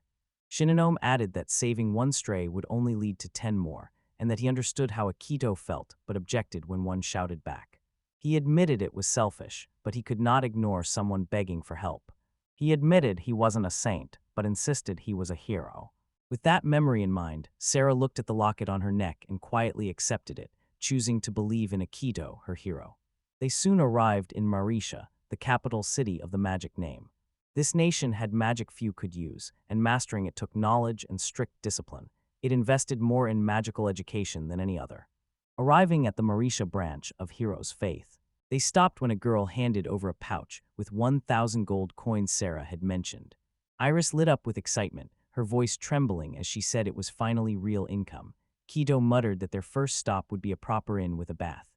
Shinonome added that saving one stray would only lead to 10 more, and that he understood how Akido felt but objected when one shouted back. He admitted it was selfish, but he could not ignore someone begging for help. He admitted he wasn't a saint, but insisted he was a hero. With that memory in mind, Sarah looked at the locket on her neck and quietly accepted it, choosing to believe in Akido, her hero. They soon arrived in Marisha, the capital city of the magic name. This nation had magic few could use, and mastering it took knowledge and strict discipline. It invested more in magical education than any other. Arriving at the Marisha branch of Hero's Faith, they stopped when a girl handed over a pouch with 1,000 gold coins Sarah had mentioned. Iris lit up with excitement, her voice trembling as she said it was finally real income. Kido muttered that their first stop would be a proper inn with a bath.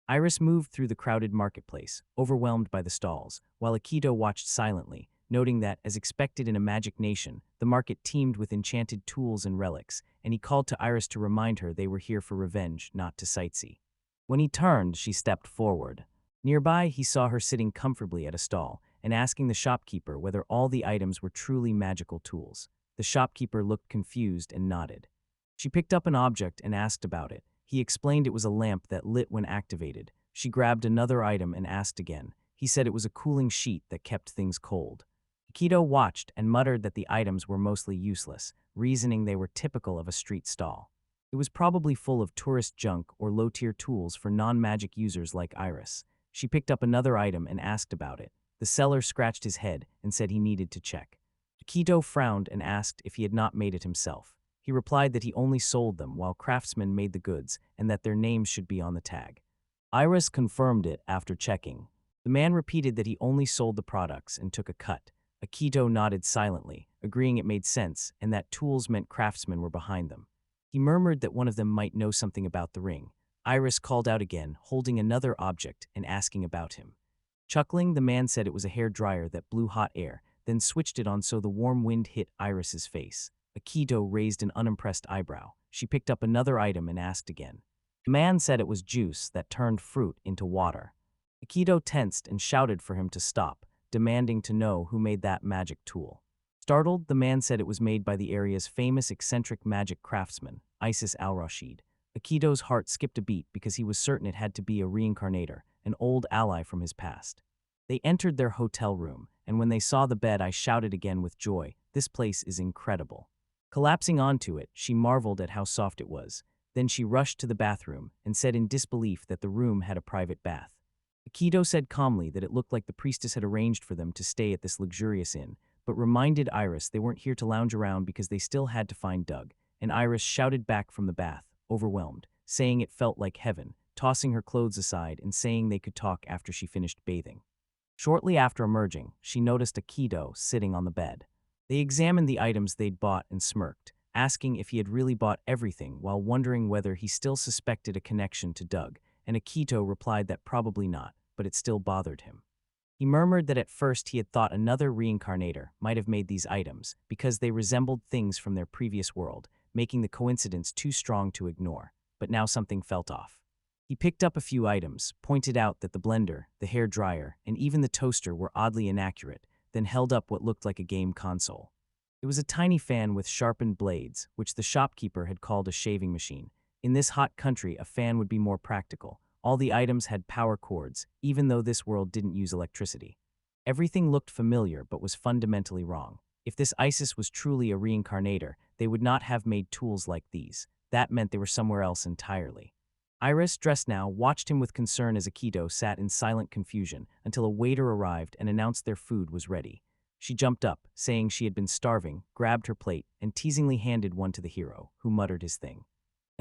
Iris moved through the crowded marketplace, overwhelmed by the stalls, while Akido watched silently, noting that, as expected in a magic nation, the market teemed with enchanted tools and relics, and he called to Iris to remind her they were here for revenge, not to sightsee. When he turned, she stepped forward. Nearby, he saw her sitting comfortably at a stall and asking the shopkeeper whether all the items were truly magical tools. The shopkeeper looked confused and nodded. She picked up an object and asked about it. He explained it was a lamp that lit when activated. She grabbed another item and asked again. He said it was a cooling sheet that kept things cold. Akido watched and muttered that the items were mostly useless, reasoning they were typical of a street stall. It was probably full of tourist junk or low-tier tools for non-magic users like Iris. She picked up another item and asked about it. The seller scratched his head and said he needed to check. Akido frowned and asked if he had not made it himself. He replied that he only sold them while craftsmen made the goods and that their names should be on the tag. Iris confirmed it after checking. The man repeated that he only sold the products and took a cut. Akido nodded silently, agreeing it made sense and that tools meant craftsmen were behind them. He murmured that one of them might know something about the ring. Iris called out again, holding another object and asking about him. Chuckling, the man said it was a hair dryer that blew hot air, then switched it on so the warm wind hit Iris's face. Akido raised an unimpressed eyebrow. She picked up another item and asked again. The man said it was juice that turned fruit into water. Akido tensed and shouted for him to stop, demanding to know who made that magic tool. Startled, the man said it was made by the area's famous eccentric magic craftsman, Isis al-Rashid. Akido's heart skipped a beat because he was certain it had to be a reincarnator, an old ally from his past. They entered their hotel room, and when they saw the bed, I shouted again with joy, "This place is incredible." Collapsing onto it, she marveled at how soft it was. Then she rushed to the bathroom and said in disbelief that the room had a private bath. Akido said calmly that it looked like the priestess had arranged for them to stay at this luxurious inn, but reminded Iris they weren't here to lounge around because they still had to find Doug, and Iris shouted back from the bath, overwhelmed, saying it felt like heaven, tossing her clothes aside and saying they could talk after she finished bathing. Shortly after emerging, she noticed Akido sitting on the bed. They examined the items they'd bought and smirked, asking if he had really bought everything while wondering whether he still suspected a connection to Doug, and Akido replied that probably not, but it still bothered him. He murmured that at first he had thought another reincarnator might have made these items because they resembled things from their previous world, making the coincidence too strong to ignore, but now something felt off. He picked up a few items, pointed out that the blender, the hair dryer, and even the toaster were oddly inaccurate, then held up what looked like a game console. It was a tiny fan with sharpened blades, which the shopkeeper had called a shaving machine. In this hot country, a fan would be more practical. All the items had power cords, even though this world didn't use electricity. Everything looked familiar but was fundamentally wrong. If this Isis was truly a reincarnator, they would not have made tools like these. That meant they were somewhere else entirely. Iris, dressed now, watched him with concern as Akido sat in silent confusion until a waiter arrived and announced their food was ready. She jumped up, saying she had been starving, grabbed her plate, and teasingly handed one to the hero, who muttered his thing.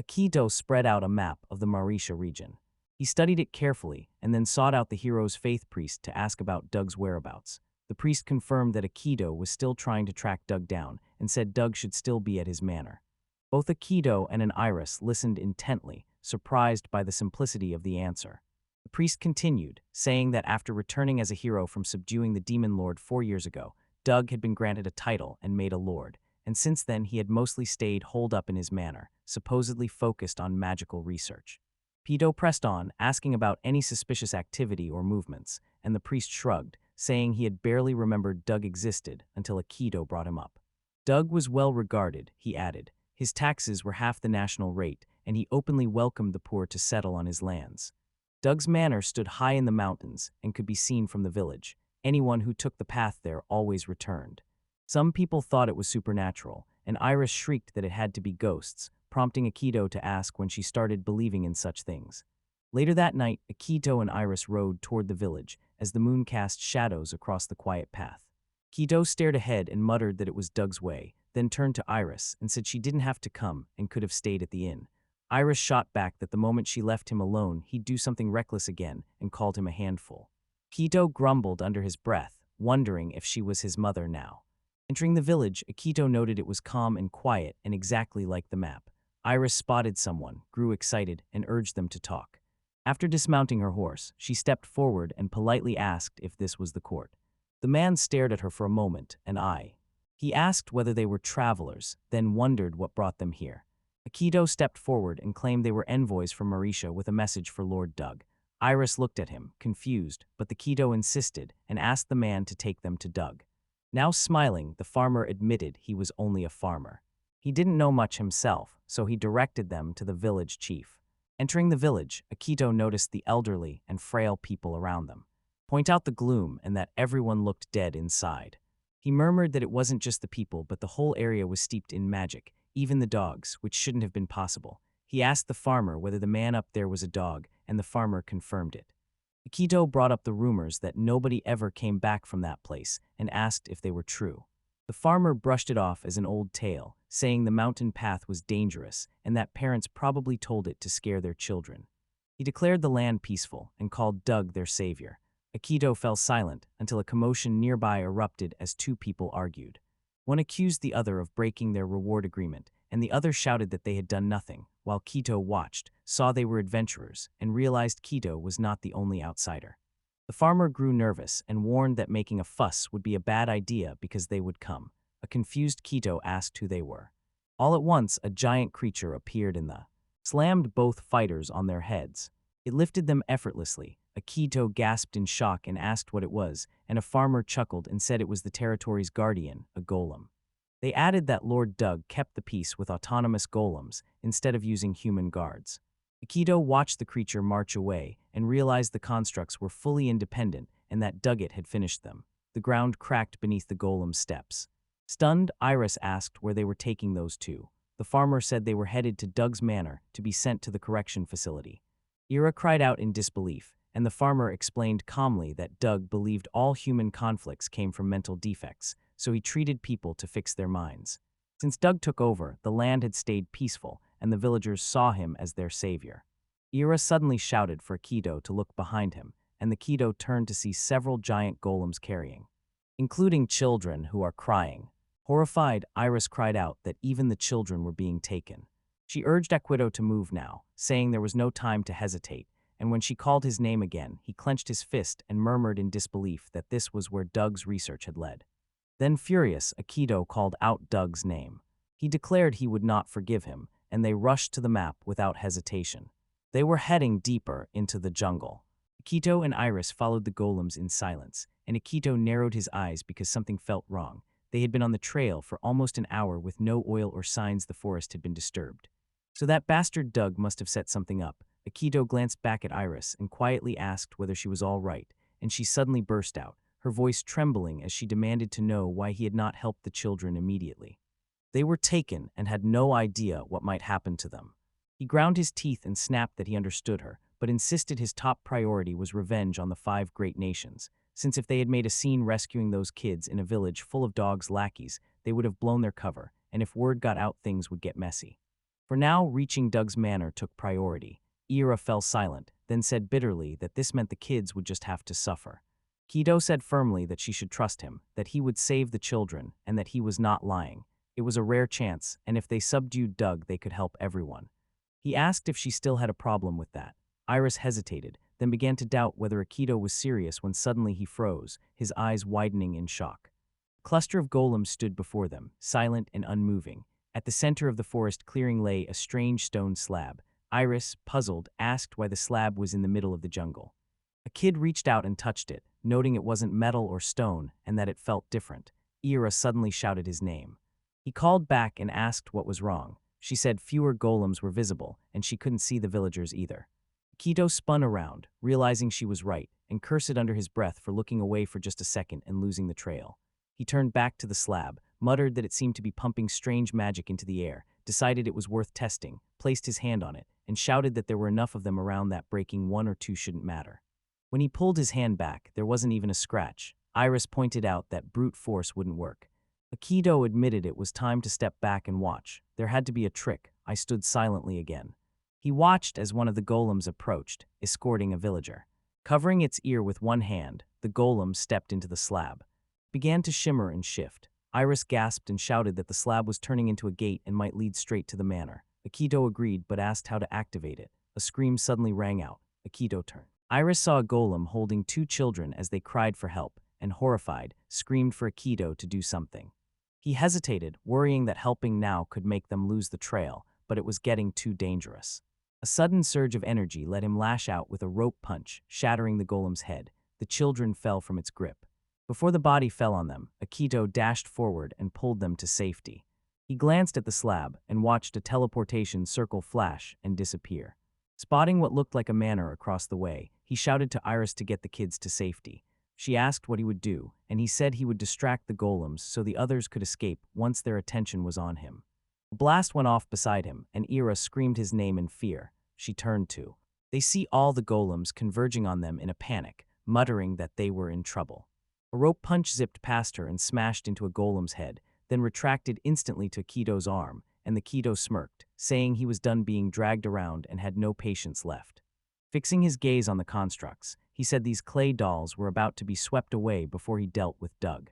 Aikido spread out a map of the Marisha region. He studied it carefully and then sought out the hero's faith priest to ask about Doug's whereabouts. The priest confirmed that Aikido was still trying to track Doug down and said Doug should still be at his manor. Both Aikido and an Iris listened intently, surprised by the simplicity of the answer. The priest continued, saying that after returning as a hero from subduing the demon lord 4 years ago, Doug had been granted a title and made a lord, and since then he had mostly stayed holed up in his manor, supposedly focused on magical research. Pedo pressed on, asking about any suspicious activity or movements, and the priest shrugged, saying he had barely remembered Doug existed until Aikido brought him up. Doug was well regarded, he added. His taxes were half the national rate, and he openly welcomed the poor to settle on his lands. Doug's manor stood high in the mountains and could be seen from the village. Anyone who took the path there always returned. Some people thought it was supernatural, and Iris shrieked that it had to be ghosts, prompting Aikido to ask when she started believing in such things. Later that night, Aikido and Iris rode toward the village as the moon cast shadows across the quiet path. Aikido stared ahead and muttered that it was Doug's way, then turned to Iris and said she didn't have to come and could have stayed at the inn. Iris shot back that the moment she left him alone, he'd do something reckless again and called him a handful. Aikido grumbled under his breath, wondering if she was his mother now. Entering the village, Aikido noted it was calm and quiet and exactly like the map. Iris spotted someone, grew excited, and urged them to talk. After dismounting her horse, she stepped forward and politely asked if this was the court. The man stared at her for a moment, and he asked whether they were travelers, then wondered what brought them here. Aikido stepped forward and claimed they were envoys from Marisha with a message for Lord Doug. Iris looked at him, confused, but the Aikido insisted and asked the man to take them to Doug. Now smiling, the farmer admitted he was only a farmer. He didn't know much himself, so he directed them to the village chief. Entering the village, Aikido noticed the elderly and frail people around them. Point out the gloom and that everyone looked dead inside. He murmured that it wasn't just the people, but the whole area was steeped in magic, even the dogs, which shouldn't have been possible. He asked the farmer whether the man up there was a dog, and the farmer confirmed it. Aikido brought up the rumors that nobody ever came back from that place and asked if they were true. The farmer brushed it off as an old tale, saying the mountain path was dangerous and that parents probably told it to scare their children. He declared the land peaceful and called Doug their savior. Aikido fell silent until a commotion nearby erupted as two people argued. One accused the other of breaking their reward agreement, and the other shouted that they had done nothing, while Aikido watched, saw they were adventurers, and realized Aikido was not the only outsider. The farmer grew nervous and warned that making a fuss would be a bad idea because they would come. A confused Aikido asked who they were. All at once, a giant creature appeared in the slammed both fighters on their heads. It lifted them effortlessly. Aikido gasped in shock and asked what it was, and a farmer chuckled and said it was the territory's guardian, a golem. They added that Lord Doug kept the peace with autonomous golems instead of using human guards. Aikido watched the creature march away and realized the constructs were fully independent and that Duggett had finished them. The ground cracked beneath the golem's steps. Stunned, Iris asked where they were taking those two. The farmer said they were headed to Doug's manor to be sent to the correction facility. Ira cried out in disbelief, and the farmer explained calmly that Doug believed all human conflicts came from mental defects, so he treated people to fix their minds. Since Doug took over, the land had stayed peaceful, and the villagers saw him as their savior. Ira suddenly shouted for Aikido to look behind him, and the Aikido turned to see several giant golems carrying, including children who are crying. Horrified, Iris cried out that even the children were being taken. She urged Aikido to move now, saying there was no time to hesitate, and when she called his name again, he clenched his fist and murmured in disbelief that this was where Doug's research had led. Then furious, Aikido called out Doug's name. He declared he would not forgive him, and they rushed to the map without hesitation. They were heading deeper into the jungle. Aikido and Iris followed the golems in silence, and Aikido narrowed his eyes because something felt wrong. They had been on the trail for almost an hour with no oil or signs the forest had been disturbed. So that bastard Doug must have set something up. Aikido glanced back at Iris and quietly asked whether she was all right, and she suddenly burst out, her voice trembling as she demanded to know why he had not helped the children immediately. They were taken and had no idea what might happen to them. He ground his teeth and snapped that he understood her, but insisted his top priority was revenge on the 5 great nations. since if they had made a scene rescuing those kids in a village full of dogs' lackeys, they would have blown their cover, and if word got out, things would get messy. For now, reaching Doug's manor took priority. Ira fell silent, then said bitterly that this meant the kids would just have to suffer. Kido said firmly that she should trust him, that he would save the children, and that he was not lying. It was a rare chance, and if they subdued Doug, they could help everyone. He asked if she still had a problem with that. Iris hesitated, then began to doubt whether Akido was serious when suddenly he froze, his eyes widening in shock. A cluster of golems stood before them, silent and unmoving. At the center of the forest clearing lay a strange stone slab. Iris, puzzled, asked why the slab was in the middle of the jungle. A kid reached out and touched it, noting it wasn't metal or stone and that it felt different. Ira suddenly shouted his name. He called back and asked what was wrong. She said fewer golems were visible, and she couldn't see the villagers either. Kido spun around, realizing she was right, and cursed under his breath for looking away for just a second and losing the trail. He turned back to the slab, muttered that it seemed to be pumping strange magic into the air, decided it was worth testing, placed his hand on it, and shouted that there were enough of them around that breaking one or two shouldn't matter. When he pulled his hand back, there wasn't even a scratch. Iris pointed out that brute force wouldn't work. Akido admitted it was time to step back and watch. There had to be a trick. I stood silently again. He watched as one of the golems approached, escorting a villager. Covering its ear with one hand, the golem stepped into the slab. It began to shimmer and shift. Iris gasped and shouted that the slab was turning into a gate and might lead straight to the manor. Akido agreed but asked how to activate it. A scream suddenly rang out. Akido turned. Iris saw a golem holding two children as they cried for help, and horrified, screamed for Akido to do something. He hesitated, worrying that helping now could make them lose the trail, but it was getting too dangerous. A sudden surge of energy let him lash out with a rope punch, shattering the golem's head. The children fell from its grip. Before the body fell on them, Akido dashed forward and pulled them to safety. He glanced at the slab and watched a teleportation circle flash and disappear. Spotting what looked like a manor across the way, he shouted to Iris to get the kids to safety. She asked what he would do, and he said he would distract the golems so the others could escape once their attention was on him. A blast went off beside him, and Ira screamed his name in fear. She turned to. They see all the golems converging on them in a panic, muttering that they were in trouble. A rope punch zipped past her and smashed into a golem's head, then retracted instantly to Kido's arm, and the Kido smirked, saying he was done being dragged around and had no patience left. Fixing his gaze on the constructs, he said these clay dolls were about to be swept away before he dealt with Doug.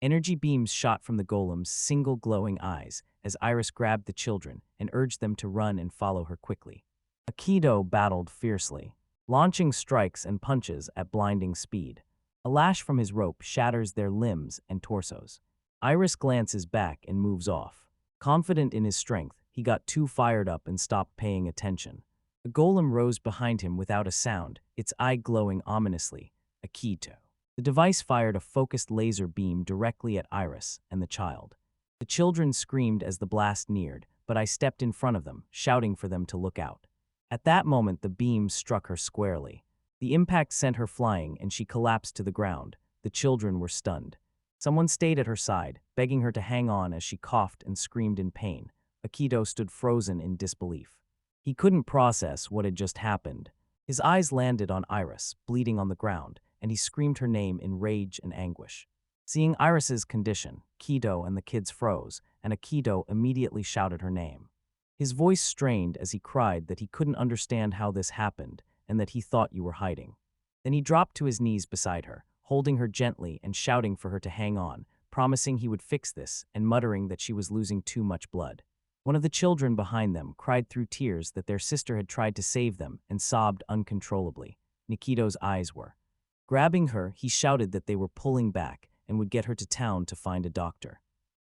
Energy beams shot from the golem's single glowing eyes as Iris grabbed the children and urged them to run and follow her quickly. Akido battled fiercely, launching strikes and punches at blinding speed. A lash from his rope shatters their limbs and torsos. Iris glances back and moves off. Confident in his strength, he got too fired up and stopped paying attention. The golem rose behind him without a sound, its eye glowing ominously. Akido. The device fired a focused laser beam directly at Iris and the child. The children screamed as the blast neared, but I stepped in front of them, shouting for them to look out. At that moment, the beam struck her squarely. The impact sent her flying, and she collapsed to the ground. The children were stunned. Someone stayed at her side, begging her to hang on as she coughed and screamed in pain. Akido stood frozen in disbelief. He couldn't process what had just happened. His eyes landed on Iris, bleeding on the ground, and he screamed her name in rage and anguish. Seeing Iris's condition, Kido and the kids froze, and Akido immediately shouted her name. His voice strained as he cried that he couldn't understand how this happened and that he thought you were hiding. Then he dropped to his knees beside her, holding her gently and shouting for her to hang on, promising he would fix this and muttering that she was losing too much blood. One of the children behind them cried through tears that their sister had tried to save them and sobbed uncontrollably. Nikido's eyes were. Grabbing her, he shouted that they were pulling back and would get her to town to find a doctor.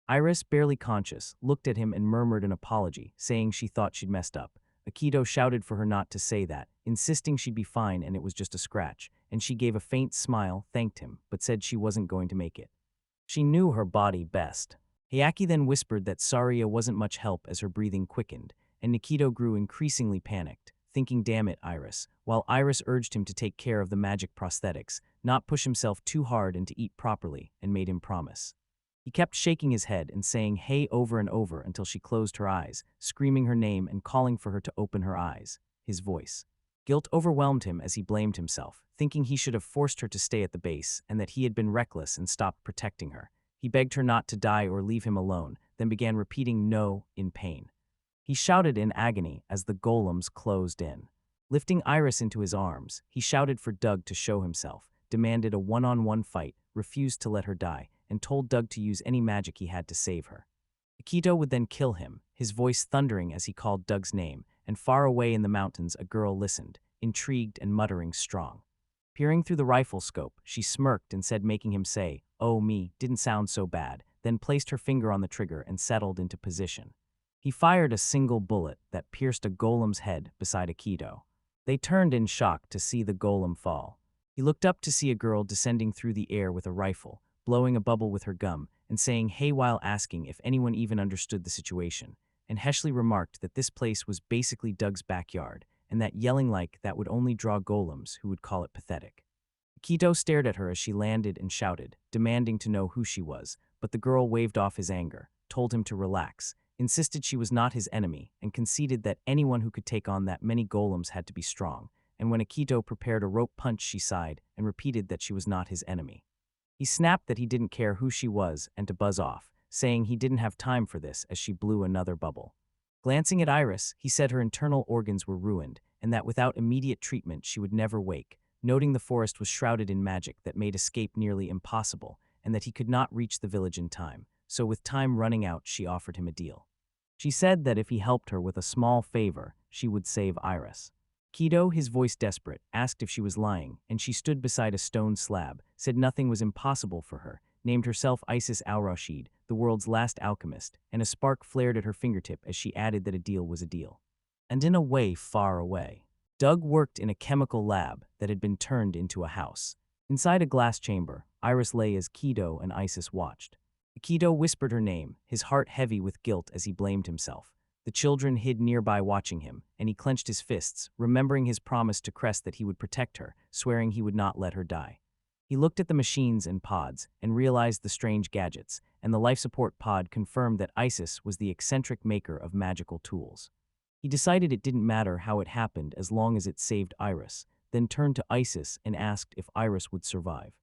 Iris, barely conscious, looked at him and murmured an apology, saying she thought she'd messed up. Akido shouted for her not to say that, insisting she'd be fine and it was just a scratch, and she gave a faint smile, thanked him, but said she wasn't going to make it. She knew her body best. Hayaki then whispered that Saria wasn't much help as her breathing quickened, and Nikido grew increasingly panicked, thinking damn it, Iris, while Iris urged him to take care of the magic prosthetics, not push himself too hard and to eat properly, and made him promise. He kept shaking his head and saying hey over and over until she closed her eyes, screaming her name and calling for her to open her eyes. His voice Guilt overwhelmed him as he blamed himself, thinking he should have forced her to stay at the base and that he had been reckless and stopped protecting her. He begged her not to die or leave him alone, then began repeating no in pain. He shouted in agony as the golems closed in. Lifting Iris into his arms, he shouted for Doug to show himself, demanded a one-on-one fight, refused to let her die, and told Doug to use any magic he had to save her. Akito would then kill him, his voice thundering as he called Doug's name, and far away in the mountains a girl listened, intrigued and muttering strong. Peering through the rifle scope, she smirked and said, making him say, "Oh me, didn't sound so bad," then placed her finger on the trigger and settled into position. He fired a single bullet that pierced a golem's head beside Akito. They turned in shock to see the golem fall. He looked up to see a girl descending through the air with a rifle, blowing a bubble with her gum, and saying hey while asking if anyone even understood the situation. And Heshley remarked that this place was basically Doug's backyard, and that yelling like that would only draw golems who would call it pathetic. Akito stared at her as she landed and shouted, demanding to know who she was, but the girl waved off his anger, told him to relax, insisted she was not his enemy, and conceded that anyone who could take on that many golems had to be strong, and when Akito prepared a rope punch she sighed and repeated that she was not his enemy. He snapped that he didn't care who she was and to buzz off, saying he didn't have time for this as she blew another bubble. Glancing at Iris, he said her internal organs were ruined and that without immediate treatment she would never wake, noting the forest was shrouded in magic that made escape nearly impossible and that he could not reach the village in time, so with time running out she offered him a deal. She said that if he helped her with a small favor, she would save Iris. Kido, his voice desperate, asked if she was lying, and she stood beside a stone slab, said nothing was impossible for her, named herself Isis al-Rashid, the world's last alchemist, and a spark flared at her fingertip as she added that a deal was a deal. And in a way far away. Doug worked in a chemical lab that had been turned into a house. Inside a glass chamber, Iris lay as Kido and Isis watched. Kido whispered her name, his heart heavy with guilt as he blamed himself. The children hid nearby watching him, and he clenched his fists, remembering his promise to Crest that he would protect her, swearing he would not let her die. He looked at the machines and pods, and realized the strange gadgets, and the life support pod confirmed that Isis was the eccentric maker of magical tools. He decided it didn't matter how it happened as long as it saved Iris, then turned to Isis and asked if Iris would survive.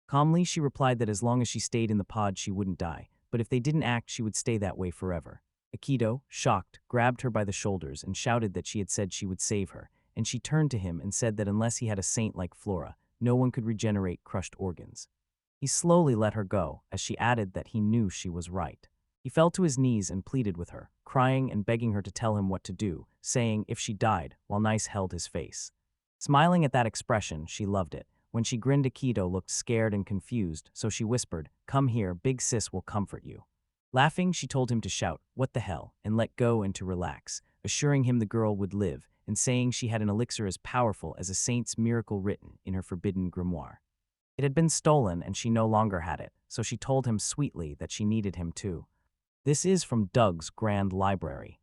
Calmly, she replied that as long as she stayed in the pod she wouldn't die, but if they didn't act she would stay that way forever. Akito, shocked, grabbed her by the shoulders and shouted that she had said she would save her, and she turned to him and said that unless he had a saint like Flora, no one could regenerate crushed organs. He slowly let her go, as she added that he knew she was right. He fell to his knees and pleaded with her, crying and begging her to tell him what to do, saying if she died, while Nice held his face. Smiling at that expression, she loved it. When she grinned, Akito looked scared and confused, so she whispered, "Come here, big sis will comfort you." Laughing, she told him to shout, "What the hell," and let go and to relax, assuring him the girl would live, and saying she had an elixir as powerful as a saint's miracle written in her forbidden grimoire. It had been stolen and she no longer had it, so she told him sweetly that she needed him too. This is from Doug's Grand Library.